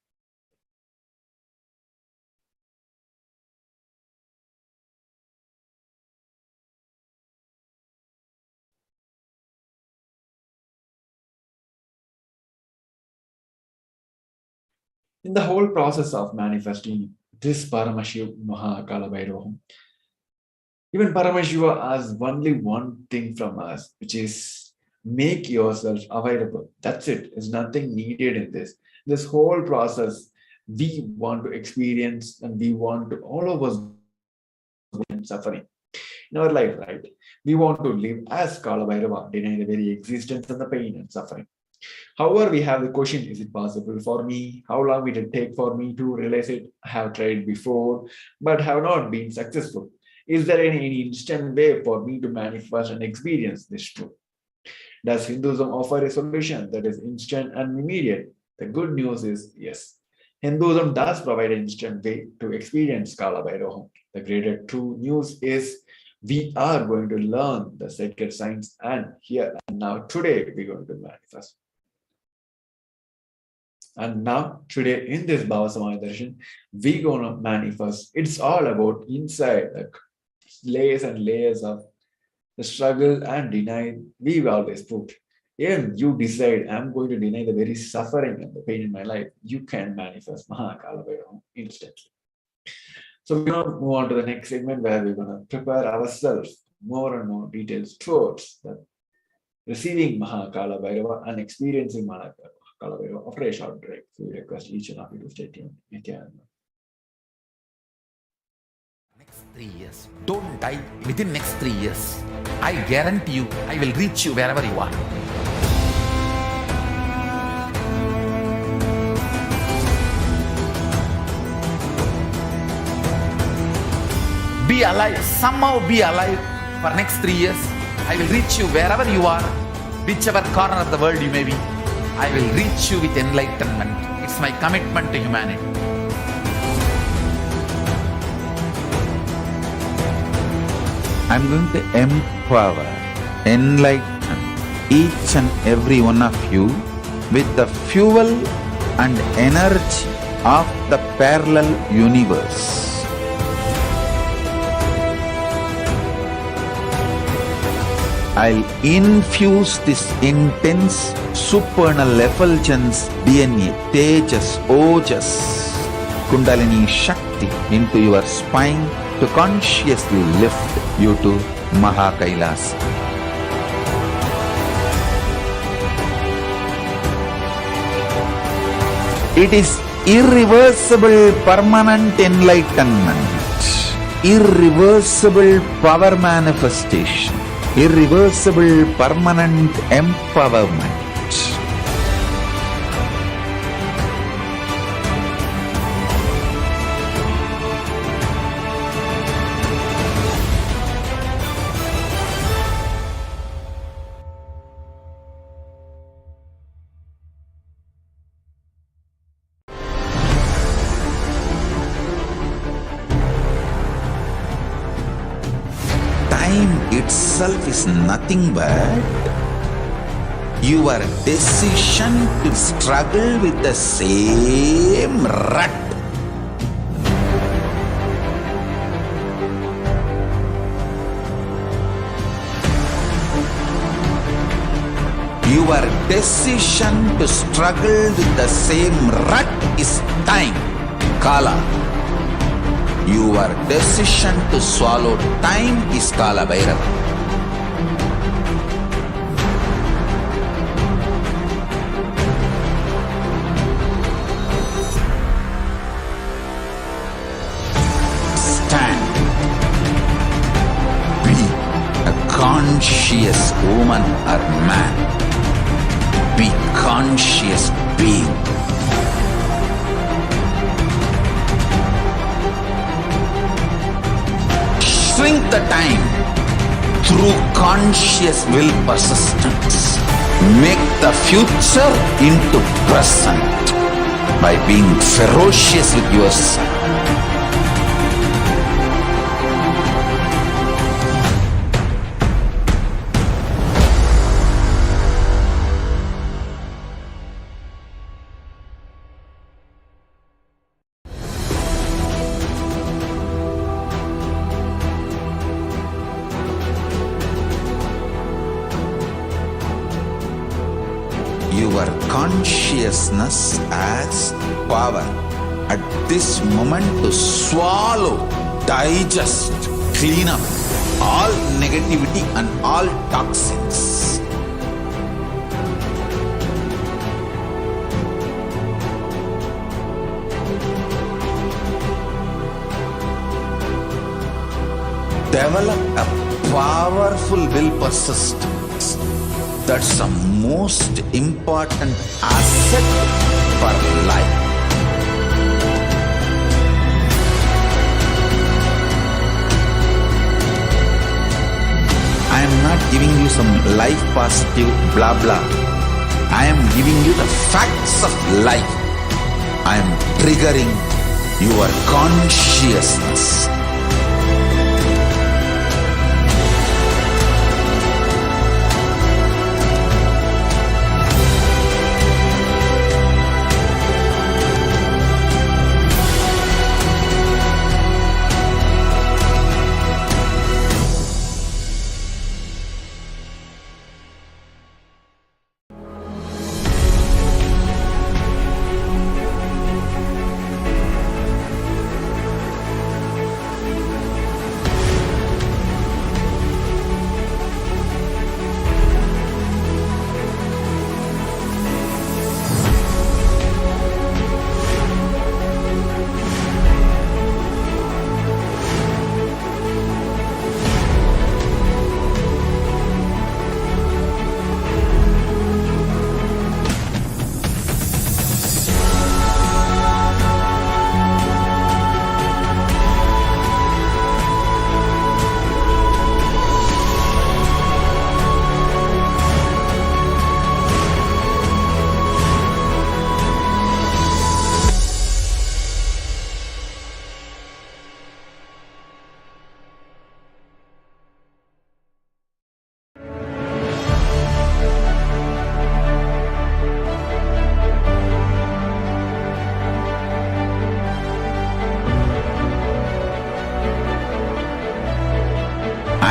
In the whole process of manifesting this Paramashivoham Kalabhairavaham, even Paramashiva asks only one thing from us, which is make yourself available. That's it. There's nothing needed in this. This whole process, we want to experience and we want to, all of us, suffering in our life, right? We want to live as Kalabhairava, deny the very existence and the pain and suffering. However, we have the question, is it possible for me? How long will it take for me to realize it? I have tried before, but have not been successful. Is there any instant way for me to manifest and experience this truth? Does Hinduism offer a solution that is instant and immediate? The good news is yes. Hinduism does provide an instant way to experience Kalabhairavaham. The greater true news is we are going to learn the sacred science and here and now today we're going to manifest. And now, today in this Bhava Samaya Darshan, we're going to manifest. It's all about inside the layers and layers of the struggle and denial we've always put. If you decide, I'm going to deny the very suffering and the pain in my life, you can manifest Mahakalabhairavaham instantly. So we're going to move on to the next segment where we're going to prepare ourselves more and more details towards the receiving Mahakalabhairava and experiencing Mahakalabhairava after a short break. So we request each and of you to stay tuned. Nithyananda. Next 3 years, don't die within next 3 years. I guarantee you, I will reach you wherever you are. Be alive, somehow be alive for next 3 years. I will reach you wherever you are, whichever corner of the world you may be. I will reach you with enlightenment. It's my commitment to humanity. I'm going to empower, enlighten each and every one of you with the fuel and energy of the parallel universe. I'll infuse this intense supernal effulgence DNA, Tejas, Ojas, Kundalini Shakti into your spine to consciously lift you to KAILASA. It is irreversible permanent enlightenment, irreversible power manifestation, irreversible permanent empowerment. Time itself is nothing but your decision to struggle with the same rut. Your decision to struggle with the same rut is time, Kala. Your decision to swallow time is Kala Bhairava. Stand. Be a conscious woman or man. Be conscious being. Shrink the time through conscious will persistence. Make the future into present by being ferocious with yourself. Your consciousness has power at this moment to swallow, digest, clean up all negativity and all toxins. Develop a powerful will persistence. That's the most important asset for life. I am not giving you some life positive blah blah. I am giving you the facts of life. I am triggering your consciousness.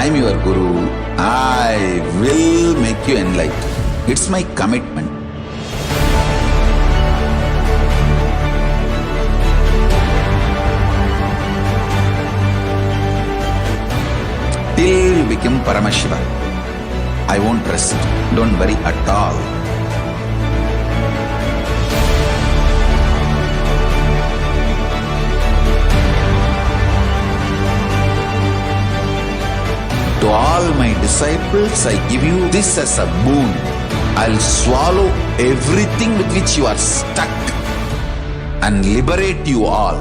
I'm your Guru. I will make you enlightened. It's my commitment. Till you become Paramashiva, I won't rest. Don't worry at all. To all my disciples, I give you this as a boon. I'll swallow everything with which you are stuck and liberate you all.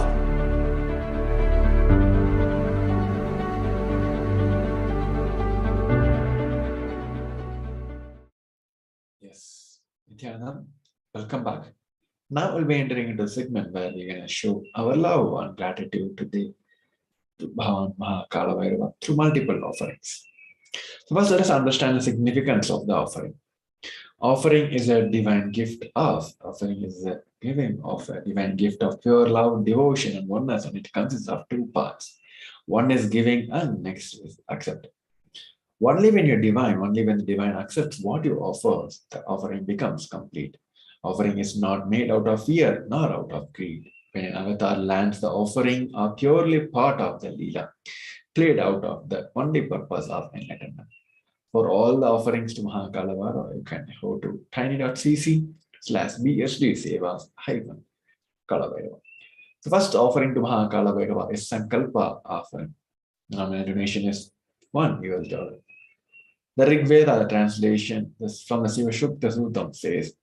Yes, Nithyananda, welcome back. Now we'll be entering into a segment where we're going to show our love and gratitude to Bhavan Mahakala Bhairava through multiple offerings. So first, let us understand the significance of the offering. Offering is a divine gift of, offering is a giving of a divine gift of pure love, devotion, and oneness, and it consists of two parts. One is giving, and next is accepting. Only when you're divine, only when the divine accepts what you offer, the offering becomes complete. Offering is not made out of fear nor out of greed. When an avatar lands, the offering are purely part of the Leela, played out of the only purpose of enlightenment. For all the offerings to Mahakala Bhairava, you can go to tiny.cc/BSD Sevas-Kala Bhairava. The first offering to Mahakala Bhairava is Sankalpa offering. The nominal donation is $1. The Rig Veda translation from the Siva Shukta Suttam says,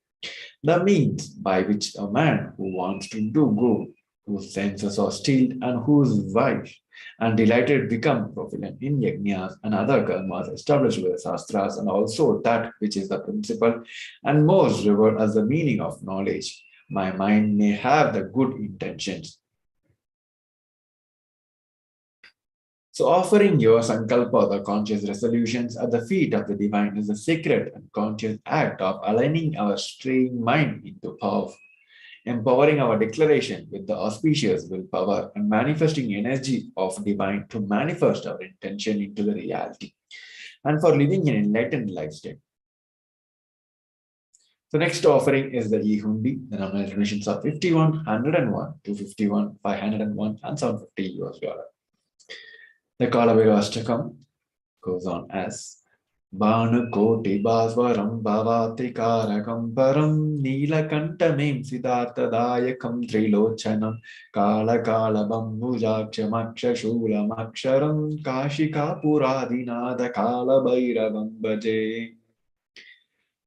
the means by which a man who wants to do good, whose senses are stilled and whose wife and delighted become proficient in yajnas and other karmas established with the Shastras, and also that which is the principle and most revered as the meaning of knowledge. My mind may have the good intentions. So offering your sankalpa, the conscious resolutions at the feet of the divine, is a sacred and conscious act of aligning our straying mind into power, empowering our declaration with the auspicious willpower and manifesting energy of divine to manifest our intention into the reality and for living an enlightened lifestyle. The next offering is the e-hundi. The nominal donations are 51, 101, 251, 501, and $750. The Kala Bhairava Ashtakam goes on as Banu Koti Baswaram Bhavati Karakam Param Neelakantamim Siddhartha Dayakam Trilochanam Kala Kala Bambujakshamaksha Shulam Aksharam Kashika Puradinada Kala Bhairavam Bhaje.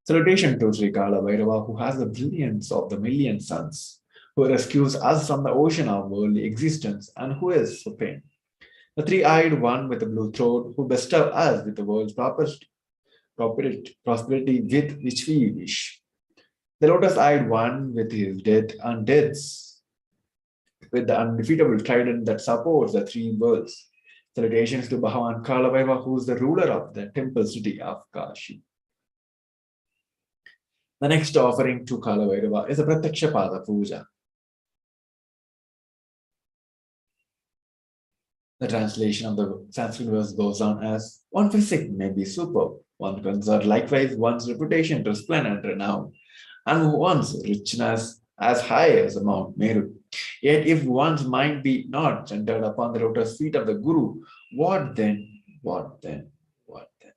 Salutation to Sri Kala Bhairava, who has the brilliance of the million suns, who rescues us from the ocean of worldly existence, and who is supreme. The three-eyed one with the blue throat, who bestow us with the world's prosperity with which we wish. The lotus-eyed one with his death and deaths, with the undefeatable trident that supports the three worlds. Salutations to Bhagavan Kala Bhairava, who is the ruler of the temple city of Kashi. The next offering to Kala Bhairava is a Pratyaksha Pada Puja. The translation of the Sanskrit verse goes on as, one physique may be superb, one conserve likewise one's reputation to splendid renown, and one's richness as high as the Mount Meru. Yet if one's mind be not centered upon the lotus feet of the Guru, what then? What then? What then?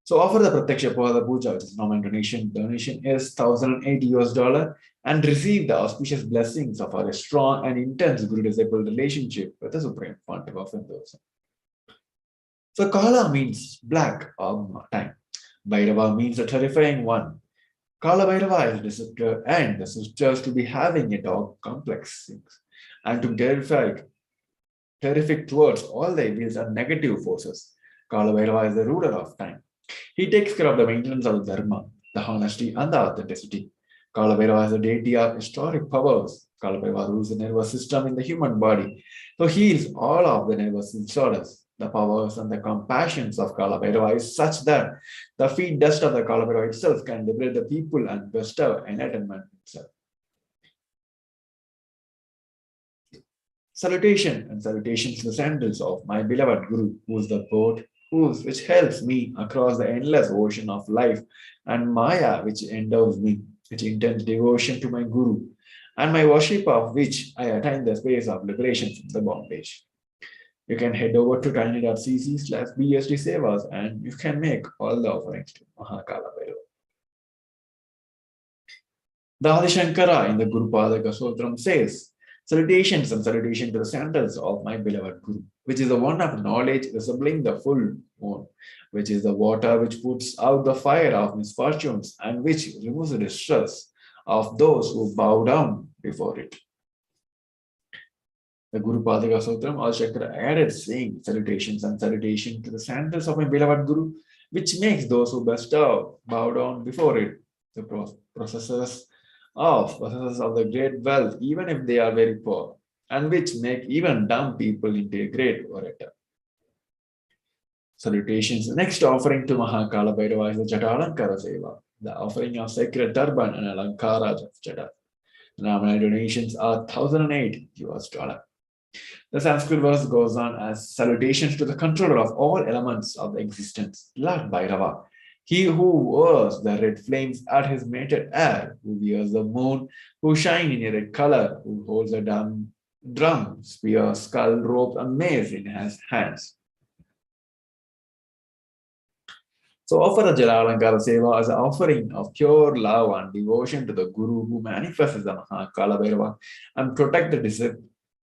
So offer the Pratyaksha Pada Puja, which is nominal donation. Donation is $1,080 and receive the auspicious blessings of our strong and intense Guru-disciple relationship with the Supreme Pontiff of Hinduism. So Kala means black or time. Bhairava means the terrifying one. Kala Bhairava is the deceptor and the sisters to be having a dog complex things and to terrific towards all the evils and negative forces. Kala Bhairava is the ruler of time. He takes care of the maintenance of the dharma, the honesty and the authenticity. Kala Bhairava is a deity of historic powers. Kala Bhairava rules the nervous system in the human body. So heals all of the nervous disorders. The powers and the compassions of Kala Bhairava is such that the feet dust of the Kala Bhairava itself can liberate the people and bestow enlightenment itself. Salutation and salutations to the sandals of my beloved Guru, who is the boat which helps me across the endless ocean of life, and Maya, which endows me, which intends devotion to my Guru, and my worship of which I attain the space of liberation from the bondage. You can head over to tiny.cc/BSD Sevas and you can make all the offerings to Mahakala Bhairava. The Adi Shankara in the Guru Padaka Sutram says, salutations and salutation to the sandals of my beloved Guru, which is the one of knowledge resembling the full moon, which is the water which puts out the fire of misfortunes and which removes the distress of those who bow down before it. The Guru Padaka Sutram, Adi Shankara added saying, salutations and salutation to the sandals of my beloved Guru, which makes those who bow down before it, the possessors of the great wealth, even if they are very poor, and which make even dumb people into a great orator. Salutations. The next offering to Mahakala Bhairava is the Jatalankara Seva, the offering of sacred turban and Alankara of Jata. The nominal donations are $1,008. The Sanskrit verse goes on as salutations to the controller of all elements of the existence, Lord Bhairava. He who wears the red flames at his mated air, who wears the moon, who shine in a red color, who holds a drum, spear, skull, rope, and mace in his hands. So offer the Jalalankara Seva as an offering of pure love and devotion to the Guru who manifests the Mahakala Bhairava and protect the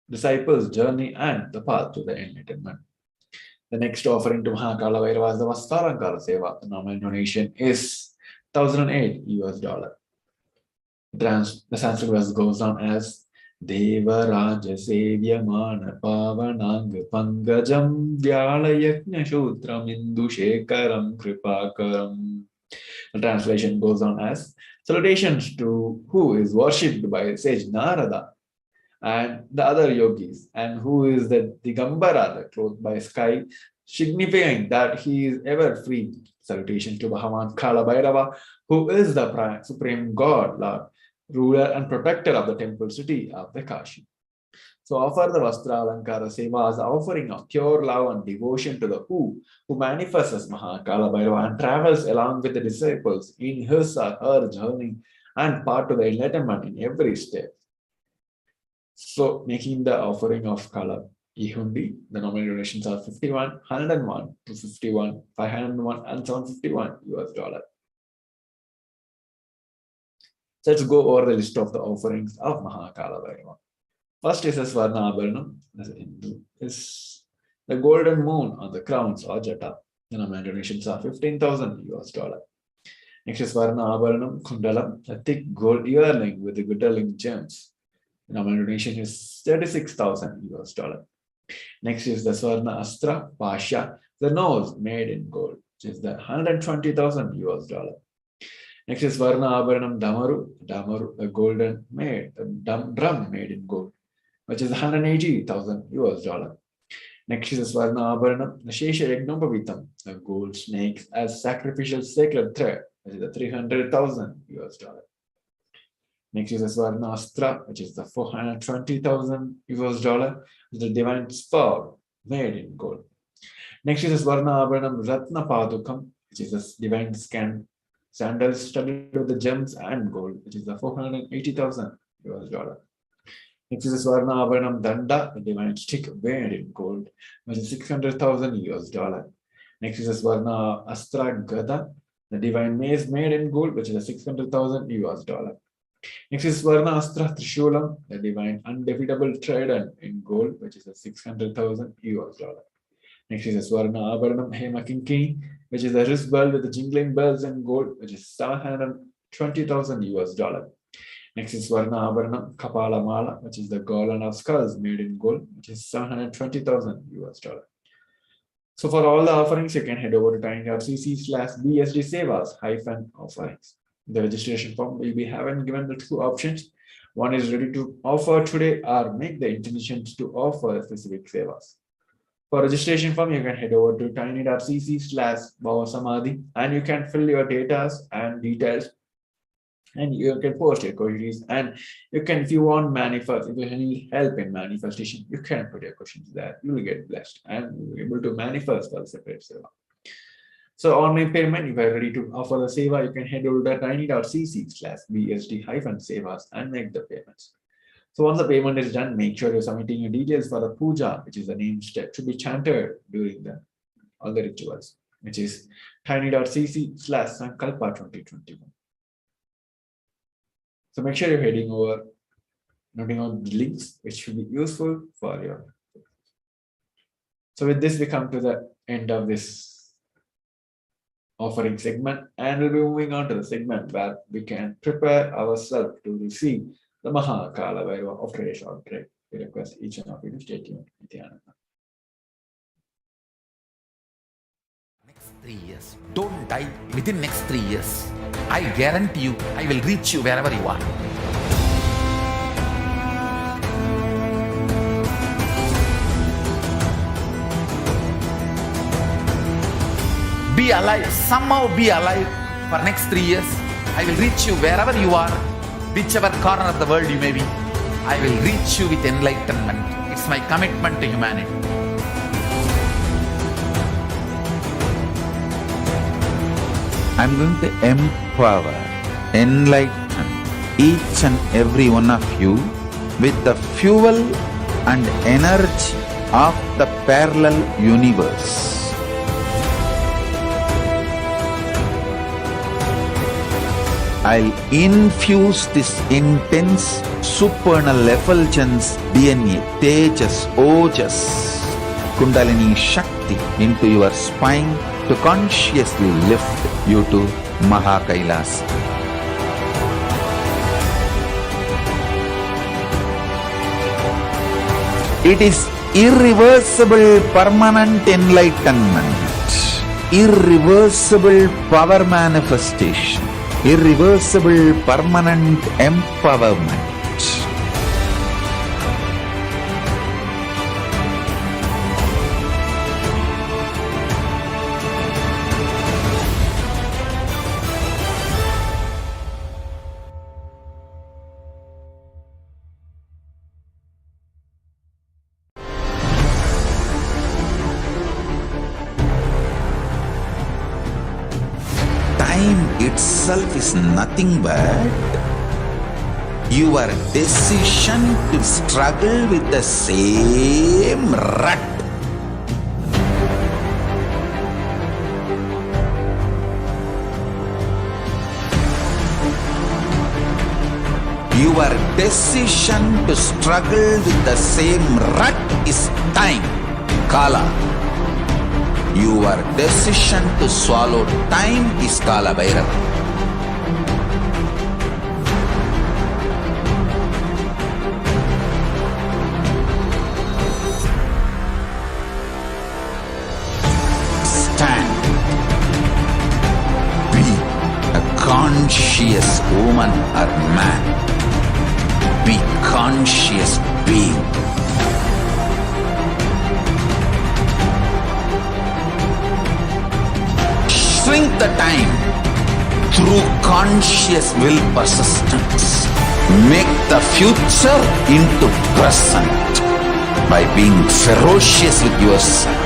disciples' journey and the path to the enlightenment. The next offering to Mahakala Bhairava is the Vastalankara Seva. The nominal donation is $1,008. The Sanskrit verse goes on as Deva Raja Sevyamana Pavanang Pangajam Vyala Yakna Shutram Indu Shekaram Kripakaram. The translation goes on as salutations to who is worshipped by sage Narada and the other yogis, and who is the Digambara, the clothed by sky, signifying that he is ever free. Salutations to Bhagavan Kala Bhairava, who is the supreme God, Lord, ruler and protector of the temple city of the Kashi. So offer the Vastra Alankara Seva as an offering of pure love and devotion to the who manifests as Mahakala Bhairava and travels along with the disciples in his or her journey and part to the enlightenment in every step. So making the offering of Kala Ihundi, the nominal donations are $51, $101, $251, $501, and $751. So let's go over the list of the offerings of Mahakala Bhairava. First is a Swarna Abharanam, as a Hindu, is the golden moon on the crowns or Jata. The nominal donations are $15,000. Next is Swarna Abharanam Kundalam, a thick gold earring with the glittering gems. The nominal donation is $36,000. Next is the Swarna Astra Pasha, the nose made in gold, which is the $120,000. Next is Swarna Abharanam Damaru, the golden drum made in gold, which is $180,000. Next is the Swarna Abharanam, the Shesha Yagnopavitam, the gold snakes as sacrificial sacred thread, which is the $300,000. Next is the Swarna Astra, which is the $420,000, the divine spur made in gold. Next is the Swarna Abharanam Ratna Padukam, which is the divine sandals studded with the gems and gold, which is the $480,000. Next is the Swarna Abharanam Danda, the divine stick made in gold, which is $600,000. Next is the Swarna Astra Gada, the divine mace made in gold, which is $600,000. Next is Swarna Astra Trishulam, the divine undefeatable trident in gold, which is $600,000. Next is the Swarna Abharanam Hema Kinkini, which is the wrist belt with the jingling bells in gold, which is $720,000. Next is Swarna Abharanam Kapala Mala, which is the garland of skulls made in gold, which is $720,000. So for all the offerings, you can head over to tiny.cc/BSD Sevas-offerings. The registration form will be given the two options. One is ready to offer today or make the intentions to offer specific sevas. For registration form, you can head over to tiny.cc/bhavasamadhi and you can fill your data and details And you can post your queries, and you can, if you want manifest, if you need help in manifestation, you can put your questions there. You will get blessed and you will be able to manifest the separate seva. So online payment, if you are ready to offer the seva, you can head over to tiny.cc/bsd-sevas and make the payments. So once the payment is done, make sure you're submitting your details for the puja, which is the name step to be chanted during all the rituals, which is tiny.cc/sankalpa 2021. So make sure you're heading over, noting out the links, which should be useful for you. So with this, we come to the end of this offering segment, and we'll be moving on to the segment where we can prepare ourselves to receive the Mahakala Vairava after a short break. We request each and every to stay tuned. Nithyananda. Next 3 years. Don't die within next 3 years. I guarantee you, I will reach you wherever you are. Be alive, somehow be alive for next 3 years. I will reach you wherever you are, whichever corner of the world you may be. I will reach you with enlightenment. It's my commitment to humanity. I'm going to empower, enlighten each and every one of you with the fuel and energy of the parallel universe. I'll infuse this intense supernal effulgence DNA, Tejas, Ojas, Kundalini Shakti into your spine to consciously lift you to KAILASA. It is irreversible permanent enlightenment, irreversible power manifestation, irreversible permanent empowerment. Time itself is nothing but your decision to struggle with the same rut. Your decision to struggle with the same rut is time, Kala. Your decision to swallow time is Kala Bhairava. Stand. Be a conscious woman or man. Be conscious being. Shrink the time through conscious will persistence. Make the future into present by being ferocious with yourself.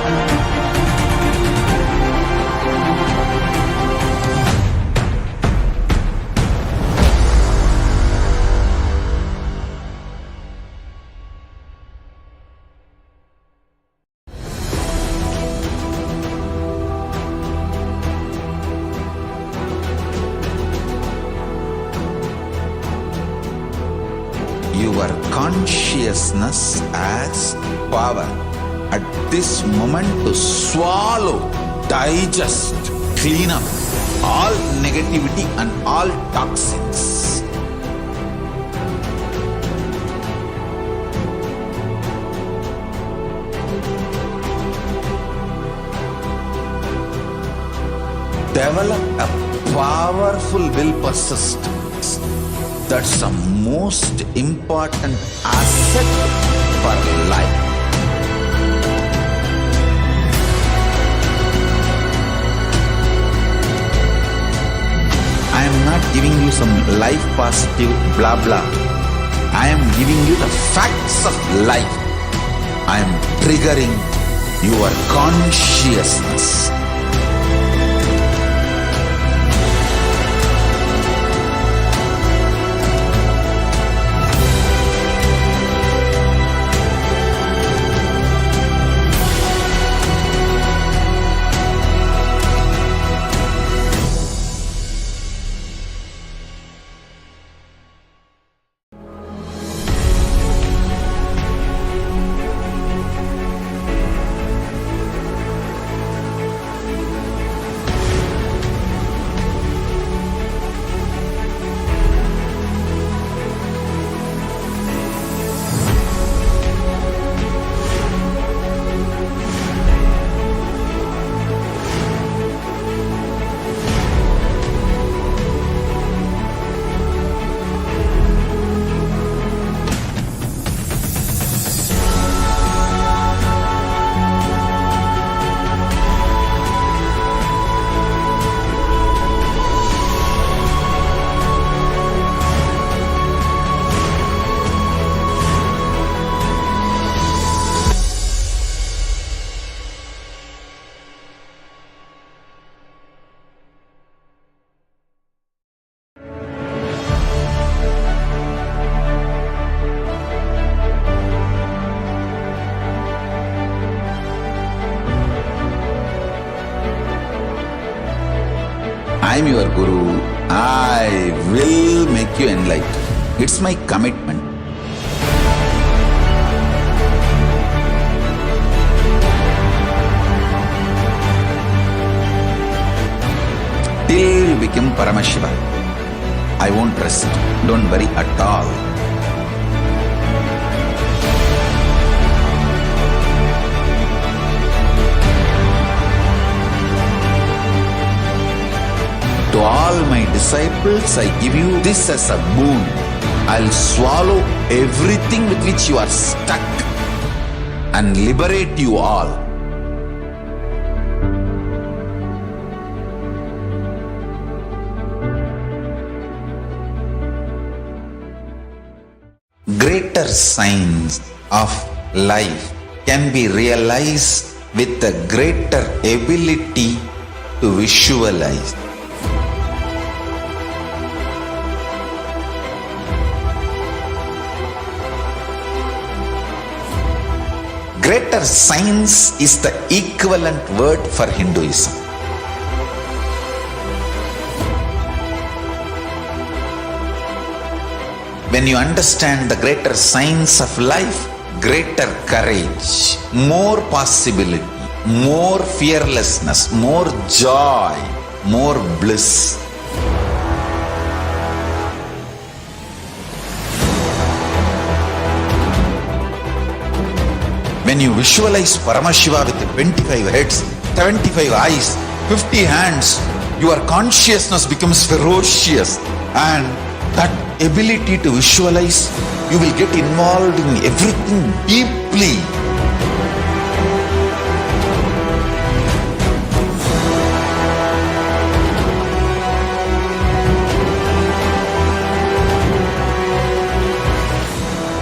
Your consciousness as power at this moment to swallow, digest, clean up all negativity and all toxins. Develop a powerful will persistence. That's the most important asset for life. I am not giving you some life positive blah blah. I am giving you the facts of life. I am triggering your consciousness. I am your Guru. I will make you enlightened. It's my commitment. Till you become Paramashiva, I won't rest. Don't worry at all. To all my disciples, I give you this as a boon. I'll swallow everything with which you are stuck and liberate you all. Greater signs of life can be realized with a greater ability to visualize. Greater science is the equivalent word for Hinduism. When you understand the greater science of life, greater courage, more possibility, more fearlessness, more joy, more bliss. When you visualize Paramashiva with 25 heads, 75 eyes, 50 hands, your consciousness becomes ferocious, and that ability to visualize, you will get involved in everything deeply.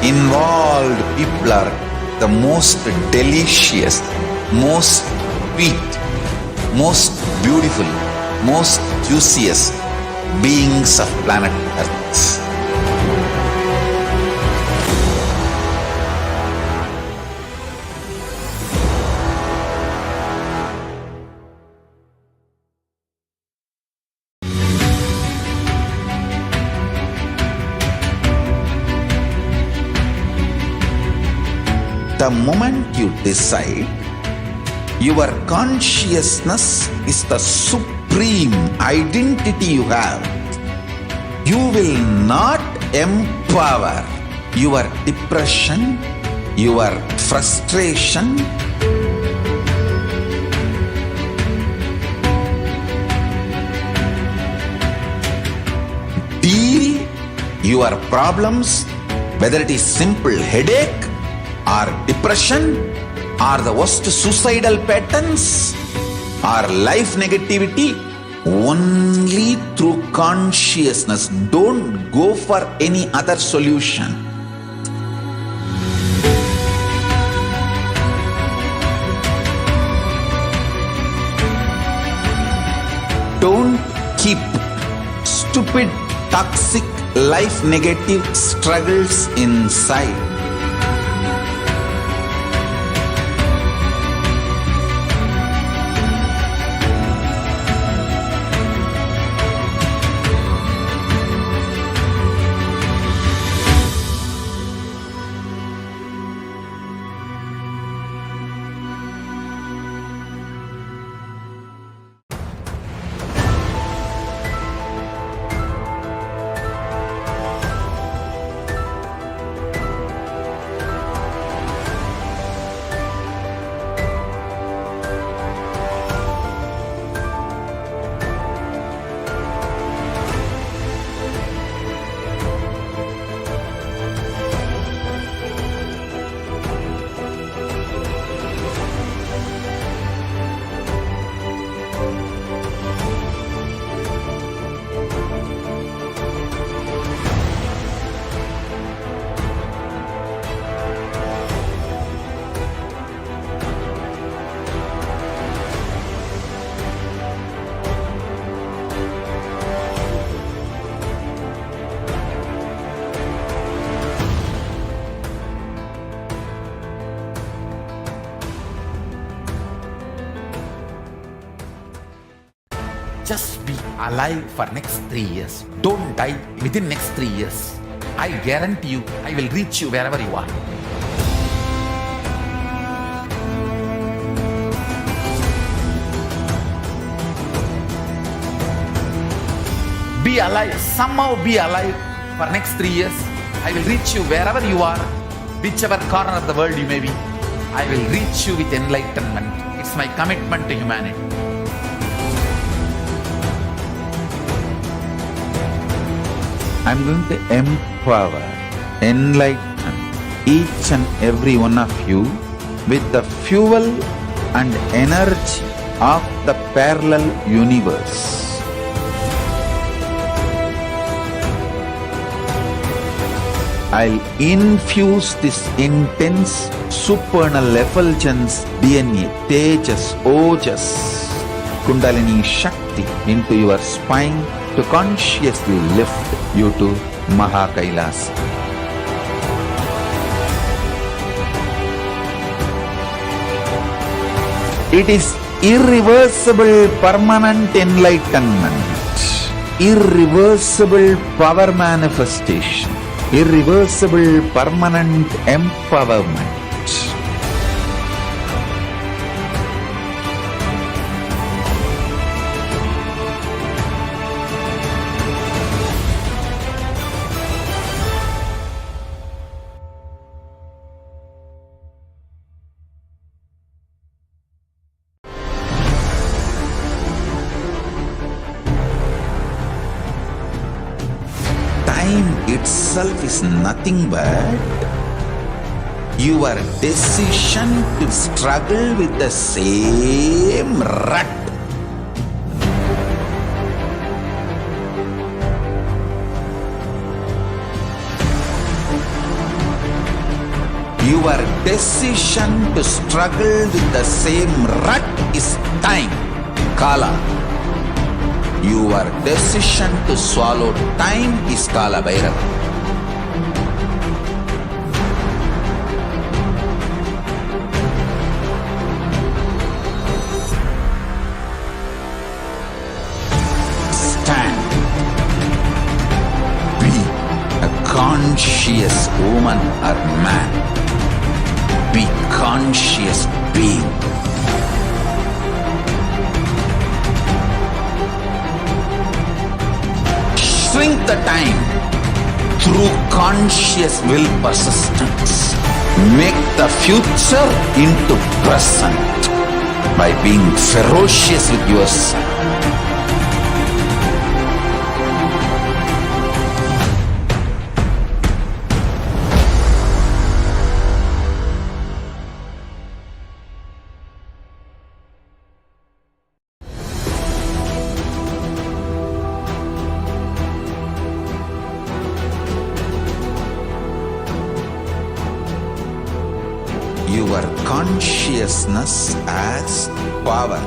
Involved people are the most delicious, most sweet, most beautiful, most juiciest beings of planet Earth. The moment you decide, your consciousness is the supreme identity you have. You will not empower your depression, your frustration, deal your problems, whether it is simple headache or depression or the worst suicidal patterns or life negativity, only through consciousness. Don't go for any other solution. Don't keep stupid, toxic, life negative struggles inside. Just be alive for next 3 years. Don't die within next 3 years. I guarantee you, I will reach you wherever you are. Be alive, somehow be alive for next 3 years. I will reach you wherever you are, whichever corner of the world you may be. I will reach you with enlightenment. It's my commitment to humanity. I'm going to empower, enlighten each and every one of you with the fuel and energy of the parallel universe. I'll infuse this intense supernal effulgence DNA, Tejas, Ojas, Kundalini Shakti into your spine to consciously lift you to KAILASA. It is irreversible permanent enlightenment, irreversible power manifestation, irreversible permanent empowerment. Time itself is nothing but your decision to struggle with the same rut. Your decision to struggle with the same rut is time, Kala. Your decision to swallow time is Kala Bhairava. Stand. Be a conscious woman or man. Be conscious being. Shrink the time through conscious will persistence. Make the future into present by being ferocious with yourself. your consciousness as power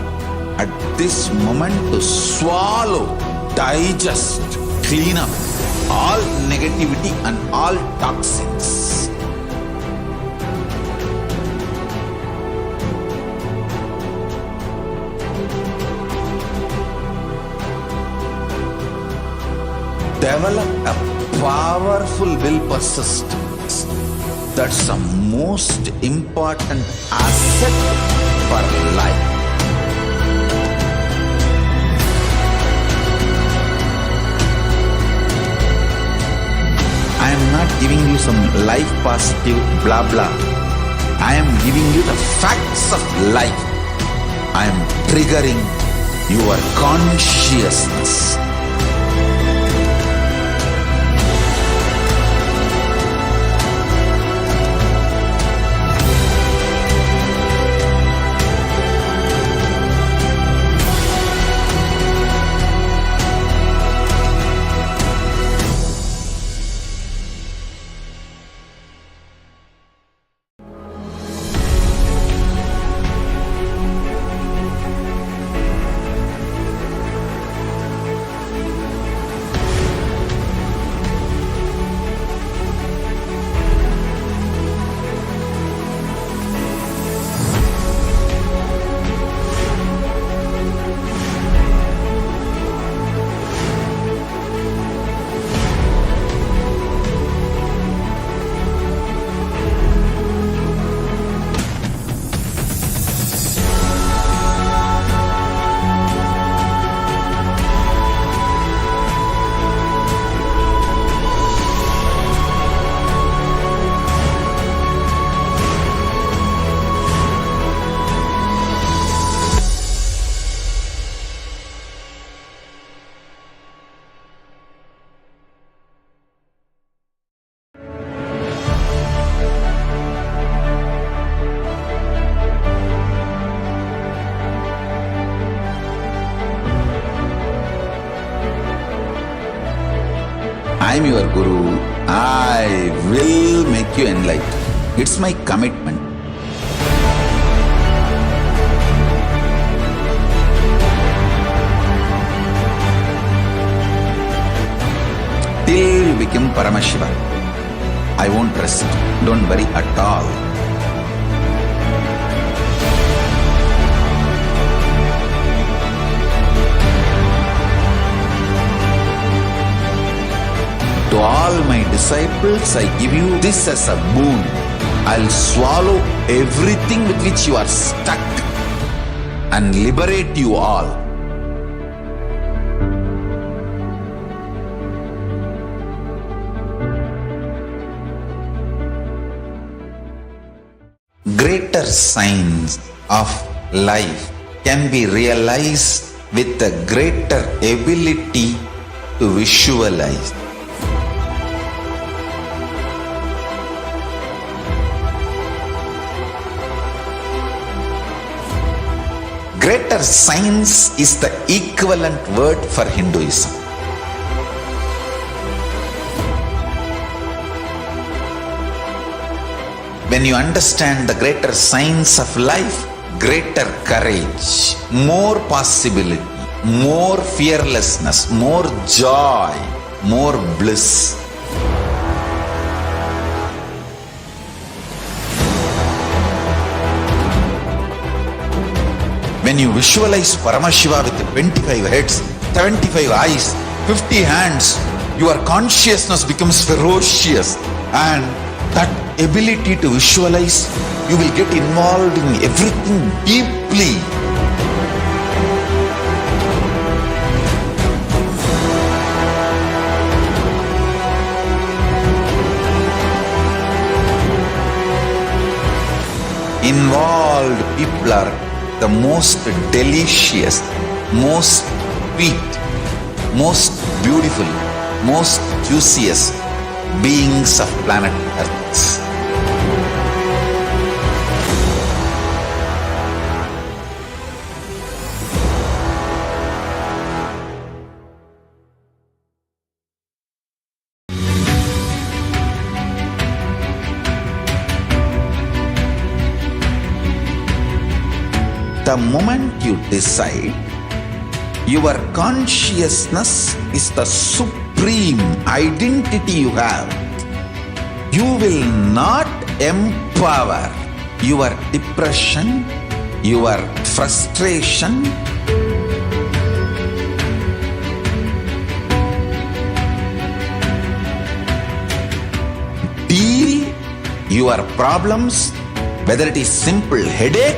at this moment to swallow, digest, clean up all negativity and all toxins. Develop a powerful will persistence. That's the most important asset for life. I am not giving you some life positive blah blah. I am giving you the facts of life. I am triggering your consciousness. I am your Guru. I will make you enlightened. It's my commitment. Till you become Paramashiva, I won't rest. Don't worry at all. To all my disciples, I give you this as a boon. I'll swallow everything with which you are stuck and liberate you all. Greater signs of life can be realized with a greater ability to visualize. Greater science is the equivalent word for Hinduism. When you understand the greater science of life, greater courage, more possibility, more fearlessness, more joy, more bliss. When you visualize Paramashiva with 25 heads, 75 eyes, 50 hands, your consciousness becomes ferocious, and that ability to visualize, you will get involved in everything deeply. Involved people are the most delicious, most sweet, most beautiful, most juiciest beings of planet Earth. The moment you decide, your consciousness is the supreme identity you have. You will not empower your depression, your frustration, deal your problems, whether it is simple headache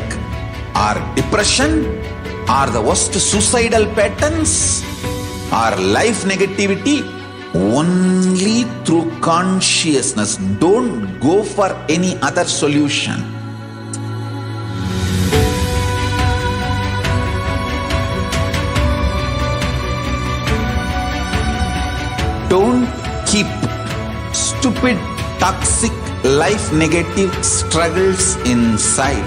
or depression or the worst suicidal patterns or life negativity, only through consciousness. Don't go for any other solution. Don't keep stupid, toxic, life negative struggles inside.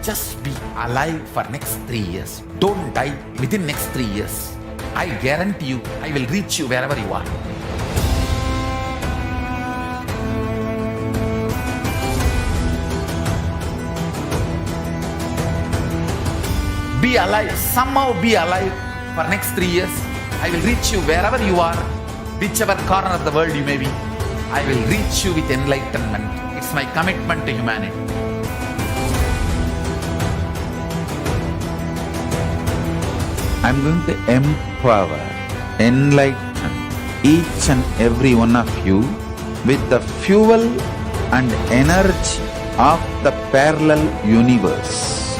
Just be alive for next 3 years. Don't die within next 3 years. I guarantee you, I will reach you wherever you are. Be alive, somehow be alive for next 3 years. I will reach you wherever you are, whichever corner of the world you may be. I will reach you with enlightenment. It's my commitment to humanity. I'm going to empower, enlighten each and every one of you with the fuel and energy of the parallel universe.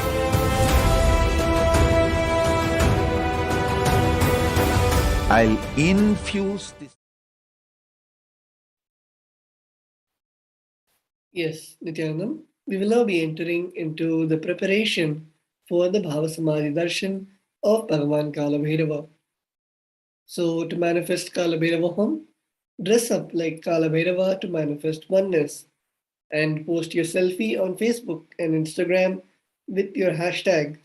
I'll infuse this. Yes, Nithyanandam, we will now be entering into the preparation for the Bhava Samadhi Darshan of Bhagavan Kalabhairava. So, to manifest Kalabhairavoham, dress up like Kalabhairava to manifest oneness and post your selfie on Facebook and Instagram with your hashtag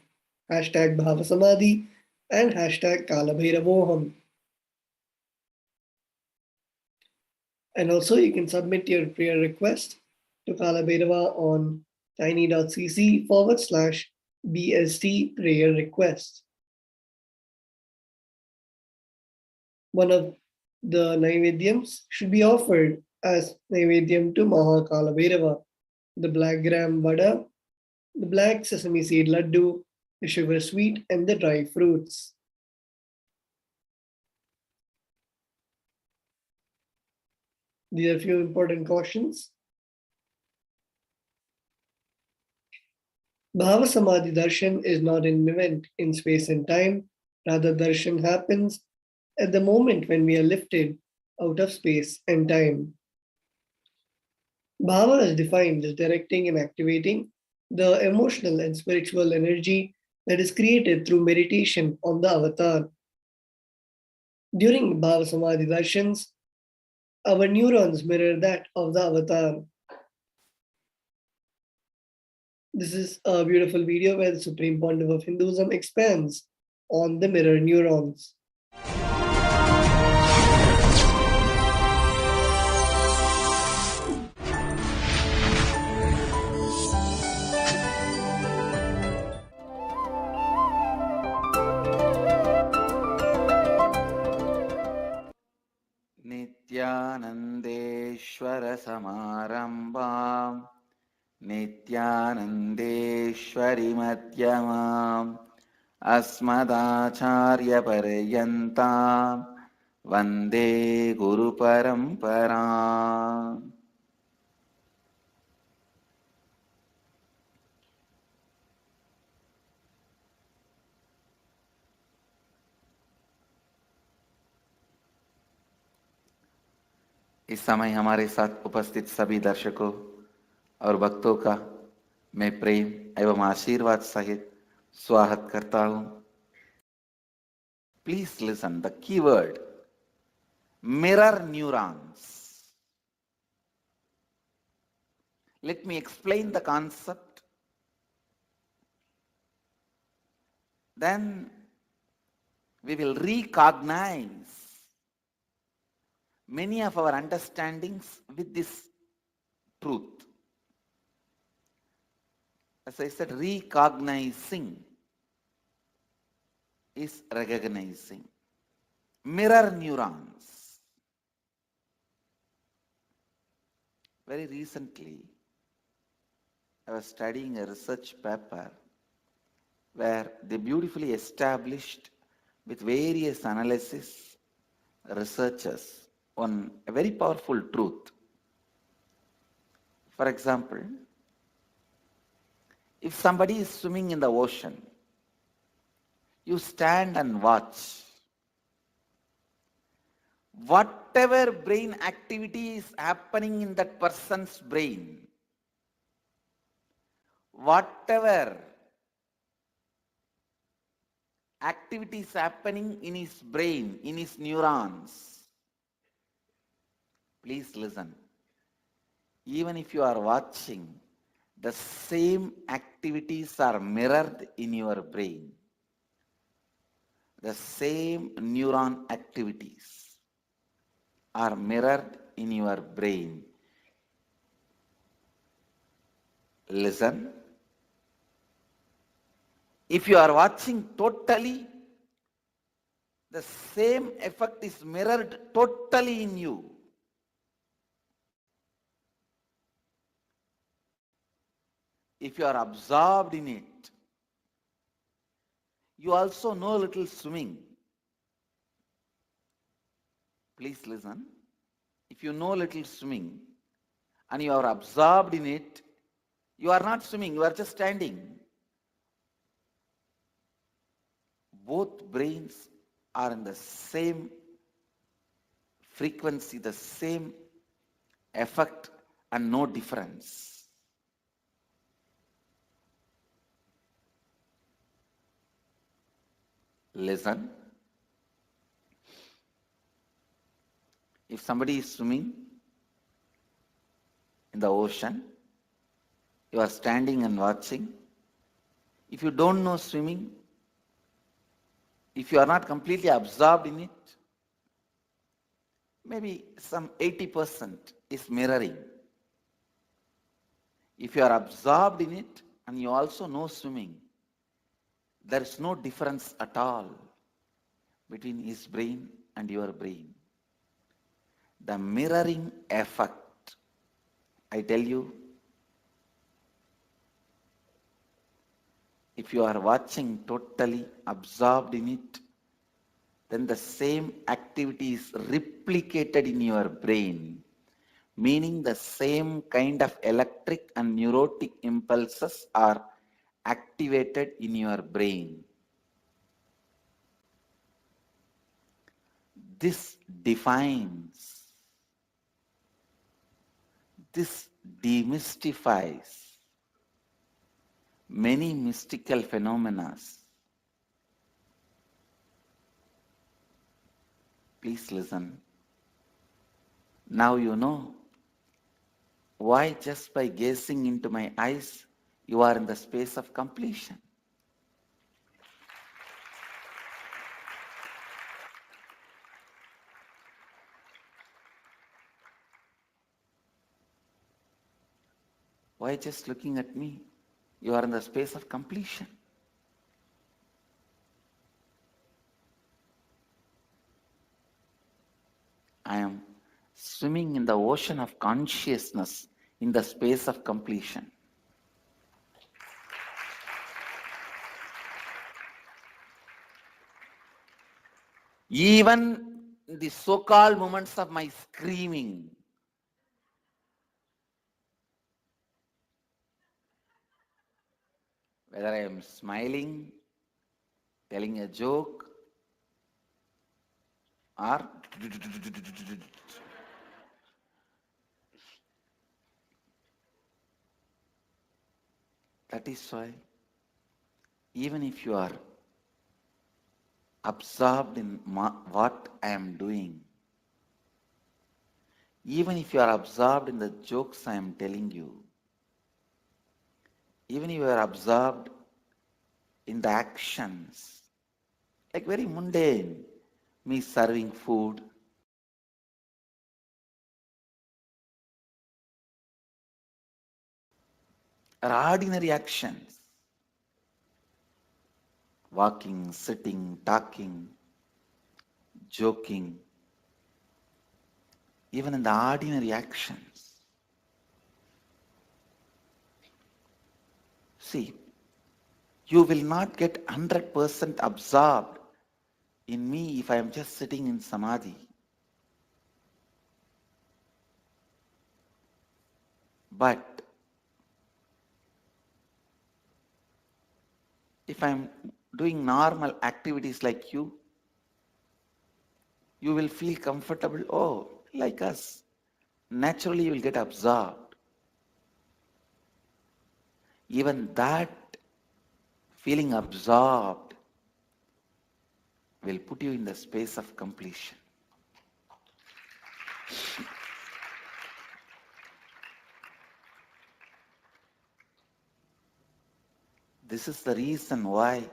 Bhava Samadhi and hashtag Kalabhairavoham. And also, you can submit your prayer request to Kalabhairava on tiny.cc/BST prayer request. One of the Naivedyams should be offered as Naivedyam to Mahakalabhairava, the black gram vada, the black sesame seed laddu, the sugar sweet, and the dry fruits. These are a few important cautions. Bhava Samadhi Darshan is not an event in space and time. Rather, Darshan happens at the moment when we are lifted out of space and time. Bhava is defined as directing and activating the emotional and spiritual energy that is created through meditation on the avatar. During Bhava Samadhi Darshans, our neurons mirror that of the avatar. This is a beautiful video where the Supreme Pontiff of Hinduism expands on the mirror neurons. Samarambaam Nithyanandeshwari Madhyamam Asmadacharya Paryantam Vande Guru Paramparam. इस समय हमारे साथ उपस्थित सभी दर्शकों और भक्तों का मैं प्रेम एवं आशीर्वाद सहित स्वागत करता हूं. Please listen the keyword mirror neurons. Let me explain the concept. Then we will recognize many of our understandings with this truth. As I said, recognizing is recognizing. Mirror neurons. Very recently, I was studying a research paper where they beautifully established with various analysis researchers on a very powerful truth. For example, if somebody is swimming in the ocean, you stand and watch. Whatever brain activity is happening in that person's brain, whatever activity is happening in his brain, in his neurons, please listen. Even if you are watching, the same activities are mirrored in your brain. The same neuron activities are mirrored in your brain. Listen. If you are watching totally, the same effect is mirrored totally in you. If you are absorbed in it, you also know a little swimming. Please listen. If you know a little swimming and you are absorbed in it, you are not swimming, you are just standing. Both brains are in the same frequency, the same effect, and no difference. Listen. If somebody is swimming in the ocean, you are standing and watching. If you don't know swimming, if you are not completely absorbed in it, maybe some 80% is mirroring. If you are absorbed in it and you also know swimming, there is no difference at all between his brain and your brain. The mirroring effect, I tell you, if you are watching totally absorbed in it, then the same activity is replicated in your brain, meaning the same kind of electric and neurotic impulses are activated in your brain. This defines, this demystifies many mystical phenomena. Please listen. Now you know why just by gazing into my eyes, you are in the space of completion. Why just looking at me, you are in the space of completion. I am swimming in the ocean of consciousness in the space of completion. Even the so-called moments of my screaming, whether I am smiling, telling a joke, or that is why even if you are absorbed in what I am doing, even if you are absorbed in the jokes I am telling you, even if you are absorbed in the actions, like very mundane, me serving food, or ordinary actions, walking, sitting, talking, joking, even in the ordinary actions. See, you will not get 100% absorbed in me if I am just sitting in samadhi. But if I am doing normal activities like you will feel comfortable. Oh, like us. Naturally, you will get absorbed. Even that feeling absorbed will put you in the space of completion. This is the reason why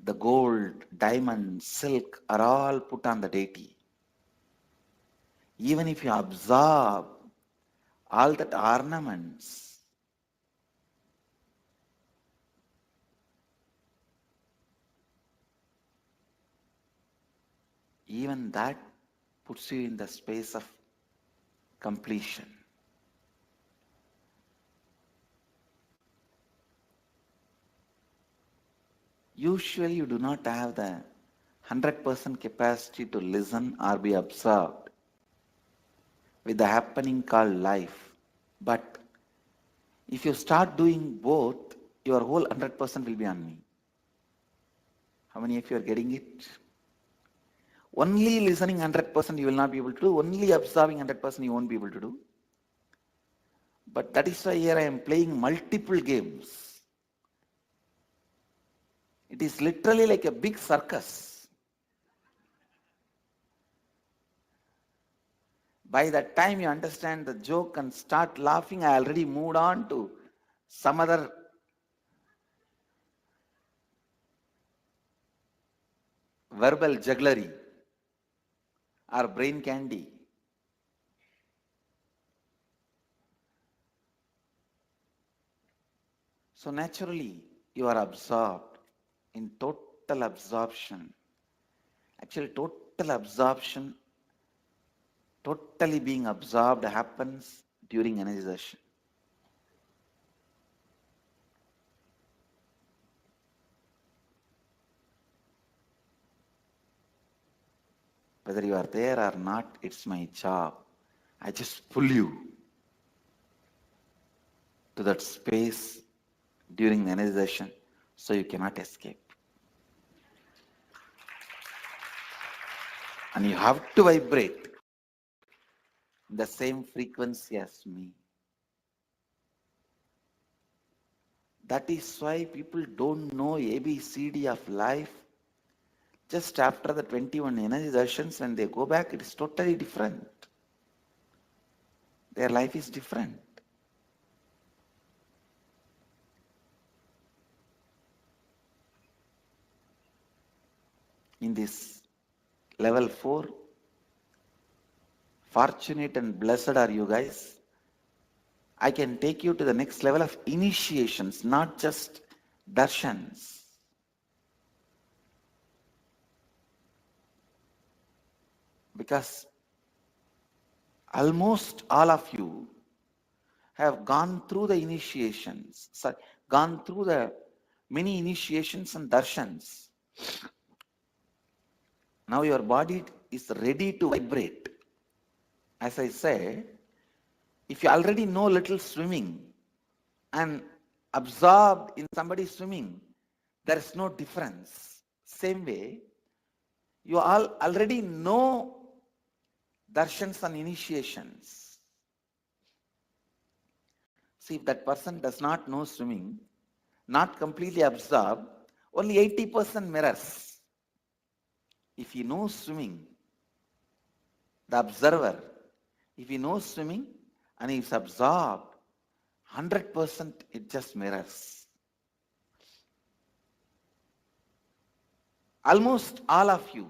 the gold, diamond, silk are all put on the deity. Even if you absorb all that ornaments, even that puts you in the space of completion. Usually you do not have the 100% capacity to listen or be absorbed with the happening called life. But if you start doing both, your whole 100% will be on me. How many of you are getting it? Only listening 100% you will not be able to do. Only absorbing 100% you won't be able to do. But that is why here I am playing multiple games. It is literally like a big circus. By the time you understand the joke and start laughing, I already moved on to some other verbal jugglery or brain candy. So naturally, you are absorbed in total absorption. Actually, total absorption, totally being absorbed happens during energization. Whether you are there or not, it's my job. I just pull you to that space during the energization so you cannot escape. And you have to vibrate in the same frequency as me. That is why people don't know ABCD of life. Just after the 21 energy darshan, when they go back, it is totally different. Their life is different. In this level 4, fortunate and blessed are you guys. I can take you to the next level of initiations, not just darshans. Because Almost all of you have gone through the initiations, gone through the many initiations and darshans. Now your body is ready to vibrate. As I said, if you already know little swimming and absorbed in somebody swimming, there is no difference. Same way, you all already know darshans and initiations. See, if that person does not know swimming, not completely absorbed, only 80% mirrors. If he knows swimming, the observer, if he knows swimming and he is absorbed, 100% it just mirrors. Almost all of you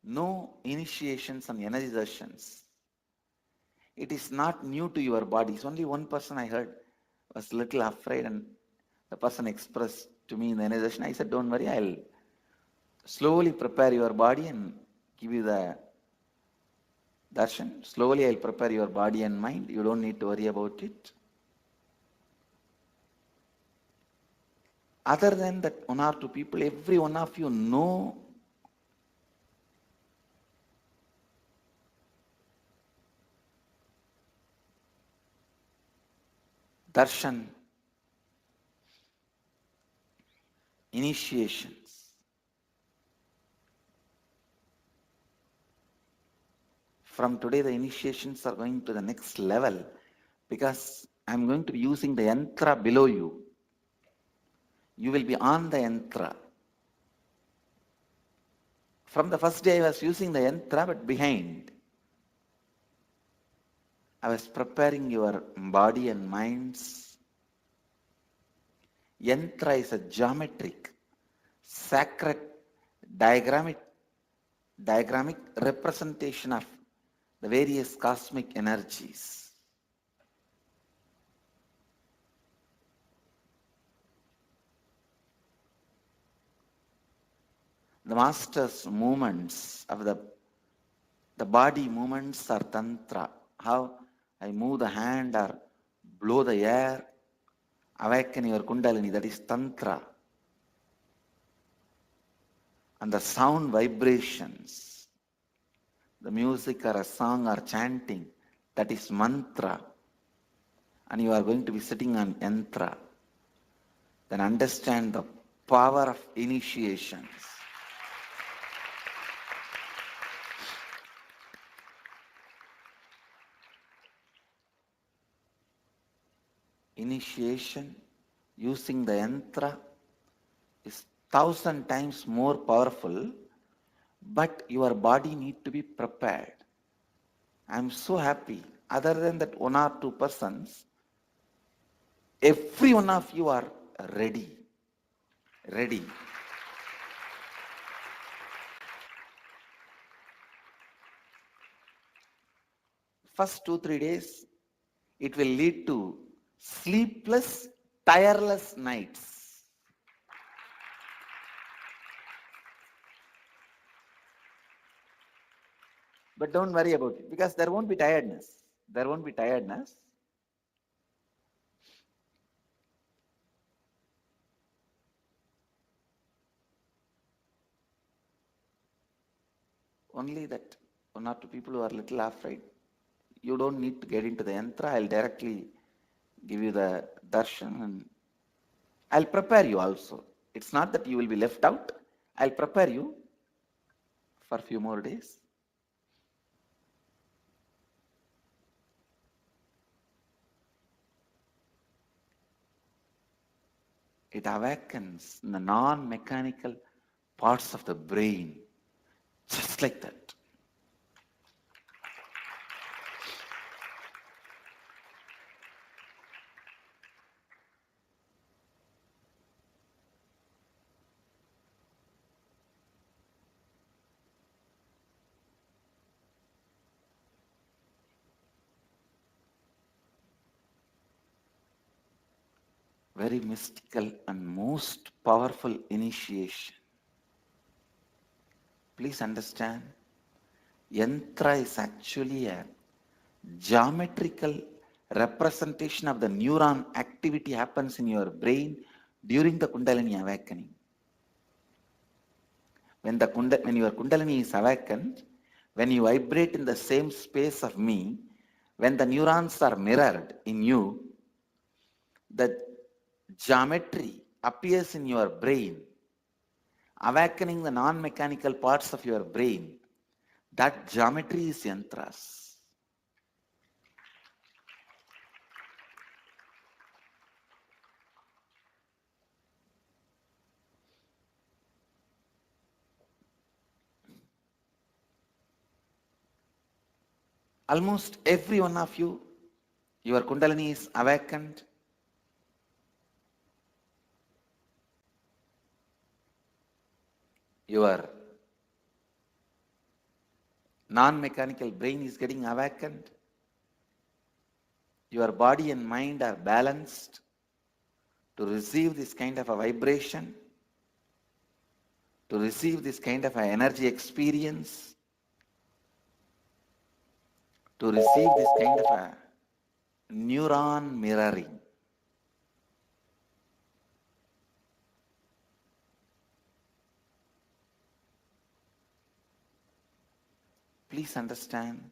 know initiations and energy darshans. It is not new to your body. It's only one person I heard was a little afraid, and the person expressed to me in the energy darshan. I said, don't worry, I'll slowly prepare your body and give you the darshan. Slowly I'll prepare your body and mind. You don't need to worry about it. Other than that one or two people, every one of you know darshan, initiations. From today, the initiations are going to the next level because I'm going to be using the yantra below you. You will be on the yantra. From the first day, I was using the yantra, but behind. I was preparing your body and minds. Yantra is a geometric, sacred, diagramic representation of the various cosmic energies. The master's movements of the body movements are tantra. How I move the hand or blow the air, awaken your kundalini, that is tantra. And the sound vibrations, the music or a song or chanting, that is mantra. And you are going to be sitting on yantra. Then understand the power of initiations. Initiation using the yantra is 1,000 times more powerful, but your body needs to be prepared. I am so happy. Other than that one or two persons, every one of you are ready. Ready. First 2-3 days, it will lead to sleepless, tireless nights. But don't worry about it, because there won't be tiredness. There won't be tiredness. Only that one or two people who are a little afraid, you don't need to get into the yantra. I'll directly give you the darshan and I'll prepare you also. It's not that you will be left out. I'll prepare you for a few more days. It awakens the non-mechanical parts of the brain, just like that. Very mystical and most powerful initiation. Please understand, yantra is actually a geometrical representation of the neuron activity happens in your brain during the Kundalini awakening. When your Kundalini is awakened, when you vibrate in the same space of me, when the neurons are mirrored in you, the geometry appears in your brain, awakening the non-mechanical parts of your brain. That geometry is yantras. Almost every one of you, your Kundalini is awakened. Your non-mechanical brain is getting awakened. Your body and mind are balanced to receive this kind of a vibration, to receive this kind of an energy experience, to receive this kind of a neuron mirroring. Please understand.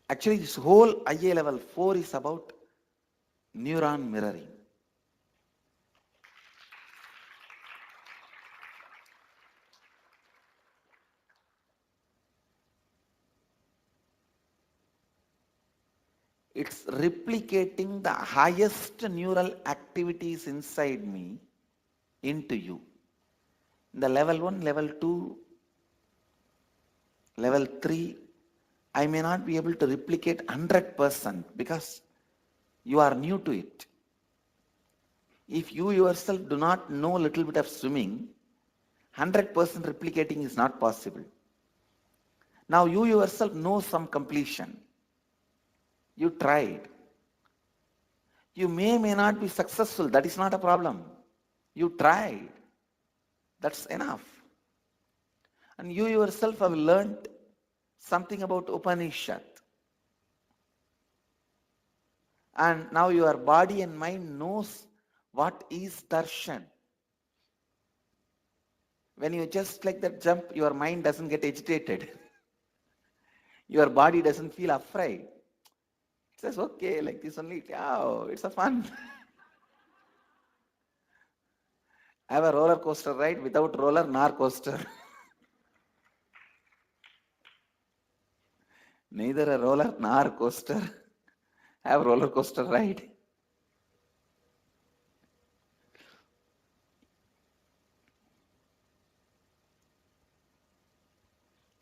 Actually, this whole IA level 4 is about neuron mirroring. It's replicating the highest neural activities inside me into you. The level 1, level 2, level 3, I may not be able to replicate 100% because you are new to it. If you yourself do not know a little bit of swimming, 100% replicating is not possible. Now you yourself know some completion. You tried. You may not be successful. That is not a problem. You tried. That's enough. And you yourself have learned something about Upanishad. And now your body and mind knows what is darshan. When you just like that jump, your mind doesn't get agitated. Your body doesn't feel afraid. It says, okay, like this only, oh, it's a fun. I have a roller coaster ride without roller nor coaster. Neither a roller nor coaster. I have roller coaster ride.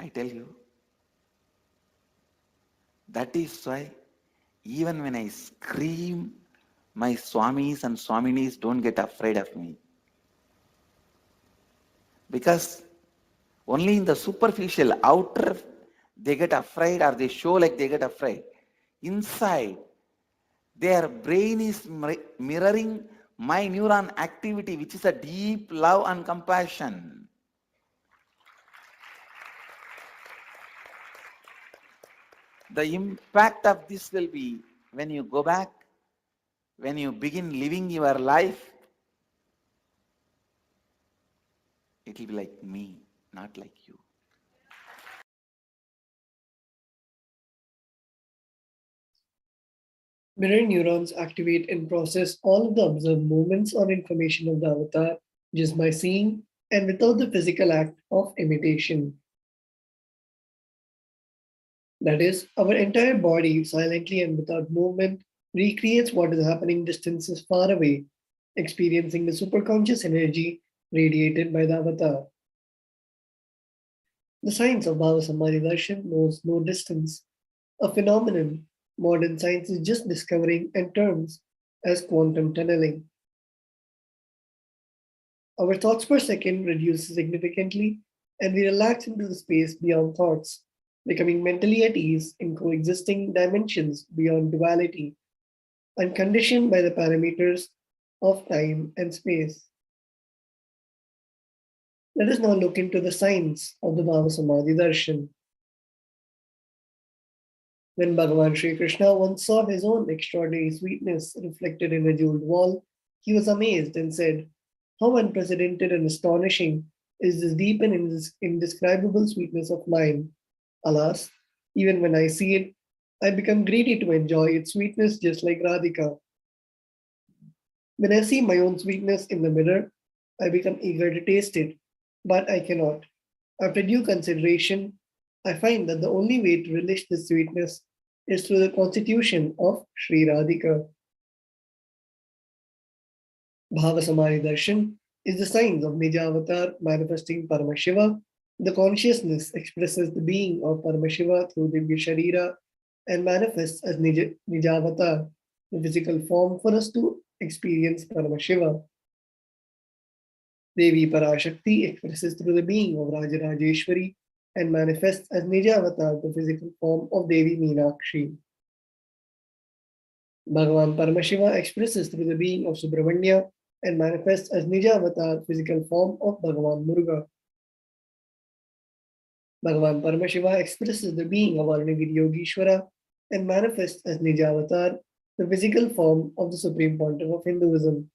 I tell you, that is why even when I scream, my Swamis and Swaminis don't get afraid of me. Because only in the superficial, outer, they get afraid or they show like they get afraid. Inside, their brain is mirroring my neuron activity, which is a deep love and compassion. The impact of this will be when you go back, when you begin living your life, it will be like me, not like you. Mirror neurons activate and process all of the observed movements or information of the avatar just by seeing and without the physical act of imitation. That is, our entire body, silently and without movement, recreates what is happening distances far away, experiencing the superconscious energy radiated by the avatar. The science of Bhava Samadhi Darshan knows no distance, a phenomenon modern science is just discovering and terms as quantum tunneling. Our thoughts per second reduces significantly, and we relax into the space beyond thoughts, becoming mentally at ease in coexisting dimensions beyond duality, unconditioned by the parameters of time and space. Let us now look into the signs of the Bhava Samadhi Darshan. When Bhagavan Sri Krishna once saw his own extraordinary sweetness reflected in a jeweled wall, he was amazed and said, "How unprecedented and astonishing is this deep and indescribable sweetness of mine! Alas, even when I see it, I become greedy to enjoy its sweetness just like Radhika. When I see my own sweetness in the mirror, I become eager to taste it, but I cannot. After due consideration, I find that the only way to relish this sweetness is through the constitution of Sri Radhika." Bhava Samadhi Darshan is the signs of Nijavatar manifesting Paramashiva. The consciousness expresses the being of Paramashiva through Divya Sharira and manifests as Nijavatar, the physical form for us to experience Paramashiva. Devi Parashakti expresses through the being of Rajarajeshwari and manifests as Nijavatar, the physical form of Devi Meenakshi. Bhagavan Paramashiva expresses through the being of Subramanya and manifests as Nijavatar, physical form of Bhagavan Muruga. Bhagavan Paramashiva expresses the being of Arunagiri Yogeshwara and manifests as Nijavatar, the physical form of the Supreme Pontiff of Hinduism.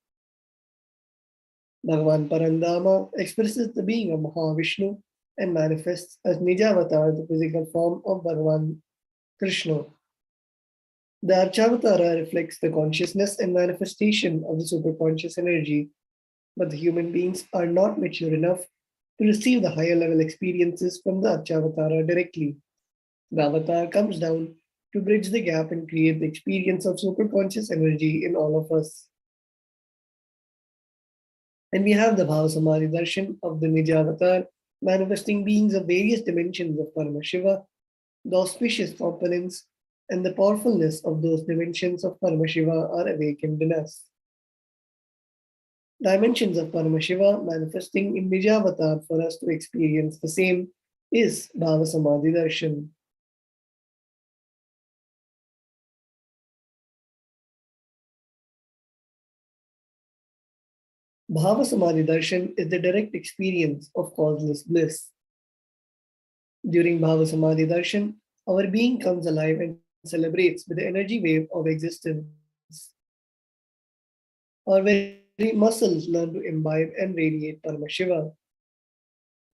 Bhagavan Parandama expresses the being of Mahavishnu and manifests as Nijavatar, the physical form of Bhagavan Krishna. The Archavatara reflects the consciousness and manifestation of the superconscious energy, but the human beings are not mature enough to receive the higher level experiences from the Archavatara directly. The avatar comes down to bridge the gap and create the experience of superconscious energy in all of us. And we have the Bhava Samadhi Darshan of the Nijavatar manifesting beings of various dimensions of Paramashiva, the auspicious components and the powerfulness of those dimensions of Paramashiva are awakened in us. Dimensions of Paramashiva manifesting in Nijavatar for us to experience the same is Bhava Samadhi Darshan. Bhava Samadhi Darshan is the direct experience of causeless bliss. During Bhava Samadhi Darshan, our being comes alive and celebrates with the energy wave of existence. Our very muscles learn to imbibe and radiate Paramashiva.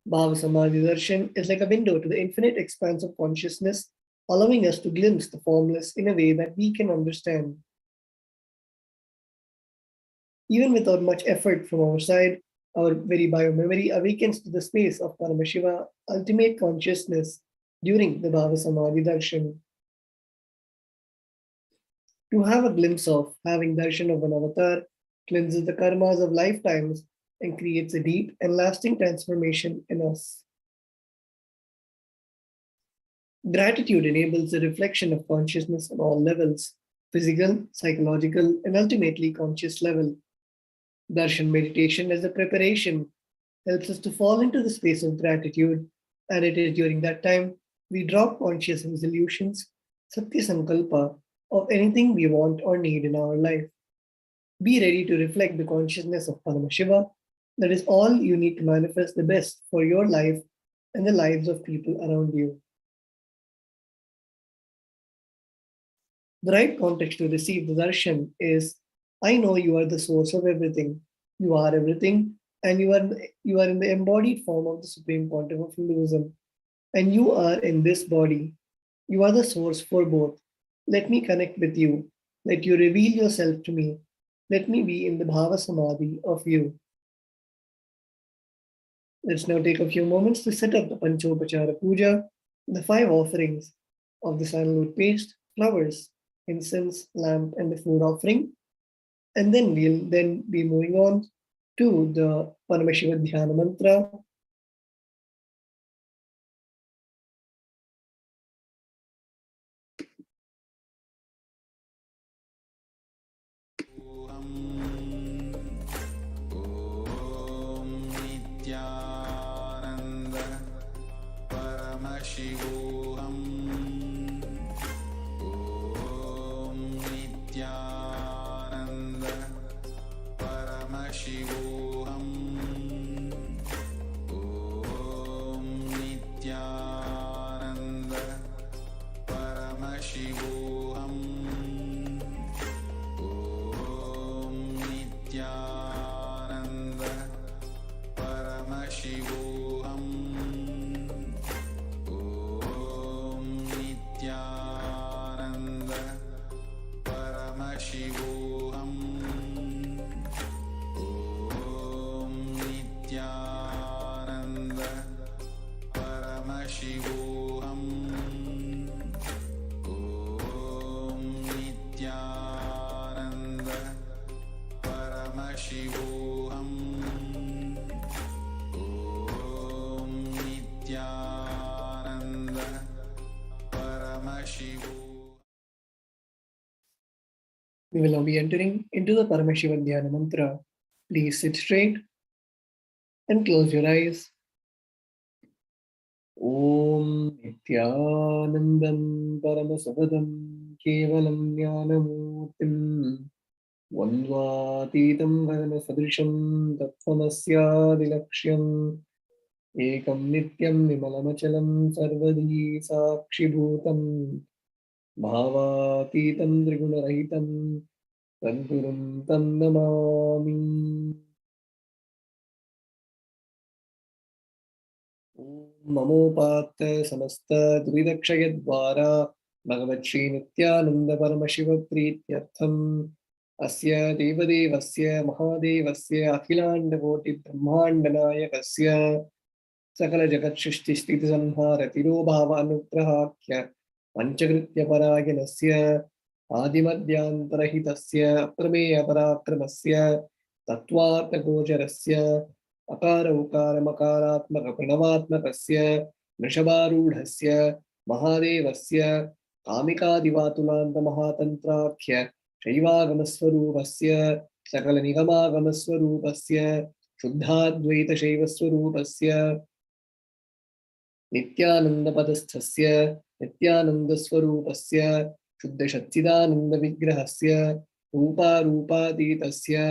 Bhava Samadhi Darshan is like a window to the infinite expanse of consciousness, allowing us to glimpse the formless in a way that we can understand. Even without much effort from our side, our very biomemory awakens to the space of Paramashiva, ultimate consciousness, during the Bhava Samadhi Darshan. To have a glimpse of having darshan of an avatar cleanses the karmas of lifetimes and creates a deep and lasting transformation in us. Gratitude enables the reflection of consciousness on all levels, physical, psychological, and ultimately conscious level. Darshan meditation as a preparation helps us to fall into the space of gratitude, and it is during that time we drop conscious resolutions, Satya Sankalpa, of anything we want or need in our life. Be ready to reflect the consciousness of Paramashiva. That is all you need to manifest the best for your life and the lives of people around you. The right context to receive the darshan is, I know you are the source of everything. You are everything, and you are in the embodied form of the Supreme Pontiff of Hinduism. And you are in this body. You are the source for both. Let me connect with you. Let you reveal yourself to me. Let me be in the Bhava Samadhi of you. Let's now take a few moments to set up the Panchopachara Puja, the 5 offerings of the sandalwood paste, flowers, incense, lamp, and the food offering. And then we'll be moving on to the Paramashiva Dhyana Mantra. Nithyananda Paramashivoham. Nithyananda Paramashivoham. Parashakti Om Nithyananda Paramashivoham Om Nithyananda Paramashivoham Om Nithyananda Paramashivoham. We will now be entering into the Paramashivan Dhyana mantra. Please sit straight and close your eyes. Om Nithyanandam Paramasavadam Kevalam Jnanamurtim Vandvatitam Varana Sadrisham Tattvamasyaadilakshyan Ekam Nityam Vimalamachalam Sarvadi Sakshibhutam Bhavatitam Triguణarahitam Tadgurum Tam Namami. Namopatta Samasta Dvidakshayadvara Bhagavat Shri Nithyananda Paramashiva Prityartham Asya Devadevasya Mahadevasya Akhilandavoti Brahmandanayakasya Sakala Jagat Shrishti Sthiti Samhara Tirobhava Anugrahakya Panchakritya Parayanasya Adimadhyantarhitasya Prameya Parakramasya Tattvartha Gojarasya Akara Ukara Makaratmaka Pranavatmakasya Vrishabharudhasya Mahadevasya Kamika Divatulanta Mahatantrakhya Shaivagamasvarupasya Sakala Nigamagamasvarupasya Shuddhadvaita Shaivasvarupasya Nithyananda Padasthasya Nithyananda Swarupasya Shuddha Shatchidananda Vigrahasya Rupa Rupaditasya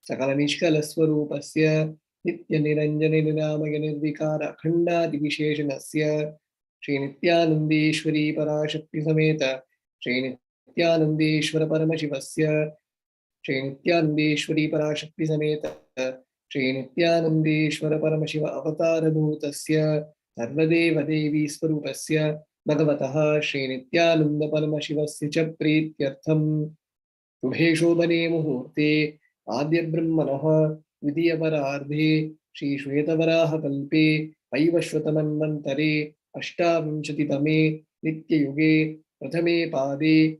Sakala Nishkala Swarupasya Nitya Niranjana Niramaya Nirvikara Akhanda Divisheshanasya Shri Nithyanandeshwari Parashakti Sameta Shri Nithyanandeshwara Paramashivasya Shri Nithyanandeshwari Parashakti Sameta Shri Nithyanandeshwara Paramashiva Avatara Bhutasya Sarvadeva Devi Swarupasya Bhagavataha Shri Nithyananda Paramashivasya Cha Prityartham Shubhe Shobhane Muhurte Adya Brahmanaha Vidya Parardhe Shri Shvetavaraha Kalpe Vaivashvatamanvantare Ashtavinshati Tame Nitya Yuge Prathame Pade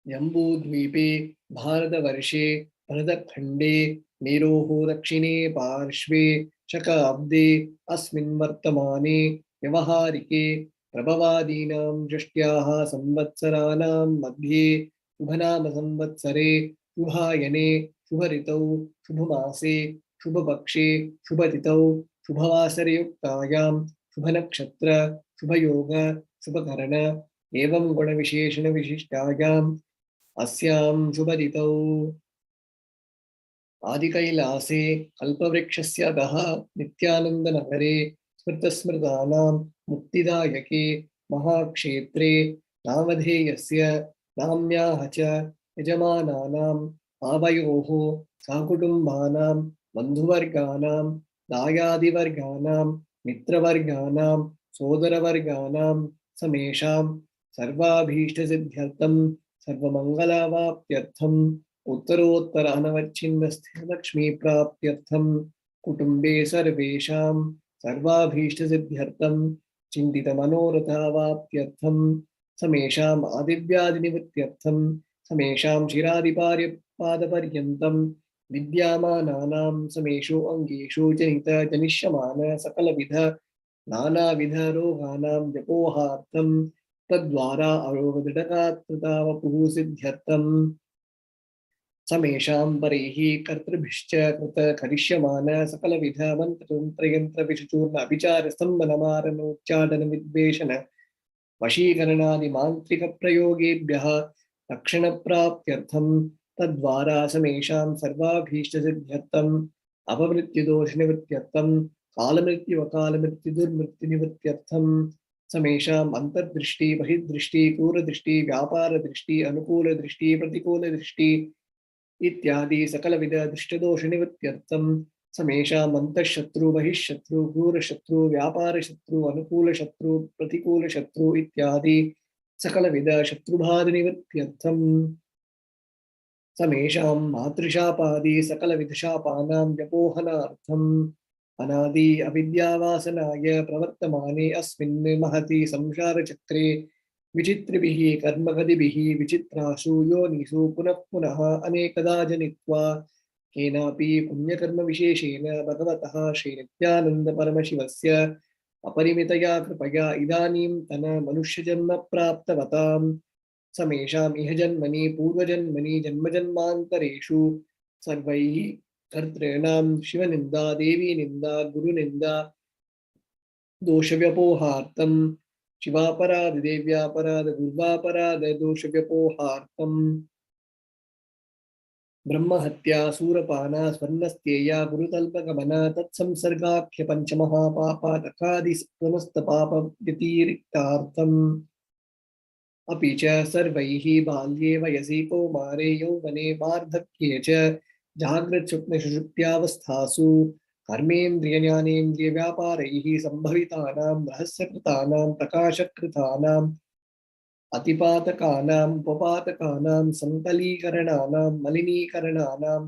Jambudvipe Bharatavarshe Bharatakhande Meroho Dakshine Parshve Shaka Abde Asmin Vartamane Vyavaharike Prabhavadinam Jashtyaha Samvatsaranam Madhye Shubhanama Samvatsare Shubhayane Shubharitau Shubhamase Shubhapakshe Shubhatitau Shubhavasare Yuktayam Shubhanakshatra Shubhayoga Shubhakarana Evam Guna Visheshana Vishishtayam Asyam Shubhaditau Adi KAILASE Kalpavrikshasya Daha Nithyananda Nagare Smritasmritanam Muktidayake Mahakshetre Namadheyasya Namyahacha Yajamananam Avayoho Sakutumbanam Bandhuvarganam Dayadivarganam Mitravarganam Sodaravarganam Samesham Sarvabhishtasidhyartam Sarvamangalavapyartham Uttarottara Anavachinasthe Lakshmi Prapyartham Kutumbe Sarvesham Sarvabhishtasidhyartam Chintita Manorathavapyartham Samesham Adivyadinivityartham Samesham Shiradiparyapadaparyantam Vidyamananam Sameshu Angeshu Janita Janishamana Sakalavidha Nana Vidha Roganam Japohartham Tadvara Arogaditakatrutava Puhusidhyartham Samesham Parehi Kartrabhishcha Krita Karishyamana Sakalavidha Mantrayantra Vishachurna Vichara Sambanamarana Uchadana Vidveshana Vashikaranadi Mantrika Prayogebhyaha Lakshana Praptyartham Tadvara Samesham Sarvabhishtasidhyartham Apavrityadoshnivrityartham Kalamrityu Akalamrityudurmrityunivityartham Samesham Antardrishti Bahidrishti Kuradrishti Vyapara Drishti Anukula Drishti Pratikula Drishti Ityadi Sakalavida Drishtadoshnivrityartham Samesham Antashatru Bahishatru Gurashatru Vyapara Shatru Anukula Shatru Pratikula Shatru Ityadi Sakalavida Shatrubhadanivityartham समेषां मातृशापादि सकलविधशापानां व्यपोहनार्थम् अनादि अविद्यावासनाय प्रवर्तमाने अस्मिन् महति संसारचक्रे विचित्रिभिः कर्मगतिभिः विचित्रासु योनिषु पुनः पुनः अनेकदा जनित्वा केनापि पुण्यकर्मविशेषेण भगवतः श्रीनित्यानन्दपरमशिवस्य अपरिमितया कृपया इदानीं तन मनुष्यजन्म प्राप्तवताम् समेषाम् इह जन्मनि पूर्वजन्मनि जन्मजन्मान्तरेषु सर्वैः कर्तॄणां शिवनिन्दा देवीनिन्दा गुरुनिन्दा दोषव्यपोहार्थं शिवापराध देव्यापराध गुर्वापराध दोषव्यपोहार्थम् ब्रह्महत्या सूरपाना स्वर्णस्त्येया गुरुतल्पगमना तत्संसर्गाख्य पञ्चमहापापातकादि समस्तपापव्यतिरिक्तार्थम् अपि च सर्वैः बाल्ये वयसि कौमारे यौवने वार्धक्ये च जाग्रत्स्वप्नसुषुप्त्यावस्थासु कर्मेन्द्रियज्ञानेन्द्रियव्यापारैः सम्भवितानां रहस्यकृतानां प्रकाशकृतानाम् अतिपातकानाम् उपपातकानां सङ्कलीकरणानां मलिनीकरणानाम्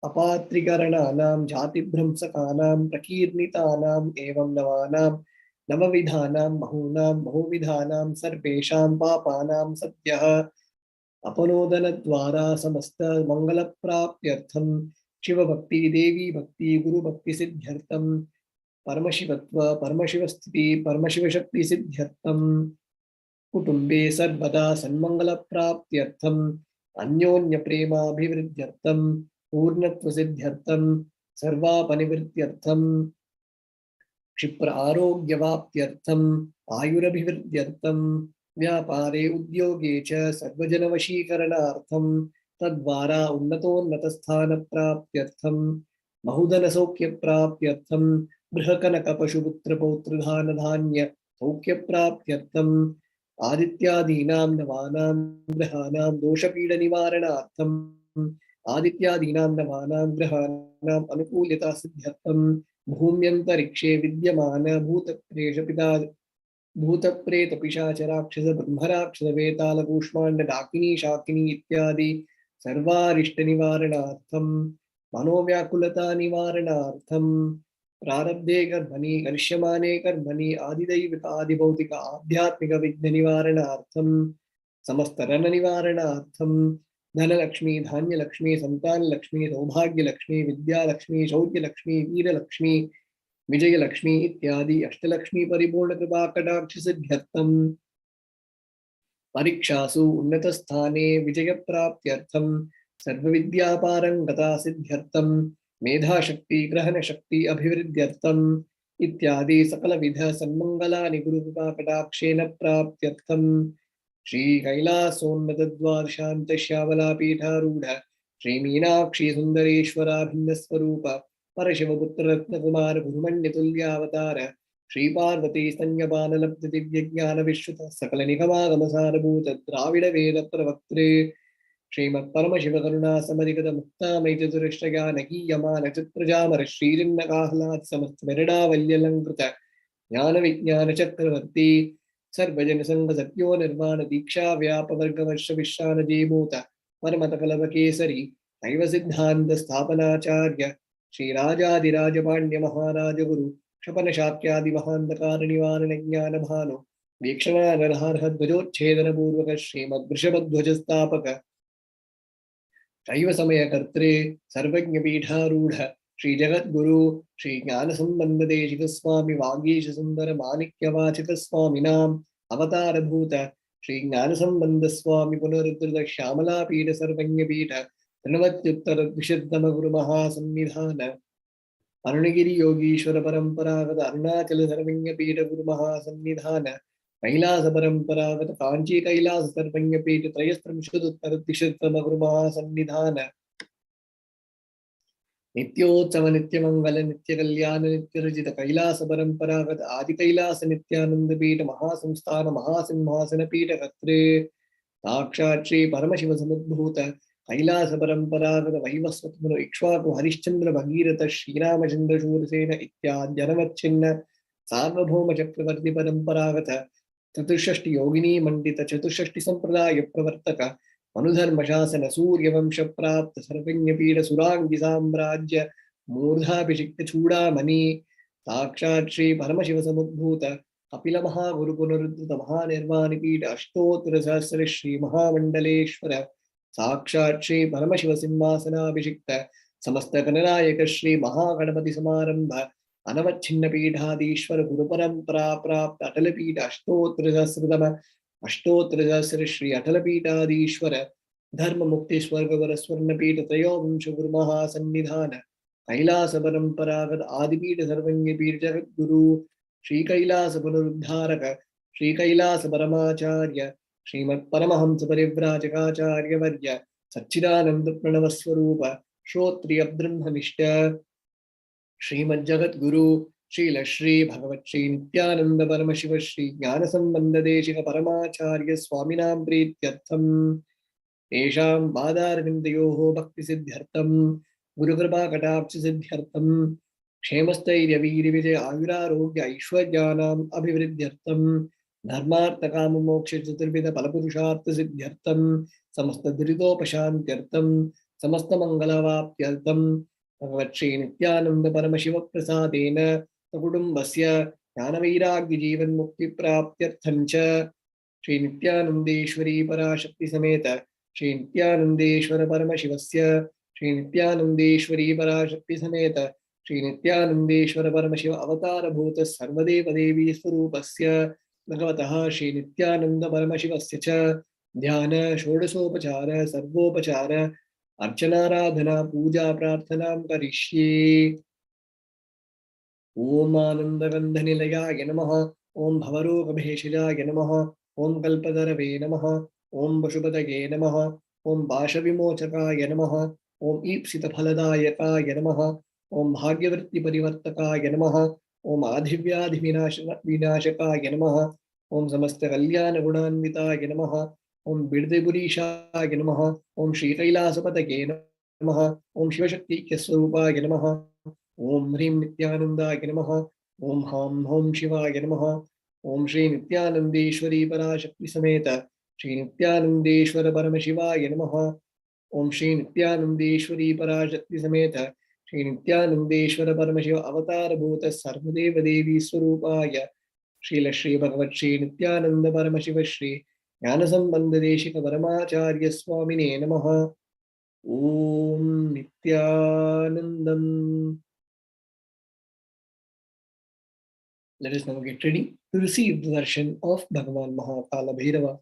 अपात्रीकरणानां जातिभ्रंशकानां प्रकीर्णितानाम् एवं नवानां नवविधानां बहूनां बहुविधानां सर्वेषां पापानां सद्यः अपनोदनद्वारा समस्त मङ्गलप्राप्त्यर्थं शिवभक्ति देवी भक्ति गुरुभक्ति सिद्ध्यर्थं परमशिवत्व परमशिवस्थिति परमशिवशक्ति सिद्ध्यर्थं कुटुम्बे सर्वदा सन्मङ्गलप्राप्त्यर्थम् अन्योन्यप्रेमाभिवृद्ध्यर्थं पूर्णत्वसिद्ध्यर्थं सर्वापनिवृत्त्यर्थं क्षिप्र आरोग्यवाप्त्यर्थम् आयुरभिवृद्ध्यर्थं व्यापारे उद्योगे च सर्वजनवशीकरणार्थं तद्वारा उन्नतोन्नतस्थानप्राप्त्यर्थं बहुधनसौख्यप्राप्त्यर्थं बृहकनकपशुपुत्रपौत्रधानधान्य सौख्यप्राप्त्यर्थम् आदित्यादीनां नवानां ग्रहाणां दोषपीडनिवारणार्थम् आदित्यादीनां नवानां ग्रहाणाम् अनुकूल्यता सिद्ध्यर्थं भूम्यन्तरिक्षे विद्यमान भूतप्रेतपिशाचराक्षस ब्रह्मराक्षसवेतालकूष्माण्ड डाकिनी शाकिनी इत्यादि सर्वारिष्टनिवारणार्थं मनोव्याकुलता निवारणार्थं प्रारब्धे कर्मणि करिष्यमाणे कर्मणि आदिदैविक आदिभौतिक आध्यात्मिक विघ्न निवारणार्थं समस्तरण निवारणार्थं धनलक्ष्मी धान्यलक्ष्मी संतानलक्ष्मी सौभाग्यलक्ष्मी विद्यालक्ष्मी शौर्यलक्ष्मी वीरलक्ष्मी विजयलक्ष्मी इत्यादि अष्टलक्ष्मी परिपूर्ण कृपा कटाक्ष सिद्ध्यर्थं परीक्षासु उन्नतस्थाने विजयप्राप्त्यर्थं सर्वविद्यापारंगता सिद्ध्यर्थं मेधाशक्ति ग्रहणशक्ति अभिवृद्ध्यर्थम् इत्यादि सकलविध सन्मङ्गलानि गुरुकृपा कटाक्षेन प्राप्त्यर्थं श्री कैलासोन्नतद्वादशान्तश्यामलापीठारूढ श्री मीनाक्षी सुन्दरेश्वराभिन्नस्वरूप परशिवपुत्ररत्नकुमार गुरुमण्यतुल्यावतार श्री पार्वती स्तन्यपानलब्ध दिव्यज्ञान विश्रुत सकल निगमागमसारभूत द्राविड वेद प्रवक्त्रे श्रीमत्परमशिव करुणा समधिगत मुक्तामय चतुरष्टगानकीयमान चित्रजामर श्रीरिन्नकाह्लाद समस्त मेरडावल्यलङ्कृत ज्ञान विज्ञान चक्रवर्ती सर्वजन संग सत्यो निर्वाण दीक्षा व्यापवर्गवर्ष विश्रान जीमूत परमत कलव केसरी दैव सिद्धांत स्थापनाचार्य श्री राजाधिराज पांड्य महाराज गुरु क्षपन शाक्यादि महांधकार निवारण ज्ञान भानु वीक्षणा नरहर ध्वजोच्छेदन पूर्वक श्रीमद्वृषभध्वज स्थापक शैव समय कर्त्रे सर्वज्ञ पीठारूढ़ श्री जगद्गुरु श्री ज्ञान संबंध देशिक स्वामी वागीश सुंदर माणिक्य वाचिक स्वामिनाम अवतार भूत श्री ज्ञान संबंध स्वामी पुनरुद्धृत श्यामला पीठ सर्वज्ञ पीठ त्रिनवत्युत्तर द्विशतम गुरु महासन्निधान अरुणगिरि योगीश्वर परंपरागत अरुणाचल सर्वज्ञ पीठ गुरु महासन्निधान कैलास परंपरागत कांची कैलास सर्वज्ञ पीठ त्रयस्त्रिंशदुत्तर द्विशतम गुरु महासन्निधान नित्योत्सव नित्यमंगल नित्य कल्याण नित्य रचित कैलास परंपरागत आदि कैलास नित्यानंद पीठ महासंस्थान महासिंहासन पीठ कत्रे साक्षात् श्री परमशिव समुद्भूत कैलास परंपरागत वैवस्वत इक्ष्वाकु हरिश्चंद्र भगीरथ श्रीरामचंद्र शूरसेन इत्यादि जनवच्छिन्न सार्वभौम चक्रवर्ती परंपरागत चतुष्षष्टि योगिनी मंडित चतुष्षष्टि संप्रदाय प्रवर्तक अनुधर्मशासन सूर्यवंश प्राप्त सर्वज्ञपीठ सुरांगी साम्राज्य मूर्धाभिषिक्त चूड़ामणि साक्षात् श्री परमशिव समुद्भूत कपिल महागुरु पुनरुद्धृत महानिर्वाणपीठ अष्टोत्तर सहस्र श्री महामंडलेश्वर साक्षात् श्री परमशिव सिंहासनाभिषिक्त समस्त गणनायक श्री महागणपति समारंभ अनवच्छिन्न पीठाधीश्वर गुरु परंपरा प्राप्त अटल पीठ अष्टोत्तर सहस्र श्री अटल पीठाधीश्वर धर्म मुक्ति स्वर्गवर स्वर्ण पीठ त्रयोविंश गुरु महासन्निधान कैलास परंपरागत आदिपीठ सर्वज्ञ पीठ जगत गुरु श्री कैलास पुनरुद्धारक श्री कैलास परमाचार्य श्रीमत् परमहंस परिव्राजकाचार्य वर्य सच्चिदानंद प्रणव स्वरूप श्रोत्रिय ब्रह्मनिष्ठ श्रीमद् जगत गुरु श्रील श्री भगवत श्री नित्यानंद परमशिव श्री ज्ञान संबंध देशिक परमाचार्य स्वामिनां प्रीत्यर्थम तेषां पादारविन्दयोः भक्ति सिद्ध्यर्थम गुरुकृपा कटाक्ष सिद्ध्यर्थम क्षेमस्थैर्य वीर विजय आयुरारोग्य ऐश्वर्यानाम् अभिवृद्ध्यर्थम धर्मार्थ काम मोक्ष चतुर्विध फलपुरुषार्थ सिद्ध्यर्थम समस्त दुरितोपशान्त्यर्थम समस्त मंगलवाप्त्यर्थम भगवत् श्री नित्यानंद परमशिव प्रसादेन सकुटुम्बस्य ज्ञानवैराग्य जीवन मुक्ति प्राप्त्यर्थं च श्री नित्यानंदेश्वरी पराशक्ति समेत श्री नित्यानंदेश्वर परमशिवस्य श्री नित्यानंदेश्वरी पराशक्ति समेत श्री नित्यानंदेश्वर परमशिव अवतार भूत सर्वदेव देवी स्वरूपस्य भगवतः श्री नित्यानंद परमशिवस्य च ध्यान षोडशोपचार सर्वोपचार अर्चनाराधना पूजा प्रार्थनां करिष्ये। ओम आनंदगंधनिलयाय नमः, ओम भवरोगभेषजाय नमः, ओम कल्पतरवे नमः, ओम पशुपतये नमः, ओम पाशविमोचकाय नमः, ओम ईप्सितफलदायकाय नमः, ओम भाग्यवृत्तिपरिवर्तकाय नमः, ओम आधिव्याधिविनाशकाय नमः, ओम समस्त कल्याणगुणान्विताय नमः, ओम बिडदिपुरीशाय नमः, ओम श्रीकैलासपतये नमः, ओम शिवशक्तिस्वरूपाय नमः, ओम ह्रीं नित्यानंदाय नमः, ओम हां हौं शिवाय नमः, ओम श्री नित्यानंदेश्वरी पराशक्ति समेत श्री नित्यानंदेश्वर परमशिवाय नमः, ओम श्री नित्यानंदेश्वरी पराशक्ति समेत श्री नित्यानंदेश्वर परमशिव अवतार भूत सर्वदेव देवी स्वरूपाय श्रील श्री भगवत् श्री नित्यानंद परमशिव श्री ज्ञान संबंध देशिक परमाचार्य स्वामिने नमः। ओम Nityanandam. Let us now get ready to receive the darshan of Bhagavan Mahakala Bhairava.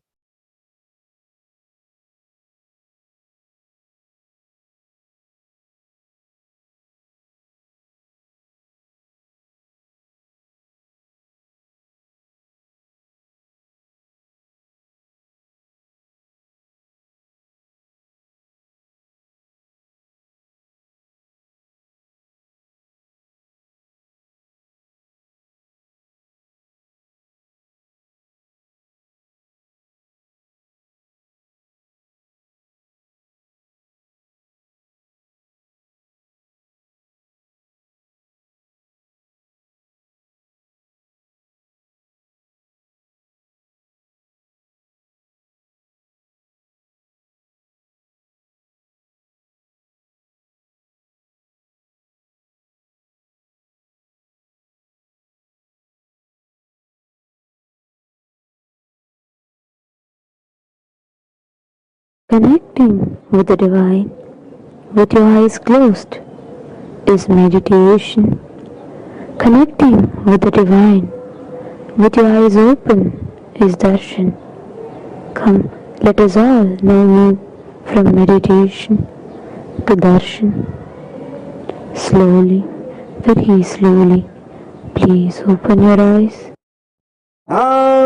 Connecting with the divine with your eyes closed is meditation. Connecting with the divine with your eyes open is darshan. Come, let us all now move from meditation to darshan. Slowly, very slowly, please open your eyes. Hey!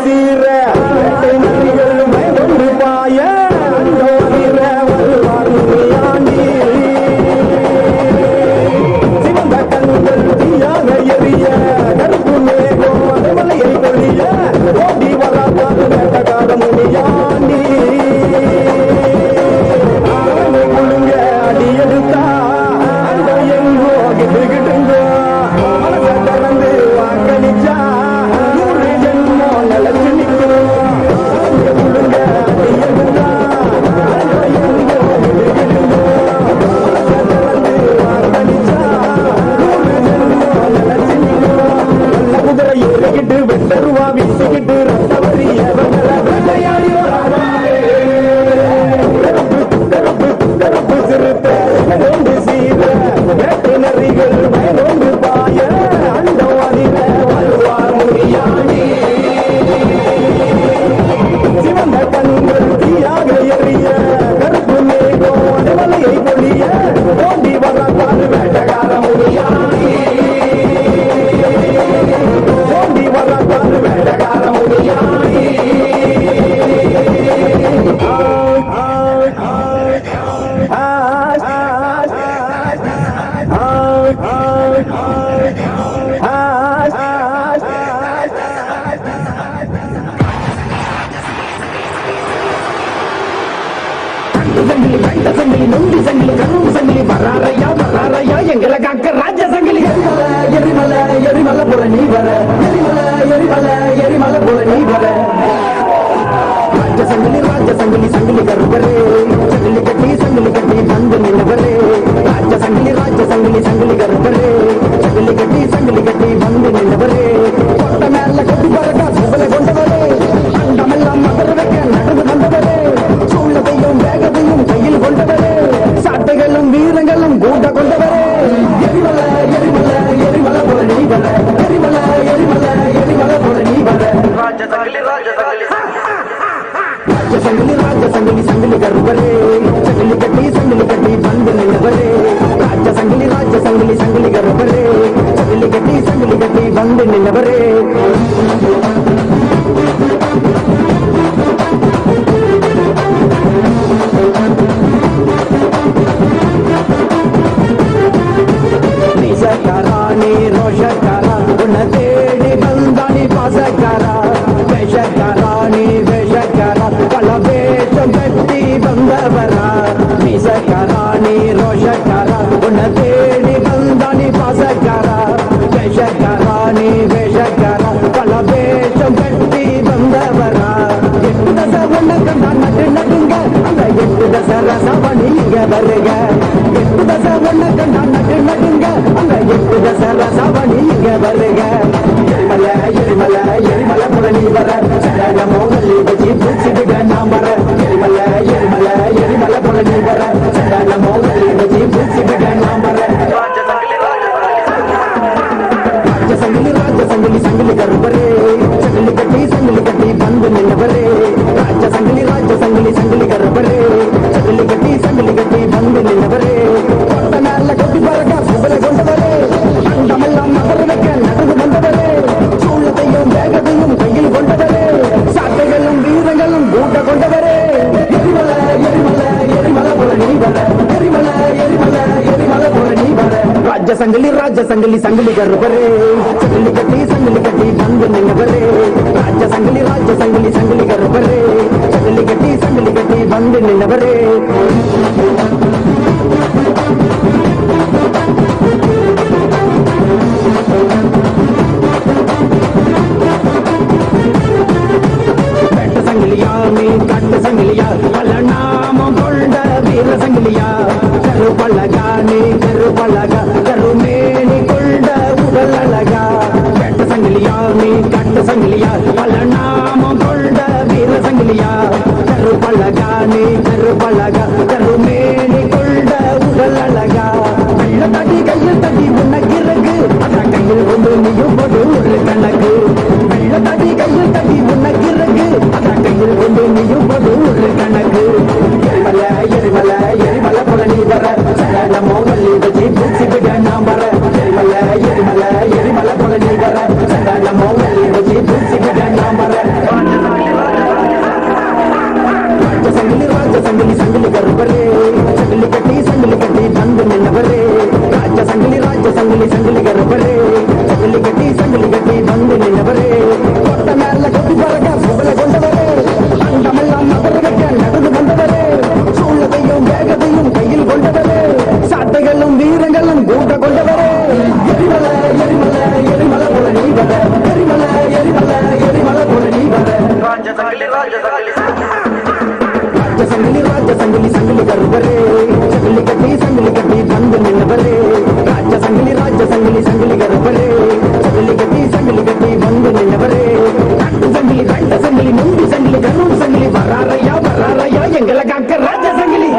சீர நரிகள் பயந்து பாய வீர வருவாண்டி சிவந்த கண்கள் தீயாக எரிய கருப்பு மேகம் மலையை பொழிய ஓடி வராத வேட்டக்கார முனியாண்டி குழுங்க அடி எடுத்தா அந்த எங்கோ கிட்டுங்க மனசை திறந்து வாக்களிச்சா நூறு ஜென்மோ நிலச்சு நிற்கும் குழுங்க அடி எடுத்தா அந்த எங்கோ கிட்டுங்க மனசை திறந்து வாக்களிச்சா நூறு ஜென்மோ நிலச்சு நிற்கும் நல்ல குதிரை ஏறிக்கிட்டு வெட்டருவா வீசிக்கிட்டு ரத்தவரி வேட்டையாடி கருப்பு சிறுத்தை நோண்டு சீர வேட்டை நரிகள் பயனோண்டு பாய அண்டவாதில வருவார் முனியாண்டி சிவந்த கண்கள் தீயாக எரிய கருப்பு மேகம் அடவலையை பொழிய ஓடி வரப்பார் வேட்டக்கார முனியாண்டி ஓடி வரப்பார் வேட்டக்கார முனியாண்டி சங்கிலி கைத்த சங்கிலி நொண்டி சங்கிலி கரும் சங்கிலி வராரையா வராரையா எங்களை காக்க ராஜ சங்கிலி எரிமலை எரிமலை போல நீ வர எரிமலை எரிமலை எரிமலை போல நீ வர ராஜ சங்கிலி சங்கிலி கருப்பரே சங்கிலி கட்டி வந்து நின்றவரே ராஜ சங்கிலி சங்கிலி கருப்பரே சங்கிலி கட்டி வந்து நின்றவரே கொட்ட மேல கொட்டி பறக்க சுவலை கொண்டவரே அண்டமெல்லாம் மகர வைக்க நடந்து வந்தவரே சூழத்தையும் வேகத்தையும் கையில் கொண்டவரே சாட்டைகளும் வீரங்களும் கூட்ட கொண்டவரே எரிமலை எரிமலை எரிமலை போல நீ வர எரிமலை எரிமலை எரிமலை போல நீ வர ராஜ சங்கிலி சங்கிலி கருப்பரே சங்கிலி கட்டி வந்து நின்றவரே ராஜ சங்கிலி சங்கிலி கருப்பரே சங்கிலி கட்டி வந்து நின்றவரே நிசக்காராணி ரோஷக்காரா உன்னை தேடி வந்தானி பாசக்காரா வேஷக்காராணி வேஷக்காரா பல வேஷம் கட்டி வந்தவரா நிசக்காராணி ரோஷக்காரா உன்னை தேடி வந்தானி பாசக்காரா வேஷக்காராணி வேஷக்காரா பல வேஷம் கட்டி வந்தவரா எட்டு தசை ஒன்ன கண்டா நடுங்க அந்த எட்டு தசை ரசவணி இங்க வருக எட்டு தசை ஒன்ன கண்டா நடுங்க அந்த எட்டு தசை ரசவணி இங்க வருக எரிமலை எரிமலை எரிமலை போல நீ வர சடக மோகலி வச்சு பூச்சிடுக நாம் வர எரிமலை எரிமலை எரிமலை போல நீ வர சடக மோகலி வச்சு பூச்சிடுக நாம் வர சங்கிலி சங்கிலி கருப்பரே சங்கிலி கட்டி வந்து நின்றவரே ராஜ சங்கிலி சங்கிலி கருப்பரே சங்கிலி கட்டி வந்து நின்றவரே கொட்ட மேல கொட்டி பறக்க சுவலை கொண்டவரே அண்டமெல்லாம் மகர வைக்க நடந்து வந்தவரே சூழத்தையும் வேகத்தையும் கையில் கொண்டவரே சாட்டைகளும் வீரங்களும் கூட்ட கொண்டவரே எரிமலை எரிமலை எரிமலை போல நீ வர எரிமலை எரிமலை எரிமலை போல நீ வர ராஜ சங்கிலி சங்கிலி கருப்பரே சங்கிலி கட்டி வந்து நின்றவரே ராஜ சங்கிலி சங்கிலி கருப்பரே சங்கிலி கட்டி வந்து ராஜ சங்கிலி சங்கிலி கருவரே சங்கிலி கட்டி வந்து நின்னவரே ராஜ சங்கிலி கருவரே சங்கிலி கட்டி வந்து நின்னவரே ரெண்டு சங்கிலி முந்தி சங்கிலி கரும் சங்கிலி வராரையா எங்களை காக்க ராஜ சங்கிலி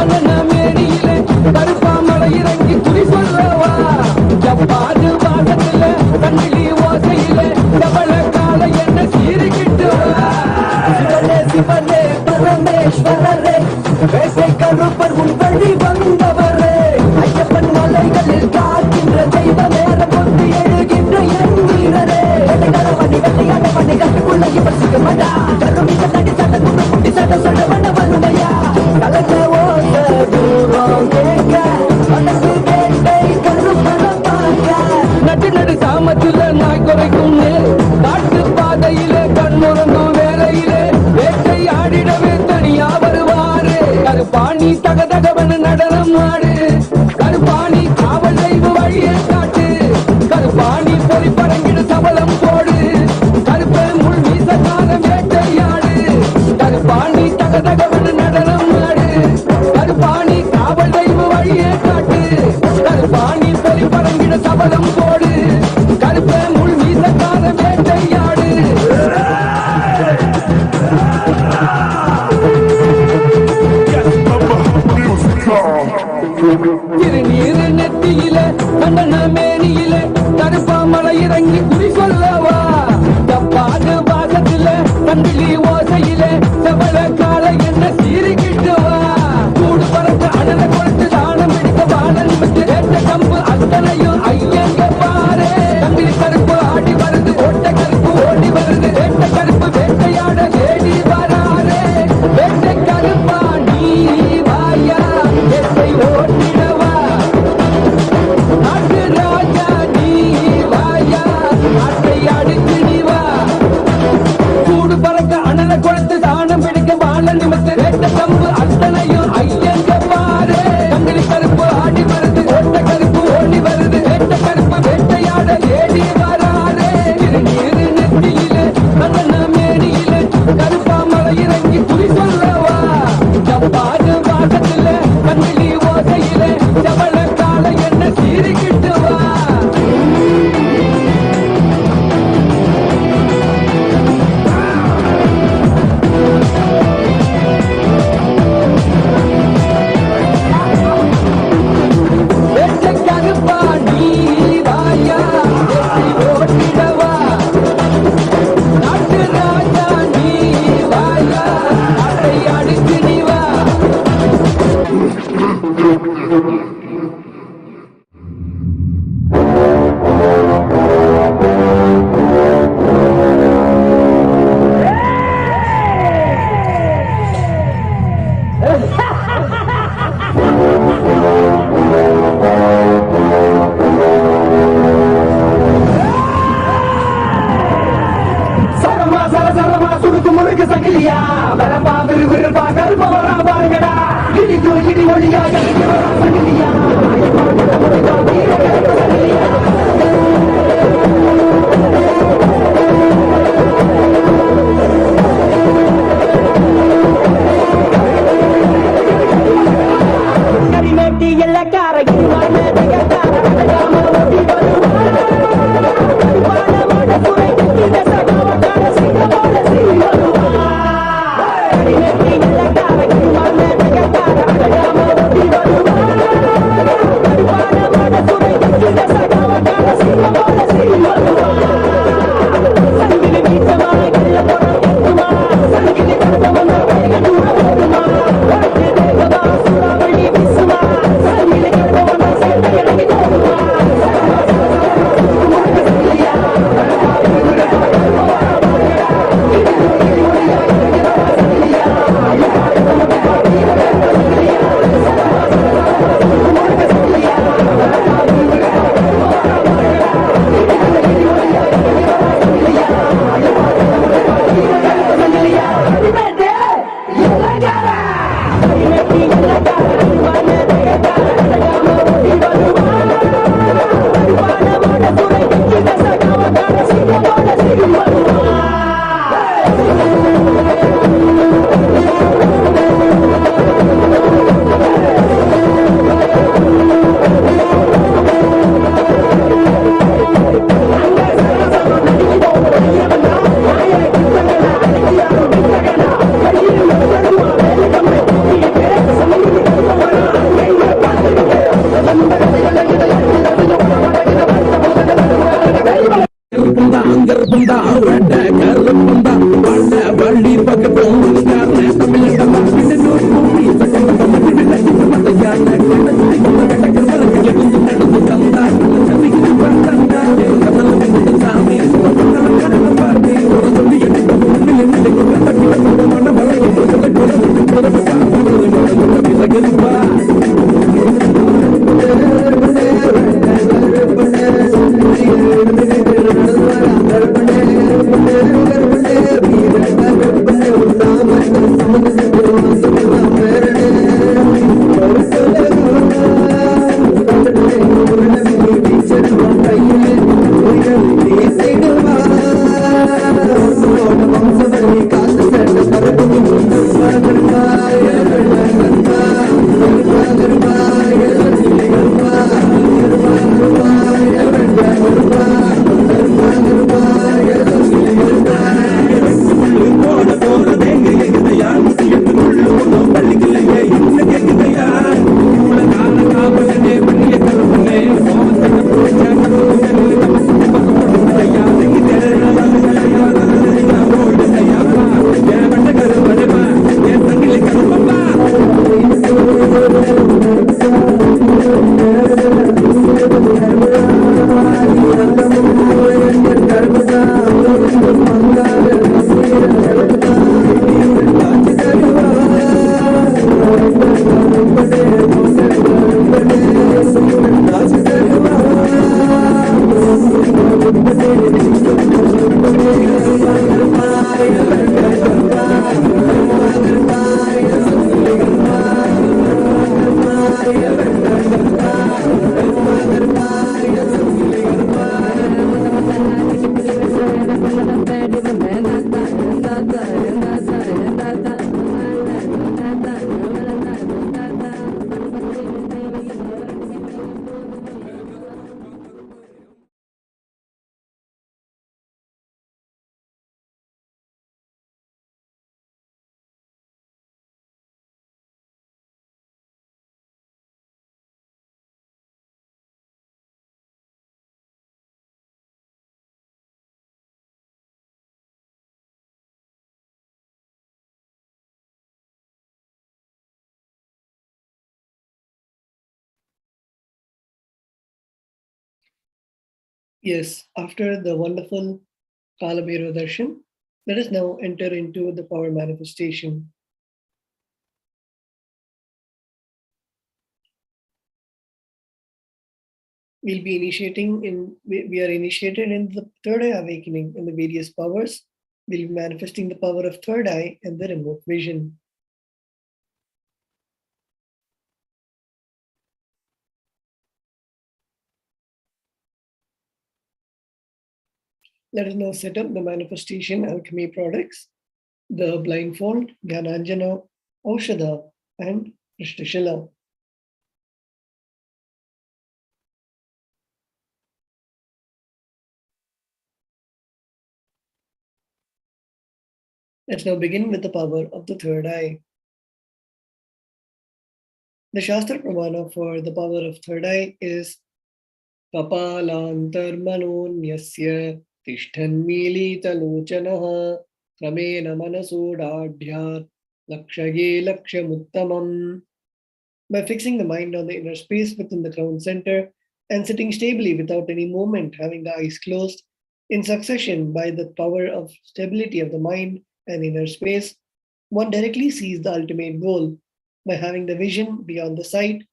மேனியிலே கருப்பாமலை இறங்கி குறி சொல்லவா ஜப்பாது வாசத்தில கண்ணிலி ஓசையிலே டபல கால என்ன சீரிக்கிட்டு சிவனே சிவனே பரமேஸ்வரரே வேசை கருப்பர் உன் வழி வந்தவரே ஐயப்பன் மலைகளில் காக்கின்ற தெய்வ நேரம் கொண்டு எழுகின்ற என் வீரரே வண்டி வெள்ளையான பண்ணி கட்டுக்குள்ள இவர் சிக்கமடா கருமிக நடி சட்ட குண்டு குட்டி சட்ட சொல்ல வண்ண வறுமையா கலக்க ஓச தூரம் கேட்க மனசு வேட்டை கருப்பன பார்க்க நடு நடு சாமத்துல நாய் குறைக்கும் நெல் காட்டு பாதையிலே கண்ணுறங்கும் வேலையிலே வேட்டை ஆடிடவே தனியா வருவாரு கருப்பாணி தகதகவன நடனம் ஆடு கருப்பாணி காவல் தெய்வ வழியை காட்டு கருப்பாணி பொறி பறங்கிட சபலம் போடு கருப்பை முள் மீசக்கார வேட்டையாடு கருப்பாணி தகதகவன நடனம் ஆடு கருப்பாணி காவல் தெய்வ வழியை காட்டு கருப்பாணி பொறி பறங்கிட சபலம் போடு கருப்பை முள் மீசக்கார வேட்டையாடு திருநீரு நெத்தியில கண்டன மேனியில கருப்பாமலை இறங்கி குறி சொல்லவா தப்பாது வாசத்தில கண்டிலி ஓசையில செவல கால என்ன சீரிக்கிட்டுவா கூடு பறக்க அடல கொடுத்து தானம் பிடிக்க வாழன் விட்டு வேட்ட கம்பு அத்தனையும் ஐயங்க பாரு கண்டிலி கருப்பு ஆடி வருது ஓட்ட கருப்பு ஓடி வருது வேட்ட கருப்பு வேட்டையாட தேடி வராரு வேட்ட கருப்பா நீ வாயா வேட்டை ஓட்டிடவா நாட்டு ராஜா நீ வாயா நாட்டை அடித்து நீ வா கூடு பறக்க அனல கொடுத்து தானம் பிடிக்க வாழ நிமித்து வேட்ட கம்பு அத்தனையும் ஐயங்க பாரு கங்கிலி கருப்பு ஆடி வருது ஓட்ட கருப்பு ஓடி வருது வேட்ட கருப்பு வேட்டையாட ஏடி வராரு திருநீரு நெத்தியிலே கண்ணன மேனியிலே கருப்பாமலை இறங்கி குறி சொல்லவா ஜப்பாது வாசத்தில கண்ணிலி ஓசையிலே செவல கால என்ன சீரிக்கிட்டு வா வேட்டை கருப்பா நீ வாயா வேட்டை ஓட்டிடவா நாட்டு ராஜா நீ வாயா நாட்டை அடித்து நீ வா சரமா சரசரமா சுடுக்கு முழுக்கு சங்கிலியா வரப்பா விறுவிறுப்பா கருப்ப வரா பாருங்கடா இடிக்கு இடி ஒளியா எனக்கு வரா சங்கிலியா கரிமேட்டி எல்லக்கார கிரிமானே கட்டார அடகாம ஓட்டி வருவார் வாழ சுரை கிட்ட சகாவட்டார சிங்கமோட சீரி வருவார் கரிமேட்டி எல்லக்கார கிரிமானே கட்டார அடகாம ஓட்டி வருவார் வாழ சுரை கிட்ட சகாவட்டார Yes, after the wonderful Kalabhairava Darshan, let us now enter into the power manifestation. We'll be we are initiated in the third eye awakening in the various powers. We'll be manifesting the power of third eye and the remote vision. Let us now set up the manifestation alchemy products, the blindfold, Gyananjana, Aushadha, and Prishtashila. Let's now begin with the power of the third eye. The Shastra Pramana for the power of third eye is Kapalantarmanonyasya Tishtan Militalochanaha Kramena Manasodadhyat Lakshage Lakshamuttamam. By fixing the mind on the inner space within the crown center and sitting stably without any movement, having the eyes closed, in succession by the power of stability of the mind and inner space, one directly sees the ultimate goal by having the vision beyond the sight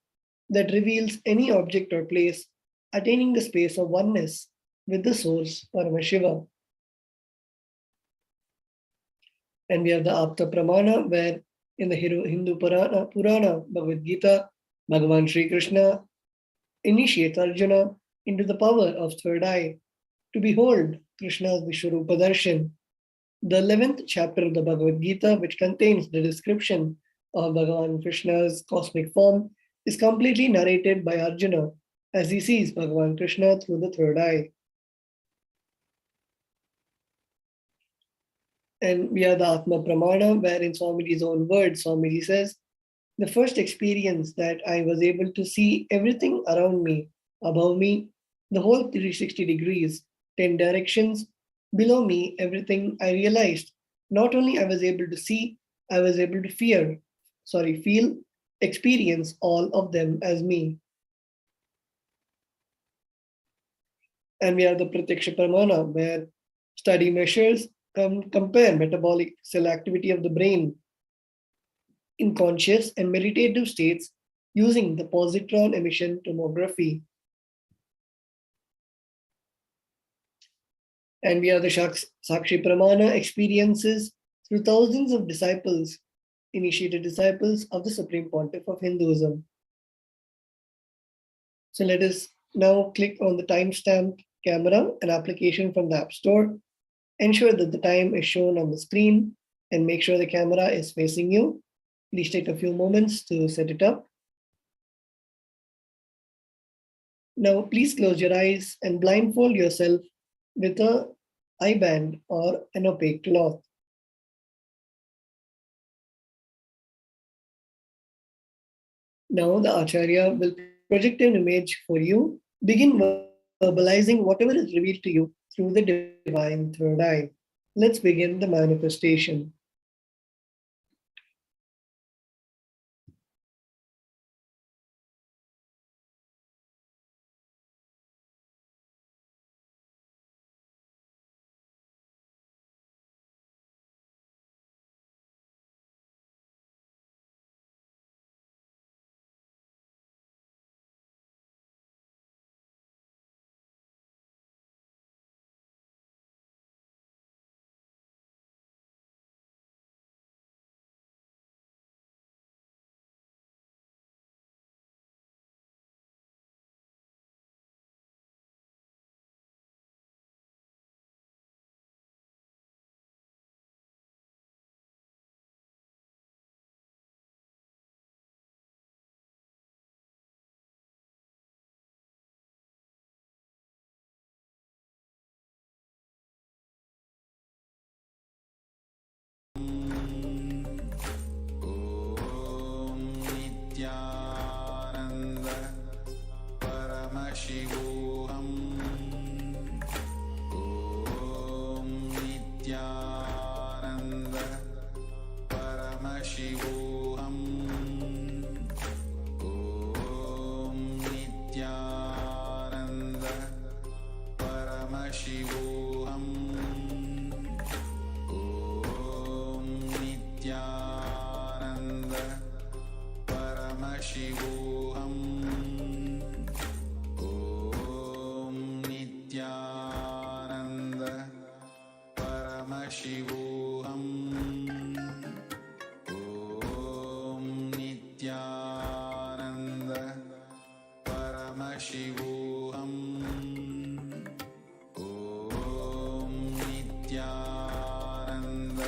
that reveals any object or place, attaining the space of oneness with the source, Paramashiva. And we have the Apta Pramana, where in the Hindu Purana Bhagavad Gita, Bhagavan Sri Krishna initiates Arjuna into the power of third eye to behold Krishna's Vishwarupa Darshan. The 11th chapter of the Bhagavad Gita, which contains the description of Bhagavan Krishna's cosmic form, is completely narrated by Arjuna as he sees Bhagavan Krishna through the third eye. And we have the Atma Pramana, where in Swamiji's own words, Swamiji says, the first experience that I was able to see everything around me, above me, the whole 360 degrees, 10 directions, below me, everything I realized. Not only I was able to see, I was able to feel, experience all of them as me. And we have the Pratyaksha Pramana, where study measures compare metabolic cell activity of the brain in conscious and meditative states using the positron emission tomography. And we have the Sakshi Pramana experiences through thousands of disciples, initiated disciples of the Supreme Pontiff of Hinduism. So let us now click on the timestamp camera, an application from the App Store. Ensure that the time is shown on the screen and make sure the camera is facing you. Please take a few moments to set it up. Now, please close your eyes and blindfold yourself with an eye band or an opaque cloth. Now, the Acharya will project an image for you. Begin verbalizing whatever is revealed to you through the divine third eye. Let's begin the manifestation. Nityanand परमशिवोऽहम् ॐ नित्यानन्द परमशिवोऽहम् ॐ नित्यानन्द परमशिवोऽहम् ॐ नित्यानन्द परमशिवोऽहम् ॐ नित्यानन्द परमशिवोऽहम् ॐ नित्यानन्द परमशिवोऽहम् ॐ नित्यानन्द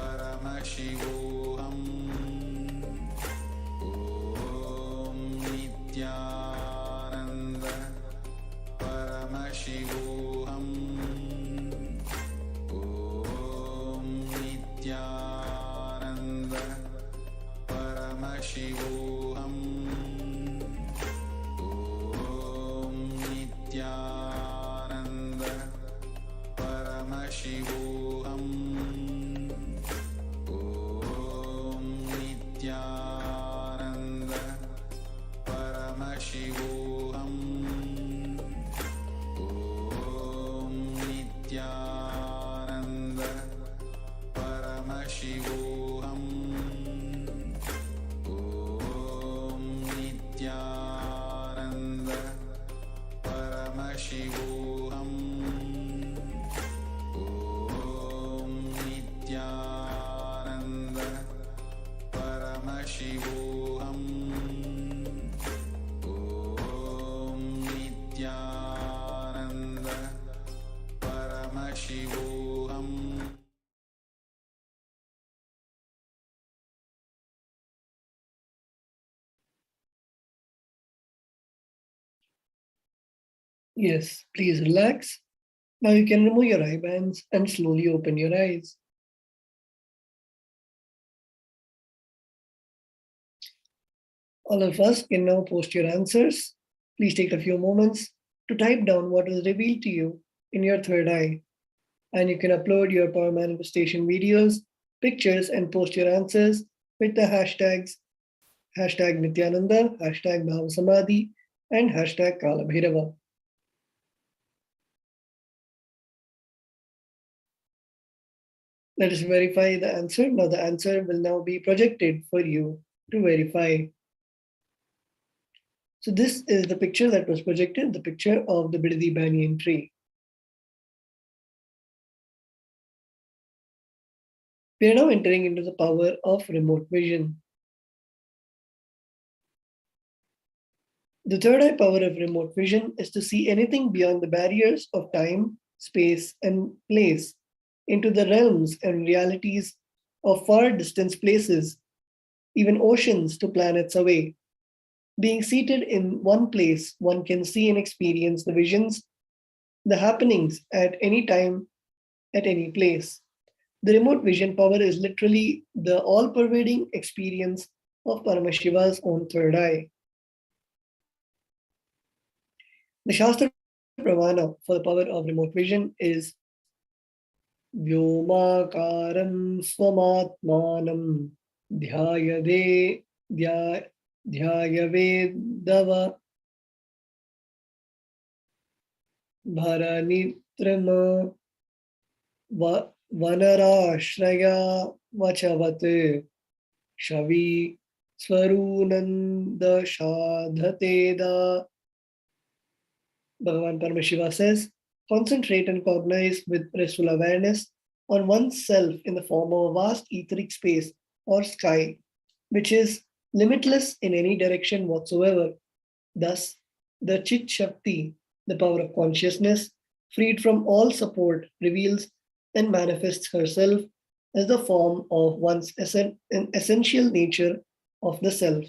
परमशिवोऽहम् ॐ नित्यानन्द परमशिवोऽहम् ॐ नित्यानन्द परमशिवोऽहम् ॐ नित्यानन्द परमशिवोऽहम् ॐ नित्यानन्द परमशिवोऽहम् ॐ नित्यानन्द परमशिवोऽहम् ॐ नित्यानन्द परमशिवोऽहम् ॐ नित्यानन्द परमशिवोऽहम् ॐ नित्यानन्द परमशिवोऽहम् Yes, please relax. Now you can remove your eye bands and slowly open your eyes. All of us can now post your answers. Please take a few moments to type down what was revealed to you in your third eye. And you can upload your power manifestation videos, pictures, and post your answers with the hashtags #Nithyananda, #Bhavasamadhi, and #Kalabhairava. Let us verify the answer. Now the answer will now be projected for you to verify. So this is the picture that was projected, the picture of the Bidadi banyan tree. We are now entering into the power of remote vision. The third eye power of remote vision is to see anything beyond the barriers of time, space, and place into the realms and realities of far distant places, even oceans to planets away. Being seated in one place, one can see and experience the visions, the happenings at any time, at any place. The remote vision power is literally the all-pervading experience of Paramashiva's own third eye. The Shastra Pramana for the power of remote vision is Vyomakaram Swamatmanam Dhyayavedava Bharanitrama Vanarashraya Vachavat Shavi Swarunanda Shadhateda. Bhagavan Paramashiva says, concentrate and cognize with restful awareness on oneself in the form of a vast etheric space or sky, which is limitless in any direction whatsoever. Thus, the Chit Shakti, the power of consciousness, freed from all support, reveals and manifests herself as the form of one's essential nature of the self.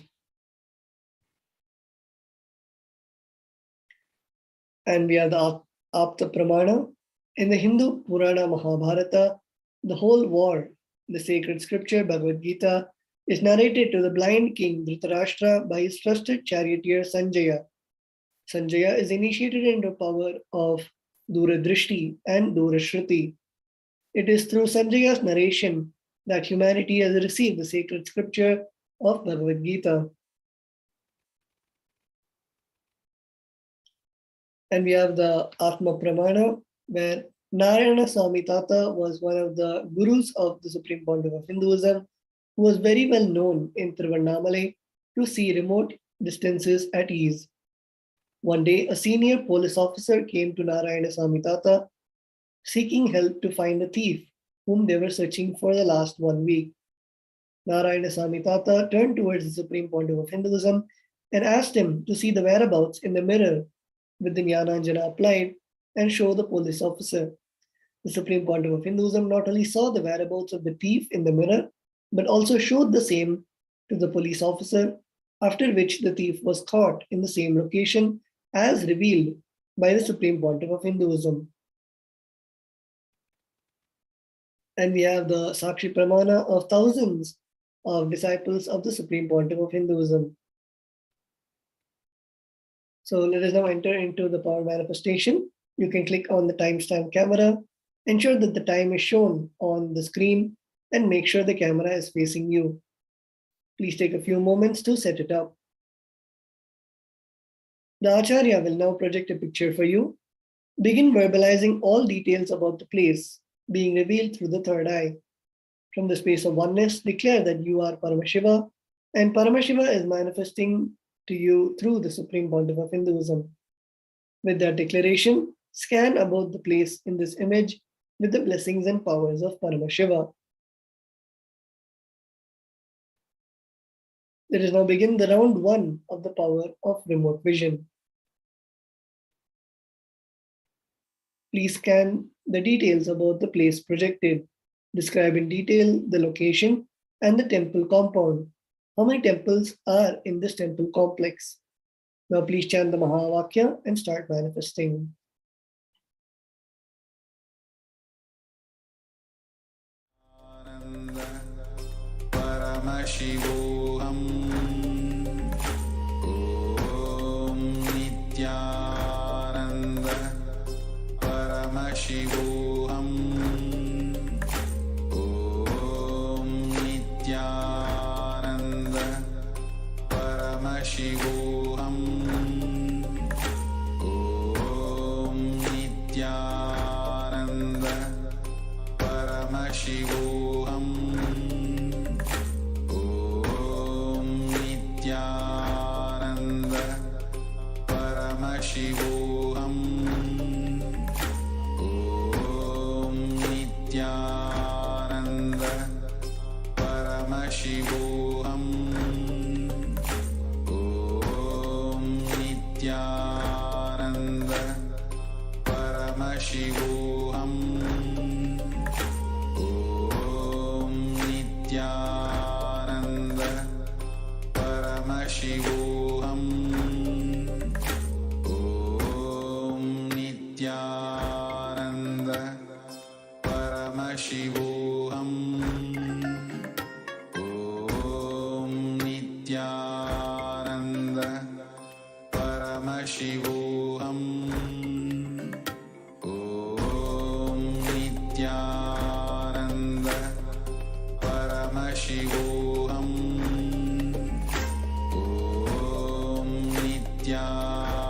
And we are the Apta Pramana. In the Hindu Purana Mahabharata, the whole war the sacred scripture Bhagavad Gita is narrated to the blind king Dhritarashtra by his trusted charioteer Sanjaya. Sanjaya is initiated into power of Duradrishti and Durashruti. It is through Sanjaya's narration that humanity has received the sacred scripture of Bhagavad Gita. And we have the Atma Pramana, where Narayana Swami Tata was one of the gurus of the Supreme Pontiff of Hinduism, who was very well known in Tiruvannamalai to see remote distances at ease. One day, a senior police officer came to Narayana Swami Tata seeking help to find a thief whom they were searching for the last 1 week. Narayana Swami Tata turned towards the Supreme Pontiff of Hinduism and asked him to see the whereabouts in the mirror with the Jnananjana applied and show the police officer. The Supreme Pontiff of Hinduism not only saw the whereabouts of the thief in the mirror, but also showed the same to the police officer, after which the thief was caught in the same location as revealed by the Supreme Pontiff of Hinduism. And we have the Sakshi Pramana of thousands of disciples of the Supreme Pontiff of Hinduism. So let us now enter into the power manifestation. You can click on the timestamp camera, ensure that the time is shown on the screen, and make sure the camera is facing you. Please take a few moments to set it up. The Acharya will now project a picture for you. Begin verbalizing all details about the place being revealed through the third eye. From the space of oneness, declare that you are Paramashiva, and Paramashiva is manifesting to you through the Supreme Pontiff of Hinduism. With that declaration, scan about the place in this image with the blessings and powers of Paramashiva. Let us now begin the round 1 of the power of remote vision. Please scan the details about the place projected. Describe in detail the location and the temple compound. How many temples are in this temple complex? Now please chant the Mahavakya and start manifesting. Paramashivoham. Om Nithyananda Paramashivoham. Om Nithyananda Paramashivoham. Om Nithyananda Paramashivoham. Paramashivoham. Om Nithyananda Paramashivoham. Om Nithyananda Paramashivoham. Om Nithyananda Paramashivoham. Nithyananda Paramashivoham. Om Nithyananda Paramashivoham. Om Nithyananda Paramashivoham. Om Nithyananda Paramashivoham.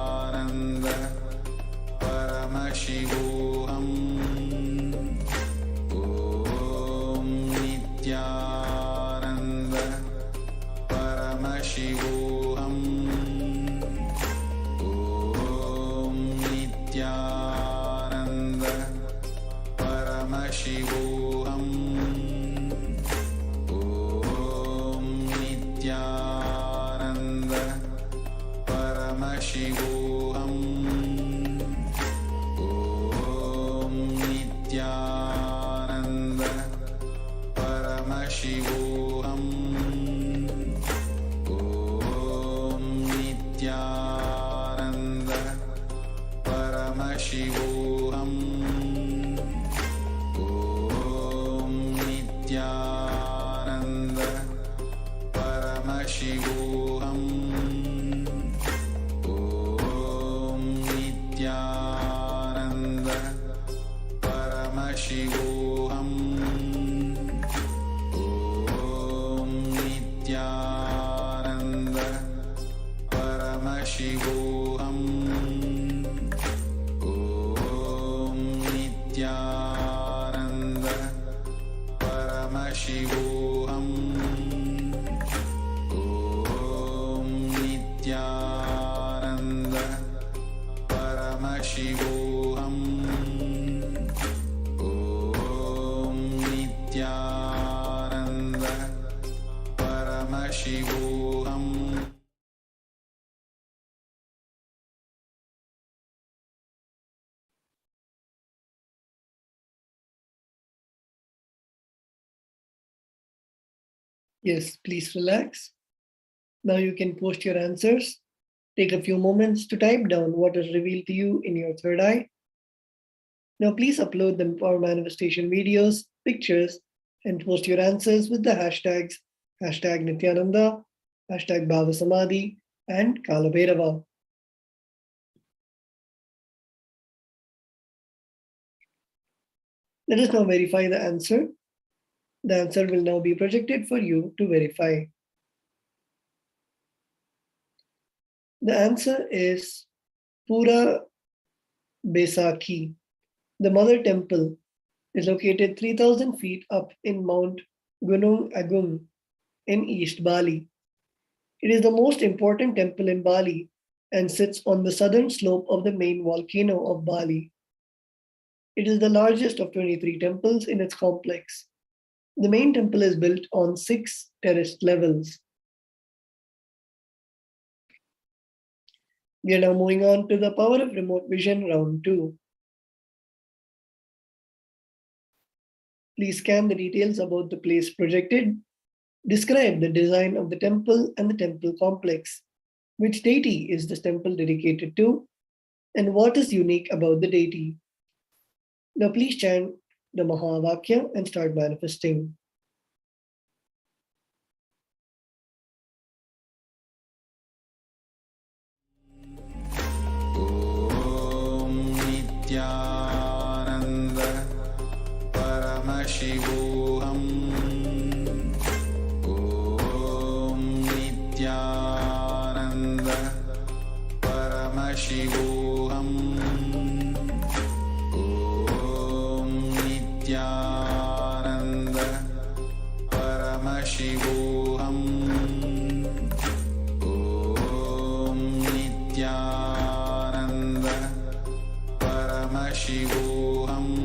Om Nithyananda Paramashivoham. Om Nithyananda Paramashivoham. Om Nithyananda Paramashivoham. Nithyananda Paramashivoham. Om Nithyananda Paramashivoham. Om Nithyananda Paramashivoham. Om Nithyananda Paramashivoham. Om Nithyananda Paramashivoham. Om Nithyananda Paramashivoham. Yes, please relax. Now you can post your answers. Take a few moments to type down what is revealed to you in your third eye. Now please upload the Power Manifestation videos, pictures, and post your answers with the hashtags #Nithyananda, #Bhavasamadhi, and Kalabhairava. Let us now verify the answer. The answer will now be projected for you to verify. The answer is Pura Besakhi. The Mother Temple is located 3,000 feet up in Mount Gunung Agung in East Bali. It is the most important temple in Bali and sits on the southern slope of the main volcano of Bali. It is the largest of 23 temples in its complex. The main temple is built on 6 terraced levels. We are now moving on to the Power of Remote Vision round 2. Please scan the details about the place projected. Describe the design of the temple and the temple complex. Which deity is this temple dedicated to? And what is unique about the deity? Now please chant the Mahavakya and start manifesting. Om Nithyananda Paramashivoham. Om Nithyananda Paramashivoham. Om Nithyananda Paramashivoham. Om Nithyananda Paramashivoham.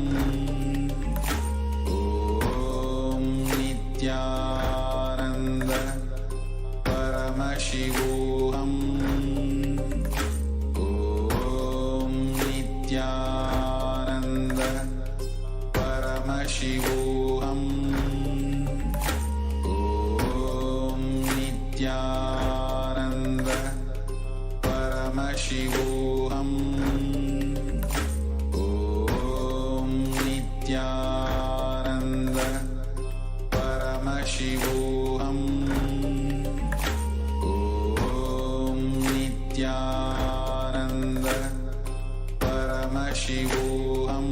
Om Nithyananda Paramashivoham. Om Nithyananda Paramashivoham. Om Nithyananda Paramashivoham. Om Nithyananda Paramashivoham. Om Nithyananda Paramashivoham. Om Nithyananda Paramashivoham. Om Nithyananda Paramashivoham.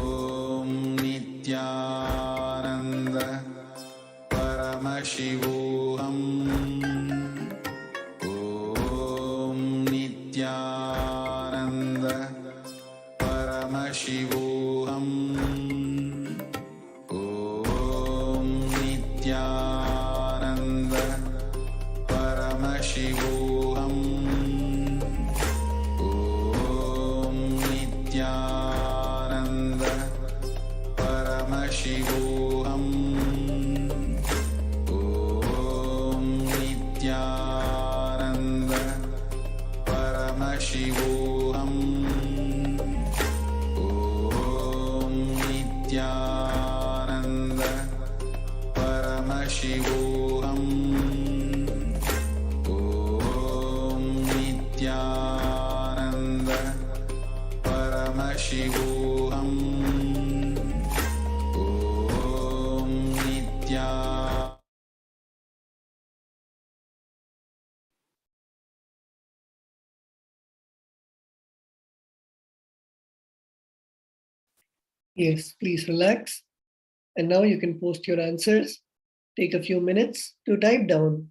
Om Nithyananda Paramashivoham. Om Nithyananda Paramashivoham. Om Nithyananda Paramashivoham. Om Nithyananda Paramashivoham. Om Nithyananda Paramashivoham. Om Nithyananda. Yes, please relax. And now you can post your answers. Take a few minutes to type down.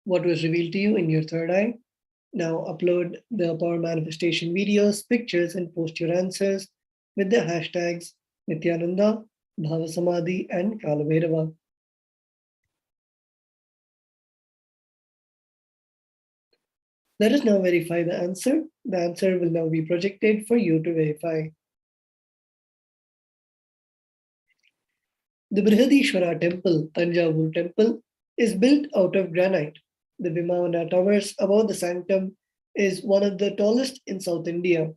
What was revealed to you in your third eye? Now upload the power manifestation videos, pictures, and post your answers with the hashtags Nithyananda, Bhavasamadhi, and Kalabhairava. Let us now verify the answer. The answer will now be projected for you to verify. The Brihadishwara temple, Tanjavur temple, is built out of granite. The Vimana towers above the sanctum is one of the tallest in South India.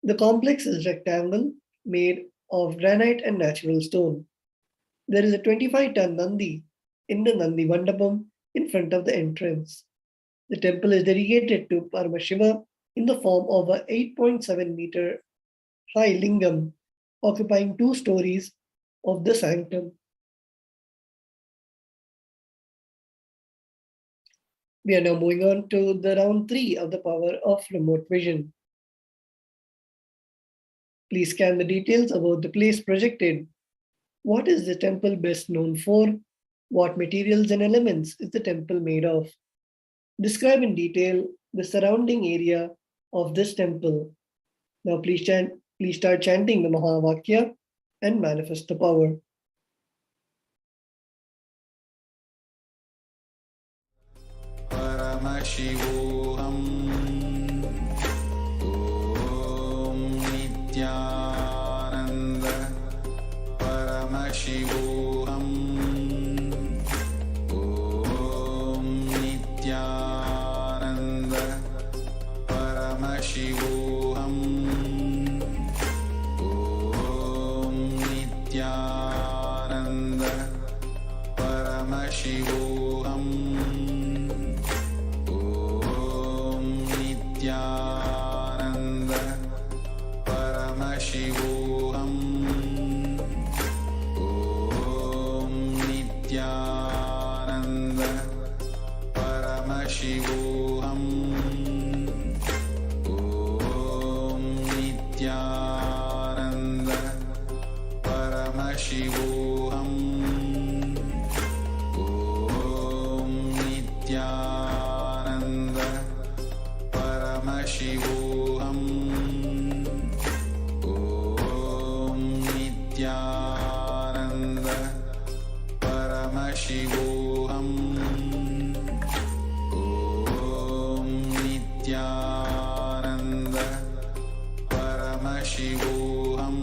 The complex is rectangle, made of granite and natural stone. There is a 25-ton Nandi in the Nandi Mandapam in front of the entrance. The temple is dedicated to Paramashiva in the form of a 8.7-meter high lingam occupying 2 stories of the sanctum. We are now moving on to the round 3 of the power of remote vision. Please scan the details about the place projected. What is the temple best known for? What materials and elements is the temple made of? Describe in detail the surrounding area of this temple. Now please start chanting the Mahavakya and manifest the power. Paramashivoham. Om Nithyananda Paramashivoham. Om Nithyananda Paramashivoham. Om Nithyananda Paramashivoham. Nithyananda Paramashivoham. Om Nithyananda Paramashivoham. Om Nithyananda Paramashivoham. Om Nithyananda Paramashivoham. Om Nithyananda Paramashivoham. Om Nithyananda Paramashivoham. Om Nithyananda Paramashivoham. Om Nithyananda Paramashivoham. Om Nithyananda Paramashivoham.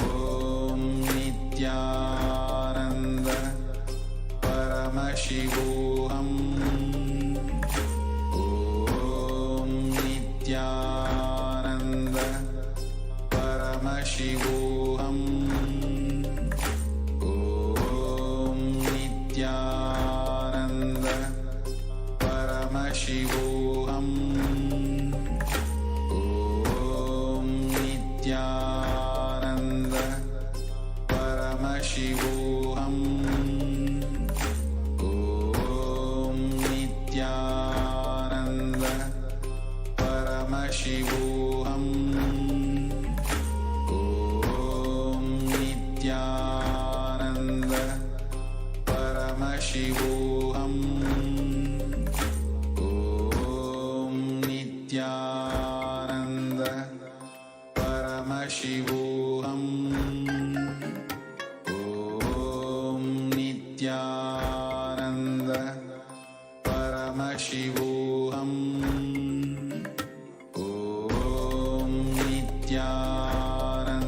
Om Nithyananda Paramashivoham. Om Nithyananda Paramashivoham. Om Nithyananda Paramashivoham. Om Nithyananda Paramashivoham. Om Nithyananda Paramashivoham. Om Nithyananda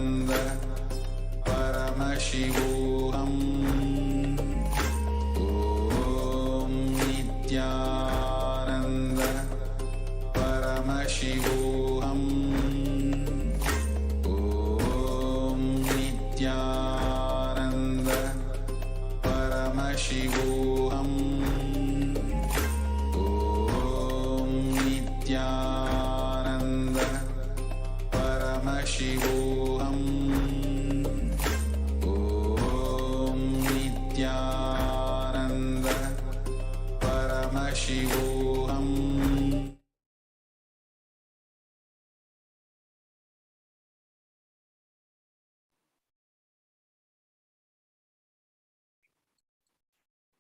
Paramashivoham. Om Nithyananda Paramashivoham. Om Nithyananda Paramashivoham. Om Nithyananda Paramashivoham. Om Nithyananda Paramashivoham.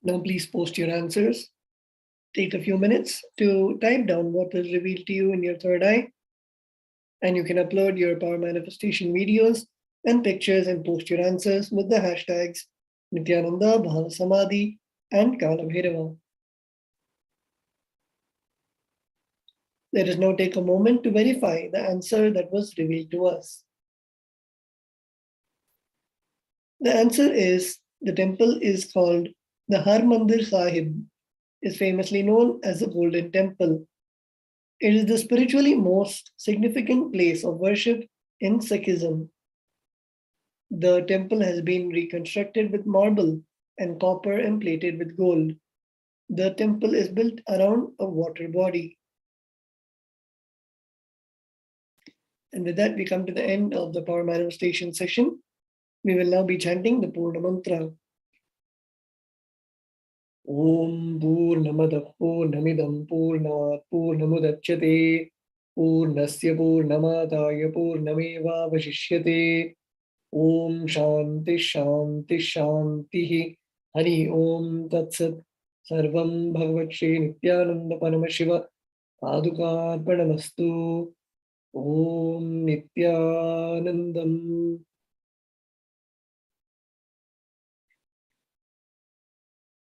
Now, please post your answers. Take a few minutes to type down what was revealed to you in your third eye. And you can upload your power manifestation videos and pictures and post your answers with the hashtags Nithyananda, Bhavasamadhi, and Kalabhairava. Let us now take a moment to verify the answer that was revealed to us. The answer is the temple is called the Harmandir Sahib, is famously known as the Golden Temple. It is the spiritually most significant place of worship in Sikhism. The temple has been reconstructed with marble and copper and plated with gold. The temple is built around a water body. And with that, we come to the end of the power manifestation session. We will now be chanting the Purna Mantra. Om Purnamada Purnamidam Purnat Purnamudachyate Purnasya Purnamadaya Purnameva Vashishyate Om Shanti Shanti Shanti Hari Om Tatsat Sarvam Bhagavat Shri Nithyananda Paramashiva Padukarpanamastu Om Nithyanandam